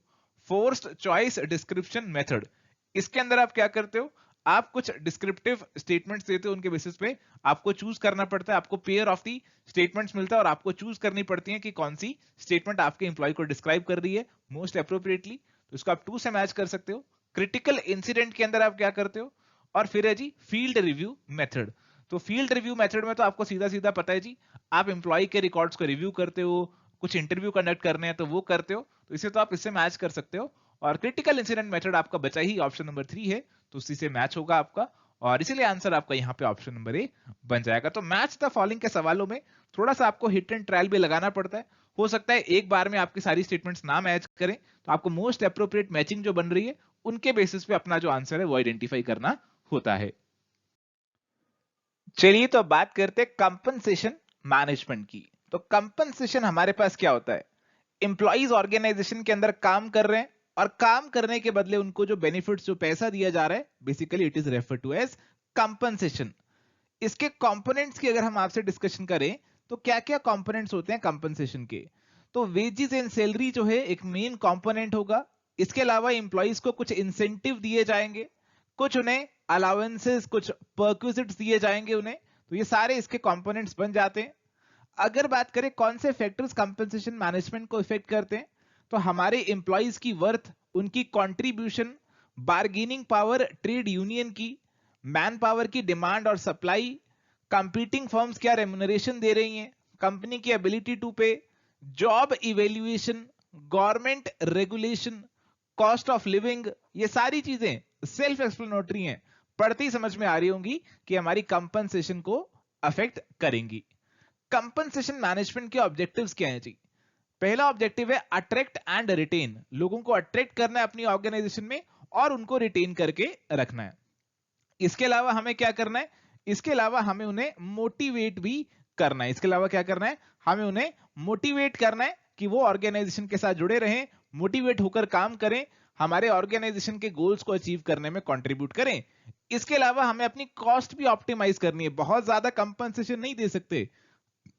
Speaker 1: फोर्स्ड चॉइस डिस्क्रिप्शन मेथड, इसके अंदर आप क्या करते हो, आप कुछ डिस्क्रिप्टिव स्टेटमेंट्स देते हो, उनके बेसिस पे आपको चूज करना पड़ता है, आपको पेयर ऑफ दी स्टेटमेंट्स मिलता है और आपको चूज करनी पड़ती है कि कौन सी स्टेटमेंट आपके एम्प्लॉय को डिस्क्राइब कर रही है मोस्ट अप्रोप्रिएटली, तो इसको आप 2 से मैच कर सकते हो। क्रिटिकल इंसिडेंट के अंदर आप क्या करते हो, और फिर है जी फील्ड रिव्यू मेथड। तो फील्ड रिव्यू मेथड में तो आपको सीधा सीधा पता है जी, आप एम्प्लॉय के रिकॉर्ड्स को रिव्यू करते हो, कुछ इंटरव्यू कंडक्ट करने हैं तो वो करते हो, तो इसे तो आप इससे मैच कर सकते हो। और क्रिटिकल इंसिडेंट मेथड आपका बचा ही ऑप्शन नंबर 3 है, तो उसी से मैच होगा आपका, और इसीलिए आंसर आपका यहाँ पे ऑप्शन नंबर ए बन जाएगा। तो मैच द फॉलोइंग के सवालों में थोड़ा सा आपको हिट एंड ट्रायल भी लगाना पड़ता है, हो सकता है एक बार में आपकी सारी स्टेटमेंट्स ना मैच करें, तो आपको मोस्ट अप्रोप्रिएट मैचिंग जो बन रही है उनके बेसिस पे अपना जो आंसर है वो आइडेंटिफाई करना होता है। चलिए तो अब बात करते हैं कंपनसेशन मैनेजमेंट की। तो कंपनसेशन हमारे पास क्या होता है, एम्प्लॉइज ऑर्गेनाइजेशन के अंदर काम कर रहे हैं और काम करने के बदले उनको जो बेनिफिट्स, जो पैसा दिया जा रहा है, basically it is refer to as compensation. इसके कंपोनेंट्स की अगर हम आपसे डिस्कशन करें, तो क्या क्या कंपोनेंट्स होते हैं कंपनसेशन के, तो वेजेस एंड सैलरी जो है एक मेन कंपोनेंट होगा। इसके अलावा एम्प्लॉइज को कुछ इंसेंटिव दिए जाएंगे, कुछ उन्हें अलाउंसेस, कुछ परक्विजिट्स दिए जाएंगे उन्हें, तो ये सारे इसके कंपोनेंट्स बन जाते हैं। अगर बात करें कौन से फैक्टर्स कंपनसेशन मैनेजमेंट को इफेक्ट करते हैं, तो हमारे एम्प्लॉइज की वर्थ, उनकी contribution, bargaining power trade union की, मैन पावर की डिमांड और सप्लाई, कंपीटिंग फर्म्स क्या रेम्युनरेशन दे रही हैं, कंपनी की एबिलिटी टू पे, job evaluation, government regulation, cost of living, ये सारी चीजें सेल्फ एक्सप्लेनेटरी हैं, पढ़ते ही समझ में आ रही होंगी कि हमारी कंपनसेशन को अफेक्ट करेंगी। कंपनसेशन मैनेजमेंट के ऑब्जेक्टिव्स क्या हैं जी? पहला ऑब्जेक्टिव है अट्रैक्ट एंड रिटेन, लोगों को अट्रैक्ट करना है अपनी ऑर्गेनाइजेशन में और उनको रिटेन करके रखना है। इसके अलावा हमें क्या करना है? इसके अलावा हमें उन्हें मोटिवेट भी करना है। इसके अलावा क्या करना है? हमें उन्हें मोटिवेट करना है कि वो ऑर्गेनाइजेशन के साथ जुड़े रहें, मोटिवेट होकर काम करें, हमारे ऑर्गेनाइजेशन के गोल्स को अचीव करने में कंट्रीब्यूट करें। इसके अलावा हमें अपनी कॉस्ट भी ऑप्टिमाइज करनी है, बहुत ज्यादा कंपनसेशन नहीं दे सकते,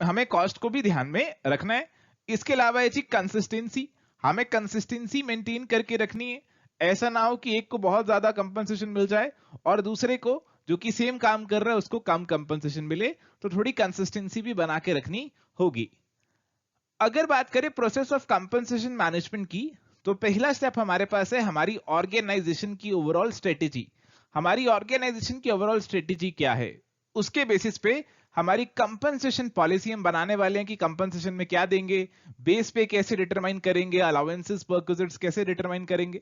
Speaker 1: हमें कॉस्ट को भी ध्यान में रखना है। इसके अलावा है जी कंसिस्टेंसी, हमें कंसिस्टेंसी मेंटेन करके रखनी है। ऐसा ना हो कि एक को बहुत ज्यादा कंपनसेशन मिल जाए और दूसरे को जो कि सेम काम कर रहा है उसको कम कंपनसेशन मिले, तो थोड़ी कंसिस्टेंसी भी बना के रखनी होगी। अगर बात करें प्रोसेस ऑफ कंपनसेशन मैनेजमेंट की, तो पहला स्टेप हमारे पास है हमारी ऑर्गेनाइजेशन की ओवरऑल स्ट्रेटेजी। हमारी ऑर्गेनाइजेशन की ओवरऑल स्ट्रेटेजी क्या है, उसके बेसिस पे हमारी कंपनसेशन पॉलिसी हम बनाने वाले हैं कि कंपनसेशन में क्या देंगे, बेस पे कैसे डिटरमाइन करेंगे, अलाउंसेस परक्विजिट्स कैसे डिटरमाइन करेंगे।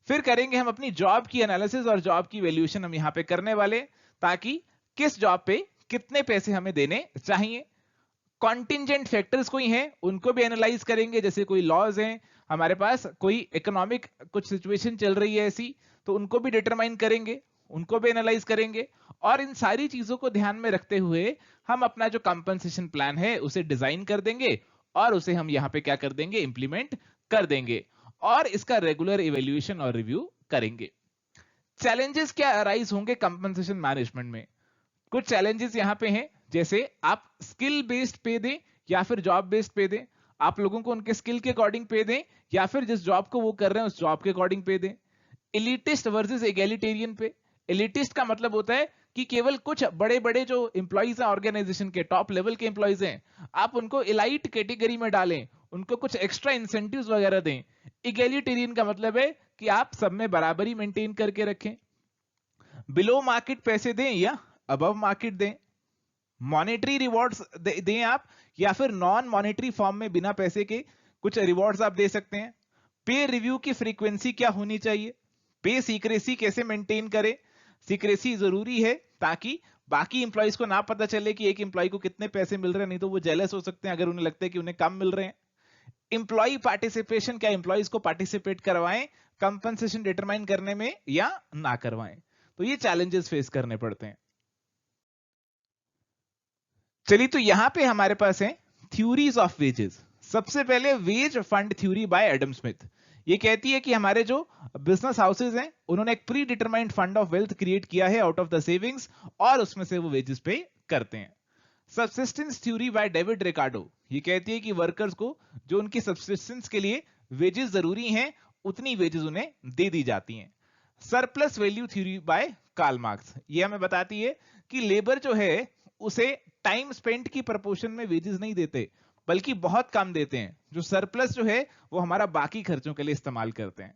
Speaker 1: फिर करेंगे हम अपनी जॉब की एनालिसिस और जॉब की वैल्यूएशन हम यहां पे करने वाले, ताकि किस जॉब पे कितने पैसे हमें देने चाहिए। कॉन्टिंजेंट फैक्टर्स कोई हैं उनको भी एनालाइज करेंगे, जैसे कोई लॉज हैं हमारे पास, कोई इकोनॉमिक कुछ सिचुएशन चल रही है ऐसी, तो उनको भी डिटरमाइन करेंगे, उनको भी एनालाइज करेंगे। और इन सारी चीजों को ध्यान में रखते हुए हम अपना जो कंपनसेशन प्लान है उसे डिजाइन कर देंगे और उसे हम यहां पे क्या कर देंगे, इंप्लीमेंट कर देंगे और इसका रेगुलर इवेल्युएशन और रिव्यू करेंगे। चैलेंजेस क्या अराइज होंगे कंपनसेशन मैनेजमेंट में? कुछ चैलेंजेस यहां पे हैं, जैसे आप स्किल बेस्ड पे दें या फिर जॉब बेस्ड पे दें, आप लोगों को उनके स्किल के अकॉर्डिंग पे दें या फिर जिस जॉब को वो कर रहे हैं उस जॉब के अकॉर्डिंग पे दें। एलिटिस्ट वर्सेस एगैलिटेरियन पे, एलिटिस्ट का मतलब होता है कि केवल कुछ बड़े बड़े जो इंप्लॉइज हैं ऑर्गेनाइजेशन के, टॉप लेवल के इंप्लॉइज हैं, आप उनको एलाइट कैटेगरी में डालें, उनको कुछ एक्स्ट्रा इंसेंटिव्स वगैरह दें। एगैलिटेरियन का मतलब है कि आप सब में बराबरी मेंटेन करके रखें। बिलो मार्केट पैसे दें या अबव मार्केट दें, मॉनेटरी रिवॉर्ड्स दें आप, या फिर नॉन मॉनेटरी फॉर्म में बिना पैसे के कुछ रिवॉर्ड्स आप दे सकते हैं। पे रिव्यू की फ्रीक्वेंसी क्या होनी चाहिए, पे सीक्रेसी कैसे मेंटेन करें। सीक्रेसी जरूरी है ताकि बाकी इंप्लॉइज को ना पता चले कि एक इंप्लॉय को कितने पैसे मिल रहे हैं, नहीं तो वो जेलस हो सकते हैं अगर उन्हें लगता है कि उन्हें कम मिल रहे हैं। इंप्लॉय पार्टिसिपेशन, क्या इंप्लॉइज को पार्टिसिपेट करवाएं कंपनसेशन डिटरमाइन करने में या ना करवाएं। तो ये चैलेंजेस फेस करने पड़ते हैं। चलिए, तो यहां पे हमारे पास है थ्योरीज ऑफ वेजेस। सबसे पहले wage fund theory by Adam Smith. ये कहती है कि हमारे जो बिजनेस हाउसेज हैं उन्होंने एक pre determined fund of wealth create किया है आउट ऑफ द सेविंग्स और उसमें से वो वेजेस पे करते हैं। Subsistence theory by David Ricardo. ये कहती है कि वर्कर्स को जो उनकी सब्सिस्टेंस के लिए वेजेस जरूरी हैं उतनी वेजेस उन्हें दे दी जाती हैं। Surplus value theory by Karl Marx. ये हमें बताती है कि लेबर जो है उसे टाइम स्पेंट की प्रपोर्शन में वेजेस नहीं देते, बल्कि बहुत कम देते हैं। जो सरप्लस जो है वो हमारा बाकी खर्चों के लिए इस्तेमाल करते हैं।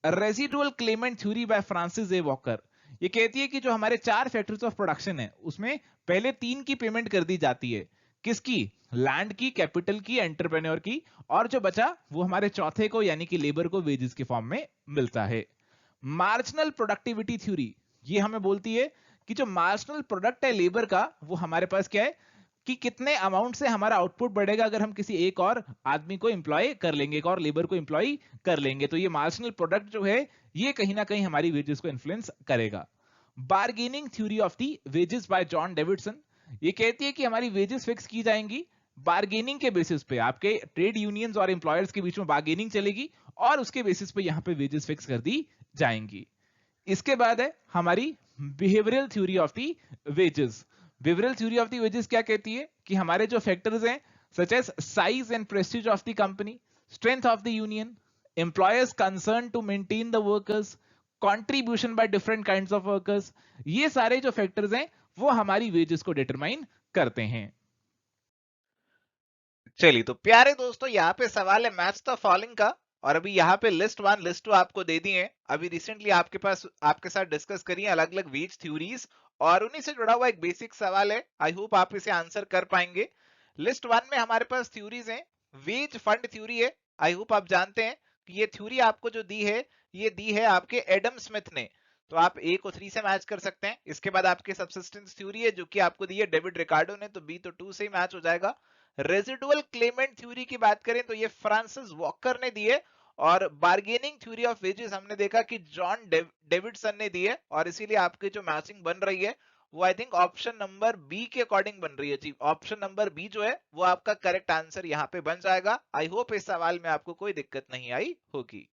Speaker 1: Residual Clement theory by Francis A walker. ये कहती है कि जो हमारे 4 फैक्टर्स ऑफ प्रोडक्शन है उसमें पहले 3 की पेमेंट कर दी जाती है। किसकी? लैंड की, कैपिटल की, एंटरप्रेन्योर की, और जो बचा वो हमारे चौथे को यानी कि लेबर को वेजेस के फॉर्म में मिलता है। मार्जिनल प्रोडक्टिविटी थ्योरी ये हमें बोलती है कि जो मार्जिनल प्रोडक्ट है लेबर का वो हमारे पास क्या है कि कितने अमाउंट से हमारा आउटपुट बढ़ेगा अगर हम किसी एक और आदमी को एम्प्लॉय कर लेंगे, एक और लेबर को एम्प्लॉय कर लेंगे। तो ये मार्जिनल प्रोडक्ट जो है ये कहीं ना कहीं हमारी वेजेस को इन्फ्लुएंस करेगा। Bargaining theory of the wages bye John Davidson. ये कहती है कि हमारी वेजेस फिक्स की जाएंगी बार्गेनिंग के बेसिस पे, आपके ट्रेड यूनियंस और एम्प्लॉयर्स के बीच में बार्गेनिंग चलेगी और उसके बेसिस पे यहां पे वेजेस फिक्स कर दी जाएंगी। इसके बाद है हमारी behavioural theory of the wages. Behavioural theory of the wages क्या कहती है कि हमारे जो फैक्टर्स हैं such as size and prestige of the company, strength of the union, employers concern to maintain the workers, contribution by different kinds of workers, ये सारे जो फैक्टर्स हैं वो हमारी वेजेस को डिटरमाइन करते हैं।
Speaker 2: चलिए, तो प्यारे दोस्तों यहाँ पे सवाल है मैच द फॉलोइंग का, और अभी यहाँ पे लिस्ट 1 लिस्ट 2 आपको दे दी है। अभी रिसेंटली आपके साथ डिस्कस करी है अलग अलग वेज थ्योरीज और उन्हीं से जुड़ा हुआ एक बेसिक सवाल है। आई होप आप इसे आंसर कर पाएंगे। लिस्ट 1 में हमारे पास थ्योरीज हैं। वेज फंड थ्योरी है, आई होप आप जानते हैं कि ये थ्योरी आपको जो दी है ये दी है आपके एडम स्मिथ ने। तो आप ए को 3 से मैच कर सकते हैं। इसके बाद आपकी सबसिस्टेंस थ्योरी है जो कि आपको दी है डेविड रिकार्डो ने, तो बी तो 2 से ही मैच हो जाएगा। रेजिडुअल क्लेमेंट थ्योरी की बात करें तो ये फ्रांसिस वॉकर ने दी है, और बार्गेनिंग थ्योरी ऑफ वेजेस हमने देखा कि जॉन डेविडसन ने दी है, और इसीलिए आपकी जो मैचिंग बन रही है वो I think option number B के अकॉर्डिंग बन रही है जी। ऑप्शन नंबर बी जो है वो आपका करेक्ट आंसर यहाँ पे बन जाएगा। आई होप इस सवाल में आपको कोई दिक्कत नहीं आई होगी।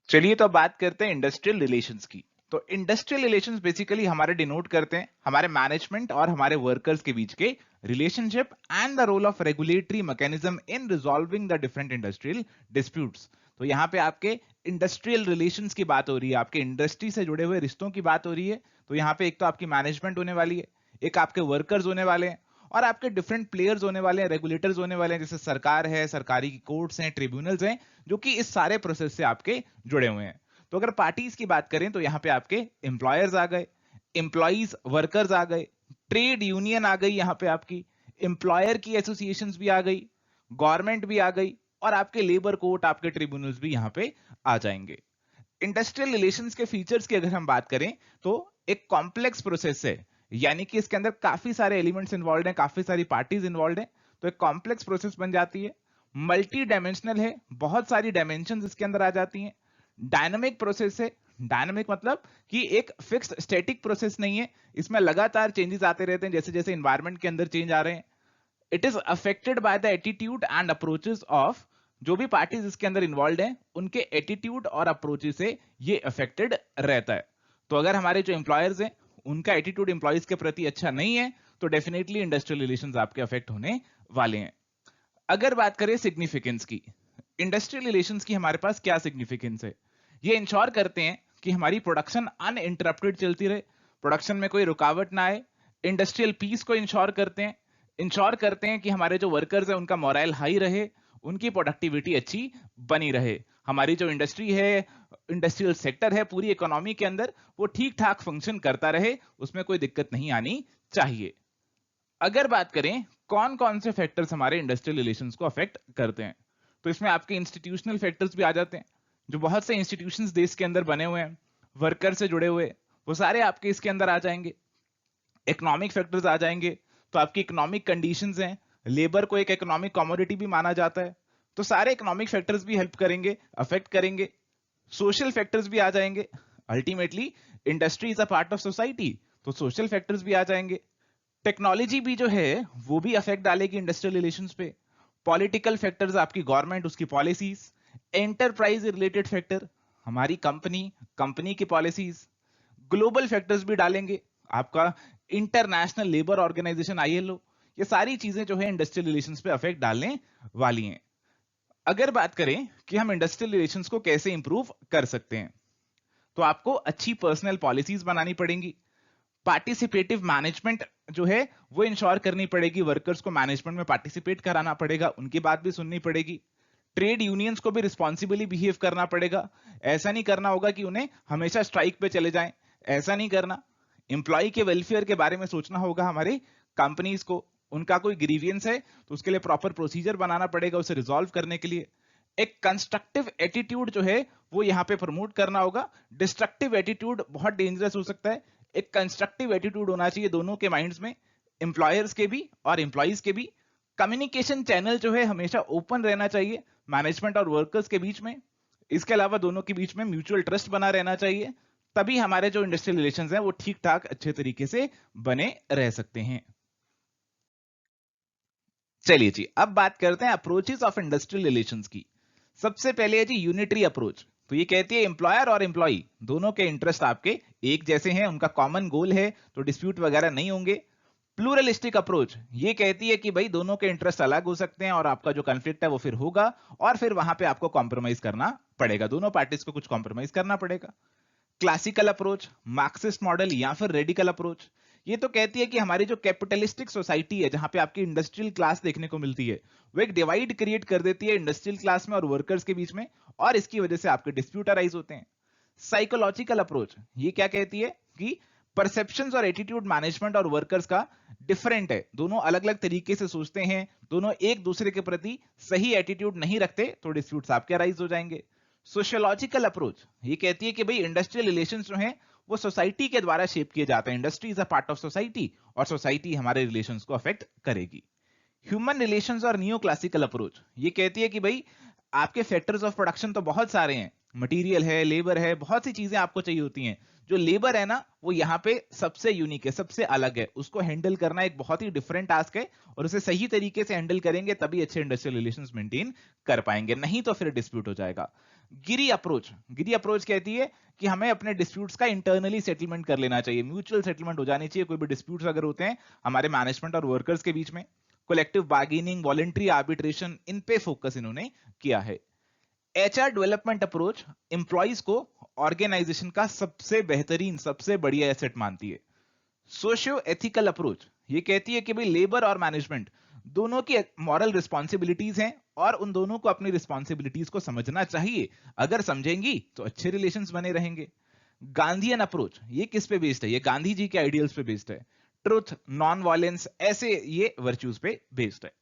Speaker 1: चलिए तो अब बात करते हैं इंडस्ट्रियल रिलेशंस की। तो इंडस्ट्रियल रिलेशंस बेसिकली हमारे डिनोट करते हैं हमारे मैनेजमेंट और हमारे वर्कर्स के बीच के relationship and the role of regulatory mechanism in resolving the different industrial disputes. तो यहाँ पे आपके इंडस्ट्रियल रिलेशंस की बात हो रही है, आपके इंडस्ट्री से जुड़े हुए रिश्तों की बात हो रही है। तो यहाँ पे एक तो आपकी मैनेजमेंट होने वाली है, एक आपके वर्कर्स होने वाले हैं, और आपके डिफरेंट प्लेयर्स होने वाले हैं, रेगुलेटर्स होने वाले हैं, जैसे सरकार है, सरकारी कोर्ट्स हैं, ट्रिब्यूनल्स हैं, जो कि इस सारे प्रोसेस से आपके जुड़े हुए हैं। तो अगर पार्टीज की बात करें तो यहाँ पे आपके एम्प्लॉयर्स आ गए, एम्प्लॉइज वर्कर्स आ गए, ट्रेड यूनियन आ गई, यहाँ पे आपकी एम्प्लॉयर की एसोसिएशंस भी आ गई, गवर्नमेंट भी आ गई, और आपके लेबर कोर्ट, आपके ट्रिब्यूनल्स भी यहाँ पे आ जाएंगे। इंडस्ट्रियल रिलेशंस के फीचर्स की अगर हम बात करें तो एक कॉम्प्लेक्स प्रोसेस है, यानी कि इसके अंदर काफी सारे एलिमेंट्स इन्वॉल्व हैं, काफी सारी पार्टीज इन्वॉल्व हैं, तो एक कॉम्प्लेक्स प्रोसेस बन जाती है। मल्टी डायमेंशनल है, बहुत सारी डायमेंशंस इसके अंदर आ जाती हैं। डायनामिक प्रोसेस है, डायनामिक मतलब कि एक फिक्स्ड स्टैटिक प्रोसेस नहीं है, इसमें लगातार चेंजेस आते रहते हैं जैसे जैसे इन्वायरमेंट के अंदर चेंज आ रहे हैं। It is affected by the attitude and approaches of, जो भी पार्टीज इसके अंदर इन्वॉल्व हैं उनके एटीट्यूड और अप्रोचेस से ये अफेक्टेड रहता है। तो अगर हमारे जो एम्प्लॉयर्स हैं उनका एटीट्यूड एम्प्लॉयज के प्रति अच्छा नहीं है तो डेफिनेटली इंडस्ट्रियल रिलेशंस आपके अफेक्ट होने वाले हैं। अगर बात करें सिग्निफिकेंस की, इंडस्ट्रियल रिलेशंस की हमारे पास क्या सिग्निफिकेंस है? ये इंश्योर करते हैं कि हमारी प्रोडक्शन अनइंटरप्टेड चलती रहे, प्रोडक्शन में कोई रुकावट ना आए। इंडस्ट्रियल पीस को इंश्योर करते हैं कि हमारे जो वर्कर्स हैं उनका मोरल हाई रहे, उनकी प्रोडक्टिविटी अच्छी बनी रहे, हमारी जो इंडस्ट्री है, इंडस्ट्रियल सेक्टर है पूरी इकोनॉमी के अंदर, वो ठीक ठाक फंक्शन करता रहे, उसमें कोई दिक्कत नहीं आनी चाहिए। अगर बात करें कौन कौन से फैक्टर्स हमारे इंडस्ट्रियल रिलेशंस को अफेक्ट करते हैं, तो इसमें आपके इंस्टीट्यूशनल फैक्टर्स भी आ जाते हैं। जो बहुत से इंस्टीट्यूशंस देश के अंदर बने हुए हैं वर्कर से जुड़े हुए, वो सारे आपके इसके अंदर आ जाएंगे। इकोनॉमिक फैक्टर्स आ जाएंगे, तो आपकी इकोनॉमिक कंडीशंस हैं, लेबर को एक इकोनॉमिक कमोडिटी भी माना जाता है, तो सारे इकोनॉमिक फैक्टर्स भी हेल्प करेंगे, अफेक्ट करेंगे। सोशल फैक्टर्स भी आ जाएंगे, ultimately industry is a part of society, तो सोशल फैक्टर्स भी आ जाएंगे। टेक्नोलॉजी भी जो है वो भी अफेक्ट डालेगी इंडस्ट्रियल रिलेशंस पे। पॉलिटिकल फैक्टर्स, आपकी गवर्नमेंट, उसकी पॉलिसीज। एंटरप्राइज रिलेटेड फैक्टर, हमारी कंपनी की पॉलिसीज। ग्लोबल फैक्टर्स भी डालेंगे, आपका इंटरनेशनल लेबर ऑर्गेनाइजेशन ILO, ये सारी चीजें जो है इंडस्ट्रियल रिलेशंस पे अफेक्ट डालने वाली हैं। अगर बात करें कि हम इंडस्ट्रियल रिलेशंस को कैसे इंप्रूव कर सकते हैं, तो आपको अच्छी पर्सनल पॉलिसीज बनानी पड़ेंगी। पार्टिसिपेटिव मैनेजमेंट जो है वो इंश्योर करनी पड़ेगी, वर्कर्स को मैनेजमेंट में पार्टिसिपेट कराना पड़ेगा, उनकी बात भी सुननी पड़ेगी। ट्रेड यूनियंस को भी रिस्पॉन्सिबली बिहेव करना पड़ेगा, ऐसा नहीं करना होगा कि उन्हें हमेशा स्ट्राइक पे चले जाएं, ऐसा नहीं करना। एम्प्लॉय के वेलफेयर के बारे में सोचना होगा हमारे कंपनीज को, उनका कोई ग्रीवियंस है तो उसके लिए प्रॉपर प्रोसीजर बनाना पड़ेगा उसे रिजॉल्व करने के लिए। एक कंस्ट्रक्टिव एटीट्यूड जो है वो यहाँ पे प्रमोट करना होगा, डिस्ट्रक्टिव एटीट्यूड बहुत डेंजरस हो सकता है। एक कंस्ट्रक्टिव एटीट्यूड होना चाहिए दोनों के माइंड्स में, एम्प्लॉयर्स के भी और एम्प्लॉइज के भी। कम्युनिकेशन चैनल जो है हमेशा ओपन रहना चाहिए मैनेजमेंट और वर्कर्स के बीच में। इसके अलावा दोनों के बीच में म्यूचुअल ट्रस्ट बना रहना चाहिए, तभी हमारे जो इंडस्ट्रियल रिलेशंस हैं वो ठीक ठाक अच्छे तरीके से बने रह सकते हैं। चलिए जी, अब बात करते हैं अप्रोचेस ऑफ इंडस्ट्रियल रिलेशंस की। सबसे पहले है जी यूनिटरी अप्रोच। तो ये कहती है एम्प्लॉयर और एम्प्लॉई दोनों के इंटरेस्ट आपके एक जैसे हैं, उनका कॉमन गोल है, तो डिस्प्यूट वगैरह नहीं होंगे। प्लूरलिस्टिक अप्रोच ये कहती है कि भाई दोनों के इंटरेस्ट अलग हो सकते हैं और आपका जो कॉन्फ्लिक्ट है वो फिर होगा, और फिर वहां पे आपको कॉम्प्रोमाइज करना पड़ेगा, दोनों पार्टीज को कुछ कॉम्प्रोमाइज करना पड़ेगा। क्लासिकल अप्रोच, मार्क्सिस्ट मॉडल या फिर रेडिकल अप्रोच, ये तो कहती है कि हमारी जो कैपिटलिस्टिक सोसाइटी है जहां पे आपकी इंडस्ट्रियल क्लास देखने को मिलती है, वो एक डिवाइड क्रिएट कर देती है इंडस्ट्रियल क्लास में और वर्कर्स के बीच में, और इसकी वजह से आपके डिस्प्यूट अराइज होते हैं। साइकोलॉजिकल अप्रोच ये क्या कहती है कि परसेप्शंस और एटीट्यूड मैनेजमेंट और वर्कर्स का डिफरेंट है, दोनों अलग अलग तरीके से सोचते हैं, दोनों एक दूसरे के प्रति सही एटीट्यूड नहीं रखते, तो डिस्प्यूट्स आपके अराइज हो जाएंगे। सोशियोलॉजिकल अप्रोच ये कहती है कि भाई इंडस्ट्रियल रिलेशंस जो हैं वो सोसाइटी के द्वारा शेप किए जाते हैं। Industry is a part of society और सोसाइटी हमारे रिलेशंस को अफेक्ट करेगी। ह्यूमन रिलेशंस और नियो क्लासिकल अप्रोच ये कहती है कि भाई आपके फैक्टर्स ऑफ प्रोडक्शन तो बहुत सारे हैं, मटेरियल है, लेबर है, बहुत सी चीजें आपको चाहिए होती हैं। जो लेबर है ना वो यहाँ पे सबसे यूनिक है, सबसे अलग है, उसको हैंडल करना एक बहुत ही डिफरेंट टास्क है और उसे सही तरीके से हैंडल करेंगे तभी अच्छे इंडस्ट्रियल रिलेशंस मेंटेन कर पाएंगे, नहीं तो फिर डिस्प्यूट हो जाएगा। गिरी अप्रोच कहती है कि हमें अपने डिस्प्यूट्स का इंटरनली सेटलमेंट कर लेना चाहिए, म्यूचुअल सेटलमेंट हो जानी चाहिए। कोई भी डिस्प्यूट्स अगर होते हैं हमारे मैनेजमेंट और वर्कर्स के बीच में, कलेक्टिव बार्गेनिंग, वॉलंटरी आर्बिट्रेशन, इन पे फोकस इन्होंने किया है। एचआर डेवलपमेंट अप्रोच एम्प्लॉइज को ऑर्गेनाइजेशन का सबसे बेहतरीन, सबसे बढ़िया एसेट मानती है। सोशियो एथिकल अप्रोच ये कहती है कि भाई लेबर और मैनेजमेंट दोनों की मॉरल रिस्पॉन्सिबिलिटीज हैं और उन दोनों को अपनी रिस्पॉन्सिबिलिटीज को समझना चाहिए। अगर समझेंगी तो अच्छे रिलेशंस बने रहेंगे। गांधीयन अप्रोच ये किस पे बेस्ड है? ये गांधी जी के आइडियल्स पे बेस्ड है। ट्रुथ, नॉन वायलेंस, ऐसे ये वर्च्यूज पे बेस्ड है।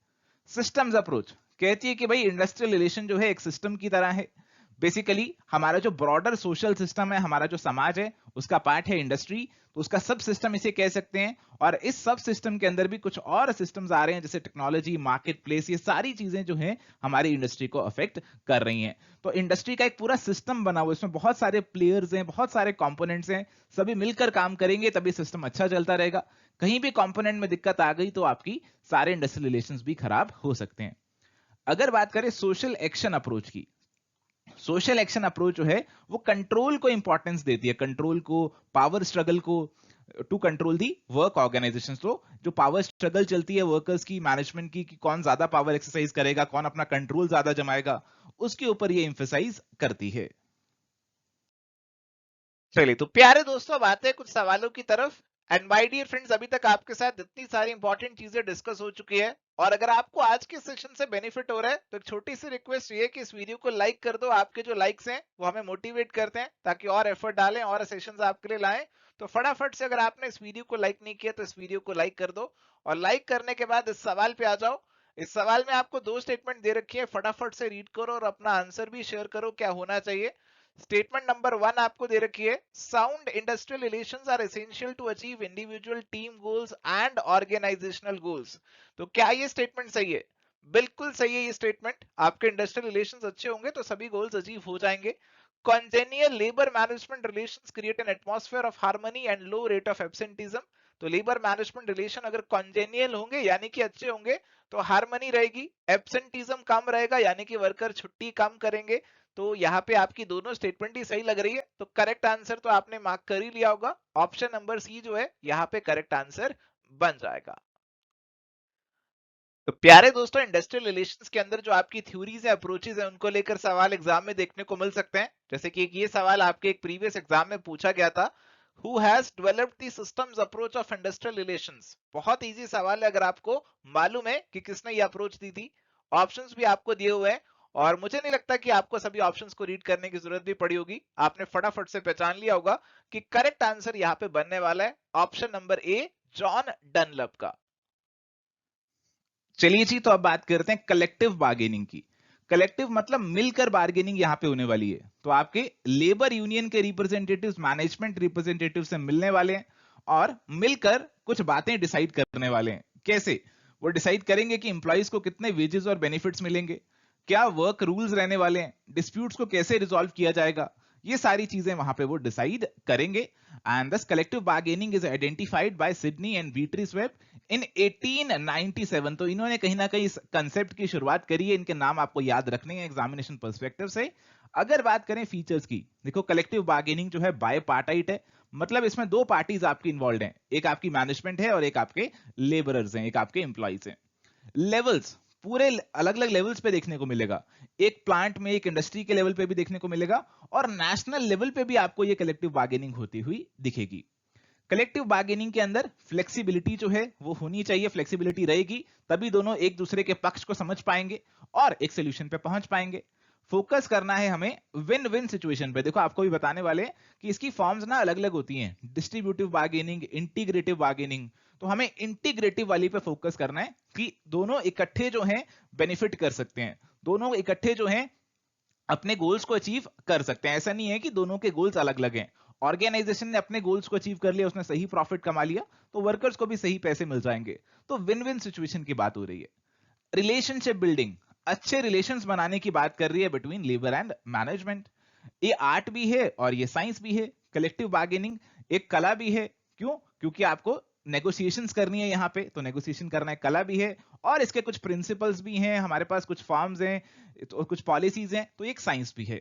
Speaker 1: सिस्टम्स अप्रोच कहती है कि भाई इंडस्ट्रियल रिलेशन जो है एक सिस्टम की तरह है। बेसिकली हमारा जो ब्रॉडर सोशल सिस्टम है, हमारा जो समाज है, उसका पार्ट है इंडस्ट्री, तो उसका सब सिस्टम इसे कह सकते हैं। और इस सब सिस्टम के अंदर भी कुछ और सिस्टम्स आ रहे हैं जैसे टेक्नोलॉजी, मार्केट प्लेस, ये सारी चीजें जो हैं हमारी इंडस्ट्री को अफेक्ट कर रही हैं। तो इंडस्ट्री का एक पूरा सिस्टम बना हुआ है, इसमें बहुत सारे प्लेयर्स हैं, बहुत सारे कंपोनेंट्स हैं, सभी मिलकर काम करेंगे तभी सिस्टम अच्छा चलता रहेगा। कहीं भी कंपोनेंट में दिक्कत आ गई तो आपकी सारे इंडस्ट्रियल रिलेशंस भी खराब हो सकते हैं। अगर बात करें सोशल एक्शन अप्रोच की, सोशल एक्शन अप्रोच जो है वो कंट्रोल को इंपॉर्टेंस देती है, कंट्रोल को, पावर स्ट्रगल को, to control the work organisation. तो जो पावर स्ट्रगल चलती है वर्कर्स की, मैनेजमेंट की, कि कौन ज्यादा पावर एक्सरसाइज करेगा, कौन अपना कंट्रोल ज्यादा जमाएगा, उसके ऊपर ये इंफेसाइज करती है।
Speaker 2: चलिए तो प्यारे दोस्तों अब आते हैं कुछ सवालों की तरफ। एंड माय डियर फ्रेंड्स, अभी तक आपके साथ इतनी सारी इंपॉर्टेंट चीजें डिस्कस हो चुकी है और अगर आपको आज के सेशन से बेनिफिट हो रहा है तो एक छोटी सी रिक्वेस्ट ये है कि इस वीडियो को लाइक कर दो। आपके जो लाइक्स हैं वो हमें मोटिवेट करते हैं ताकि और एफर्ट डालें और सेशंस आपके लिए लाएं। तो फटाफट से अगर आपने इस वीडियो को लाइक नहीं किया तो इस वीडियो को लाइक कर दो और लाइक करने के बाद इस सवाल पे आ जाओ। इस सवाल में आपको दो स्टेटमेंट दे रखी है, फटाफट से रीड करो और अपना आंसर भी शेयर करो क्या होना चाहिए। स्टेटमेंट नंबर 1 आपको दे रखी है, sound industrial relations are essential to achieve individual team goals and organisational goals. तो क्या ये स्टेटमेंट सही है? बिल्कुल सही है ये स्टेटमेंट। आपके इंडस्ट्रियल रिलेशंस अच्छे होंगे तो सभी गोल्स अचीव हो जाएंगे। Congenial labor management relations create an atmosphere of harmony and low rate of absenteeism। तो लेबर मैनेजमेंट रिलेशन अगर कॉन्जेनियल होंगे यानी कि अच्छे होंगे तो हार्मनी रहेगी, एब्सेंटिज्म कम रहेगा यानी कि वर्कर छुट्टी कम करेंगे। तो यहाँ पे आपकी दोनों स्टेटमेंट ही सही लग रही है। तो करेक्ट आंसर तो आपने मार्क कर ही लिया होगा, ऑप्शन नंबर सी जो है यहाँ पे करेक्ट आंसर बन जाएगा। तो प्यारे दोस्तों इंडस्ट्रियल रिलेशंस के अंदर जो आपकी थ्योरीज है, अप्रोचेज है, उनको लेकर सवाल एग्जाम में देखने को मिल सकते हैं। जैसे कि ये सवाल आपके एक प्रीवियस एग्जाम में पूछा गया था, who has developed the systems approach of industrial relations. बहुत इजी सवाल है अगर आपको मालूम है कि किसने ये अप्रोच दी थी। ऑप्शंस भी आपको दिए हुए हैं और मुझे नहीं लगता कि आपको सभी ऑप्शंस को रीड करने की जरूरत भी पड़ी होगी। आपने फटाफट से पहचान लिया होगा कि करेक्ट आंसर यहाँ पे बनने वाला है ऑप्शन नंबर ए, जॉन डनलप का।
Speaker 1: चलिए जी, तो अब बात करते हैं कलेक्टिव बार्गेनिंग की। कलेक्टिव मतलब मिलकर बार्गेनिंग यहां पे होने वाली है। तो आपके लेबर यूनियन के रिप्रेजेंटेटिव्स मैनेजमेंट रिप्रेजेंटेटिव से मिलने वाले हैं और मिलकर कुछ बातें डिसाइड करने वाले हैं। कैसे? वो डिसाइड करेंगे कि इंप्लॉइज को कितने वेजेस और बेनिफिट्स मिलेंगे, क्या वर्क रूल्स रहने वाले हैं, डिस्प्यूट्स को कैसे रिजॉल्व किया जाएगा, ये सारी चीजें वहां पे वो डिसाइड करेंगे। And this collective bargaining is identified by Sidney and Beatrice Webb in 1897। तो इन्होंने कहीं ना कहीं इस कंसेप्ट की शुरुआत करी है। इनके नाम आपको याद रखने हैं एग्जामिनेशन पर्सपेक्टिव से। अगर बात करें फीचर्स की, देखो कलेक्टिव बार्गेनिंग जो है बाय पार्टाइट है, मतलब इसमें दो पार्टीज आपकी इन्वॉल्व हैं, एक आपकी मैनेजमेंट है और एक आपके लेबरर्स हैं, एक आपके एम्प्लॉइज हैं। लेवल्स पूरे अलग अलग लेवल्स पे देखने को मिलेगा, एक प्लांट में, एक इंडस्ट्री के लेवल पे भी देखने को मिलेगा और नेशनल लेवल पे भी आपको ये कलेक्टिव बार्गेनिंग होती हुई दिखेगी। कलेक्टिव बार्गेनिंग के अंदर फ्लेक्सिबिलिटी जो है वो होनी चाहिए, फ्लेक्सिबिलिटी रहेगी तभी दोनों एक दूसरे के पक्ष को समझ पाएंगे और एक सोल्यूशन पे पहुंच पाएंगे। फोकस करना है हमें विन विन सिचुएशन पे। देखो आपको भी बताने वाले हैं कि इसकी फॉर्म्स ना अलग अलग होती हैं, डिस्ट्रीब्यूटिव बार्गेनिंग, इंटीग्रेटिव बार्गेनिंग। तो हमें इंटीग्रेटिव वाली पे फोकस करना है कि दोनों इकट्ठे जो हैं बेनिफिट कर सकते हैं, दोनों इकट्ठे जो हैं अपने गोल्स को अचीव कर सकते हैं। ऐसा नहीं है कि दोनों के गोल्स अलग अलग हैं। ऑर्गेनाइजेशन ने अपने गोल्स को अचीव कर लिया, उसने सही प्रॉफिट कमा लिया, तो वर्कर्स को भी सही पैसे मिल जाएंगे। तो विन विन सिचुएशन की बात हो रही है। रिलेशनशिप बिल्डिंग, अच्छे रिलेशंस बनाने की बात कर रही है बिटवीन लेबर एंड मैनेजमेंट। ये आर्ट भी है और ये साइंस भी है। कलेक्टिव बार्गेनिंग एक कला भी है। क्यों? क्योंकि आपको नेगोशिएशंस करनी है यहाँ पे, तो नेगोशिएशन करना एक कला भी है। और इसके कुछ प्रिंसिपल्स भी हैं, हमारे पास कुछ फॉर्म्स हैं, तो कुछ पॉलिसीज हैं, तो एक साइंस भी है।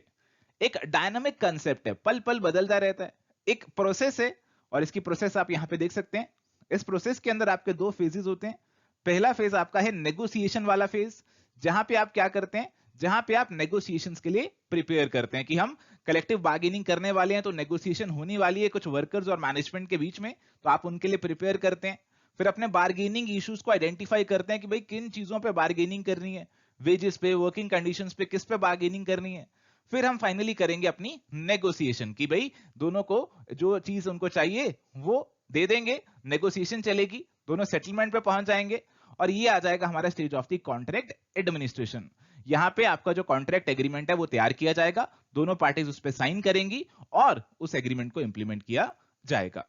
Speaker 1: एक डायनामिक कंसेप्ट है, पल पल बदलता रहता है। एक प्रोसेस है, और इसकी प्रोसेस आप यहाँ पे देख सकते हैं। इस प्रोसेस के अंदर आपके दो फेजेस होते हैं। पहला फेज आपका है नेगोशिएशन वाला फेज, जहां पे आप क्या करते हैं, जहां पे आप नेगोशिएशंस के लिए प्रिपेयर करते हैं कि हम कलेक्टिव बार्गेनिंग करने वाले हैं, तो नेगोशिएशन होने वाली है कुछ वर्कर्स और मैनेजमेंट के बीच में, तो आप उनके लिए प्रिपेयर करते हैं। फिर अपने बार्गेनिंग इश्यूज को आइडेंटिफाई करते हैं कि भाई किन चीजों पे बार्गेनिंग करनी है, वेजेस पे, वर्किंग कंडीशंस पे, किस पे बार्गेनिंग करनी है। फिर हम फाइनली करेंगे अपनी नेगोशिएशन कि भाई दोनों को जो चीज उनको चाहिए वो दे देंगे, नेगोशिएशन चलेगी, दोनों सेटलमेंट पे पहुंच जाएंगे। और ये आ जाएगा हमारा stage of the contract administration. यहाँ पे आपका जो कॉन्ट्रैक्ट एग्रीमेंट है वो तैयार किया जाएगा, दोनों पार्टीज उस पर साइन करेंगी और उस एग्रीमेंट को इंप्लीमेंट किया जाएगा।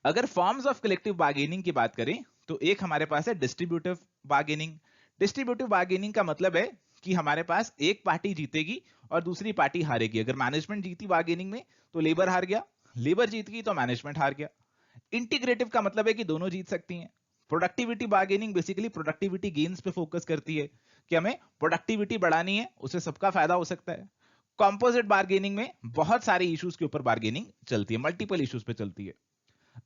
Speaker 1: अगर फॉर्म्स ऑफ कलेक्टिव बार्गेनिंग की बात करें, तो एक हमारे पास है डिस्ट्रीब्यूटिव बार्गेनिंग। डिस्ट्रीब्यूटिव बार्गेनिंग का मतलब है कि हमारे पास एक पार्टी जीतेगी और दूसरी पार्टी हारेगी। अगर मैनेजमेंट जीती बार्गेनिंग में तो लेबर हार गया, लेबर जीत गई तो मैनेजमेंट हार गया। इंटीग्रेटिव का मतलब है कि दोनों जीत सकती हैं। Productivity bargaining basically productivity gains पे फोकस करती है कि हमें प्रोडक्टिविटी बढ़ानी है, उससे सबका फायदा हो सकता है। कॉम्पोजिट बार्गेनिंग में बहुत सारे इश्यूज के ऊपर बार्गेनिंग चलती है, मल्टीपल इश्यूज पे चलती है।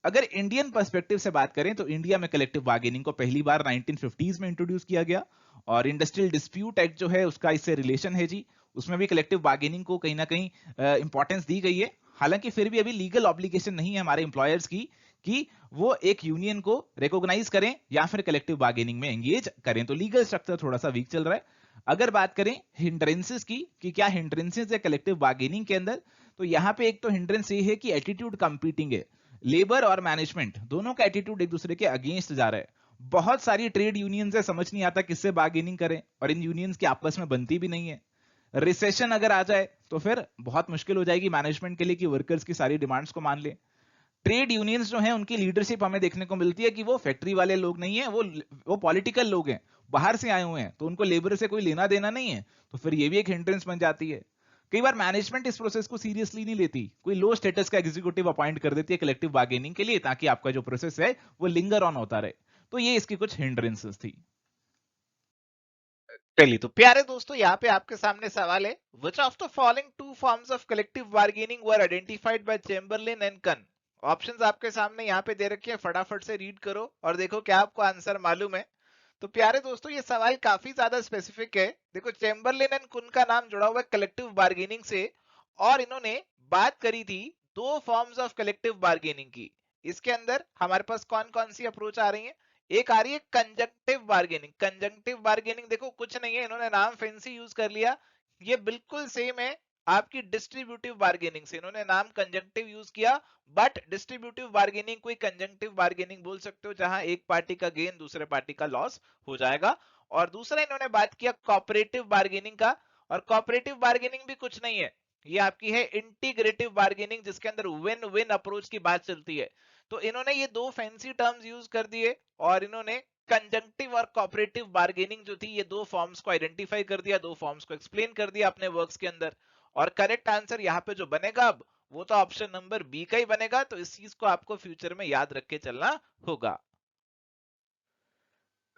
Speaker 1: अगर इंडियन पर्सपेक्टिव से बात करें तो इंडिया में कलेक्टिव बार्गेनिंग को पहली बार 1950s में इंट्रोड्यूस किया गया, और इंडस्ट्रियल डिस्प्यूट एक्ट जो है उसका इससे रिलेशन है जी। उसमें भी कलेक्टिव बार्गेनिंग को कहीं ना कहीं इंपॉर्टेंस दी गई है। हालांकि फिर भी अभी लीगल ऑब्लिगेशन नहीं है हमारे एम्प्लॉयर्स की कि वो एक यूनियन को रिकॉग्नाइज करें या फिर कलेक्टिव बार्गेनिंग में एंगेज करें, तो लीगल स्ट्रक्चर थोड़ा सा वीक चल रहा है। अगर बात करें हिंड्रेंसेस की कि क्या हिंड्रेंसेस है कलेक्टिव बार्गेनिंग के अंदर, तो यहाँ पे एक तो हिंड्रेंस ये है कि एटीट्यूड कंपीटिंग है। लेबर और मैनेजमेंट दोनों का एटीट्यूड एक दूसरे के अगेंस्ट जा रहा है। बहुत सारी ट्रेड यूनियंस है, समझ नहीं आता किससे बार्गेनिंग करें, और इन यूनियंस की आपस में बनती भी नहीं है। रिसेशन अगर आ जाए तो फिर बहुत मुश्किल हो जाएगी मैनेजमेंट के लिए कि वर्कर्स की सारी डिमांड्स को मान ले। ट्रेड यूनियंस जो हैं उनकी लीडरशिप हमें देखने को मिलती है कि वो फैक्ट्री वाले लोग नहीं है, वो पॉलिटिकल लोग हैं, बाहर से आए हुए हैं, तो उनको लेबर से कोई लेना देना नहीं है। तो फिर ये भी एक हिंड्रेंस बन जाती है। कई बार मैनेजमेंट इस प्रोसेस को सीरियसली नहीं लेती, कोई लो स्टेटस का एग्जीक्यूटिव अपॉइंट कर देती है कलेक्टिव बार्गेनिंग के लिए, ताकि आपका जो प्रोसेस है वो लिंगर ऑन होता रहे। तो ये इसकी कुछ हिंड्रेंसेस थी।
Speaker 2: चलिए, तो प्यारे दोस्तों यहाँ पे आपके सामने सवाल है, which of the following two forms of collective bargaining were identified by Chamberlin and कन। ऑप्शंस आपके सामने यहाँ पे दे रखे हैं, फटाफट से रीड करो और देखो क्या आपको आंसर मालूम है। तो प्यारे दोस्तों ये सवाल काफी ज्यादा स्पेसिफिक है। देखो, चेम्बरलिन एंड कुन का नाम जुड़ा हुआ है कलेक्टिव बार्गेनिंग से, और इन्होंने बात करी थी दो फॉर्म्स ऑफ कलेक्टिव बार्गेनिंग की। इसके अंदर हमारे पास कौन कौन सी अप्रोच आ रही है? एक आ रही है कंजंक्टिव बार्गेनिंग। कंजंक्टिव बार्गेनिंग देखो कुछ नहीं है, इन्होंने नाम फैंसी यूज कर लिया, ये बिल्कुल सेम है आपकी डिस्ट्रीब्यूटिव बार्गेनिंग से। इन्होंने नाम कंजंक्टिव यूज किया, बट डिस्ट्रीब्यूटिव बार्गेनिंग को कंजंक्टिव बार्गेनिंग बोल सकते हो, जहां एक पार्टी का गेन दूसरे पार्टी का लॉस हो जाएगा। और दूसरा इन्होंने बात किया कोऑपरेटिव बार्गेनिंग का, और कोऑपरेटिव बार्गेनिंग भी कुछ नहीं है, ये आपकी है इंटीग्रेटिव बार्गेनिंग, जिसके अंदर विन विन अप्रोच की बात चलती है। तो इन्होंने ये दो फैंसी टर्म्स यूज कर दिए, और इन्होंने कंजंक्टिव और कोऑपरेटिव बार्गेनिंग जो थी ये दो फॉर्म्स को आइडेंटिफाई कर दिया, दो फॉर्म्स को एक्सप्लेन कर दिया अपने वर्क्स के अंदर। और करेक्ट आंसर यहाँ पे जो बनेगा अब वो तो ऑप्शन नंबर बी का ही बनेगा। तो इस चीज को आपको फ्यूचर में याद रख के चलना होगा।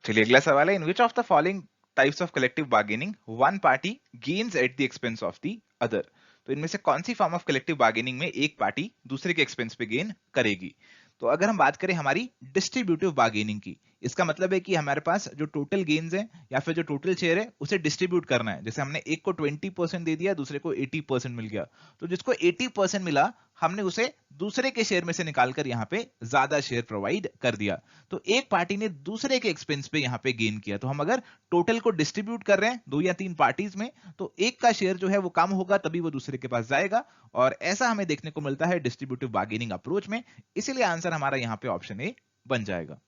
Speaker 1: चलिए अगला सवाल है, in which of the following types of collective bargaining one party gains at the expense of the other. तो इनमें से कौन सी फॉर्म ऑफ कलेक्टिव बार्गेनिंग में एक पार्टी दूसरे के एक्सपेंस पे गेन करेगी? तो अगर हम बात करें हमारी डिस्ट्रीब्यूटिव बार्गेनिंग की, इसका मतलब है कि हमारे पास जो टोटल गेन्स है या फिर जो टोटल शेयर है उसे डिस्ट्रीब्यूट करना है। जैसे हमने एक को 20% दे दिया, दूसरे को 80% मिल गया, तो जिसको 80% मिला हमने उसे दूसरे के शेयर में से निकालकर यहाँ पे ज्यादा शेयर प्रोवाइड कर दिया। तो एक पार्टी ने दूसरे के एक्सपेंस पे यहाँ पे गेन किया। तो हम अगर टोटल को डिस्ट्रीब्यूट कर रहे हैं दो या तीन पार्टीज में, तो एक का शेयर जो है वो कम होगा, तभी वो दूसरे के पास जाएगा। और ऐसा हमें देखने को मिलता है डिस्ट्रीब्यूटिव बार्गेनिंग अप्रोच में, इसीलिए आंसर हमारा यहाँ पे ऑप्शन ए बन जाएगा।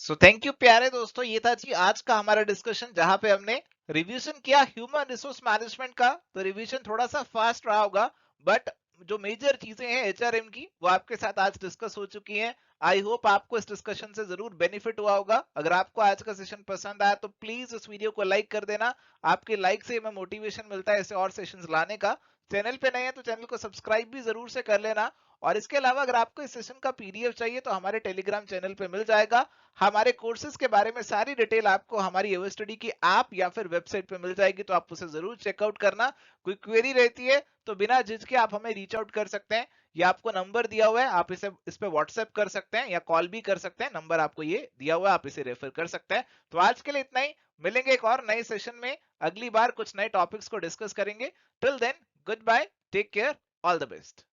Speaker 2: सो थैंक यू प्यारे दोस्तों, ये था जी आज का हमारा डिस्कशन, जहां पे हमने रिवीजन किया ह्यूमन रिसोर्स मैनेजमेंट का, तो रिवीजन थोड़ा सा फास्ट रहा होगा, बट जो मेजर चीजें हैं एचआरएम की वो आपके साथ आज डिस्कस हो चुकी हैं। आई होप आपको इस डिस्कशन से जरूर बेनिफिट हुआ होगा। अगर आपको आज का सेशन पसंद आया तो प्लीज इस वीडियो को लाइक कर देना। आपके लाइक से हमें मोटिवेशन मिलता है ऐसे और सेशंस लाने का। चैनल पे नए हैं तो चैनल को सब्सक्राइब भी जरूर से कर लेना। और इसके अलावा अगर आपको इस सेशन का पीडीएफ चाहिए तो हमारे टेलीग्राम चैनल पे मिल जाएगा। हमारे कोर्सेज के बारे में सारी डिटेल आपको हमारी एवर स्टडी की ऐप या फिर वेबसाइट पे मिल जाएगी, तो आप उसे जरूर चेकआउट करना। कोई क्वेरी रहती है तो बिना झिझके आप हमें रीच आउट कर सकते हैं, या आपको नंबर दिया हुआ है आप इस पे व्हाट्सएप कर सकते हैं या कॉल भी कर सकते हैं। नंबर आपको ये दिया हुआ है, आप इसे रेफर कर सकते हैं। तो आज के लिए इतना ही, मिलेंगे एक और नए सेशन में। अगली बार कुछ नए टॉपिक्स को डिस्कस करेंगे। Till then, goodbye, take care, all the best.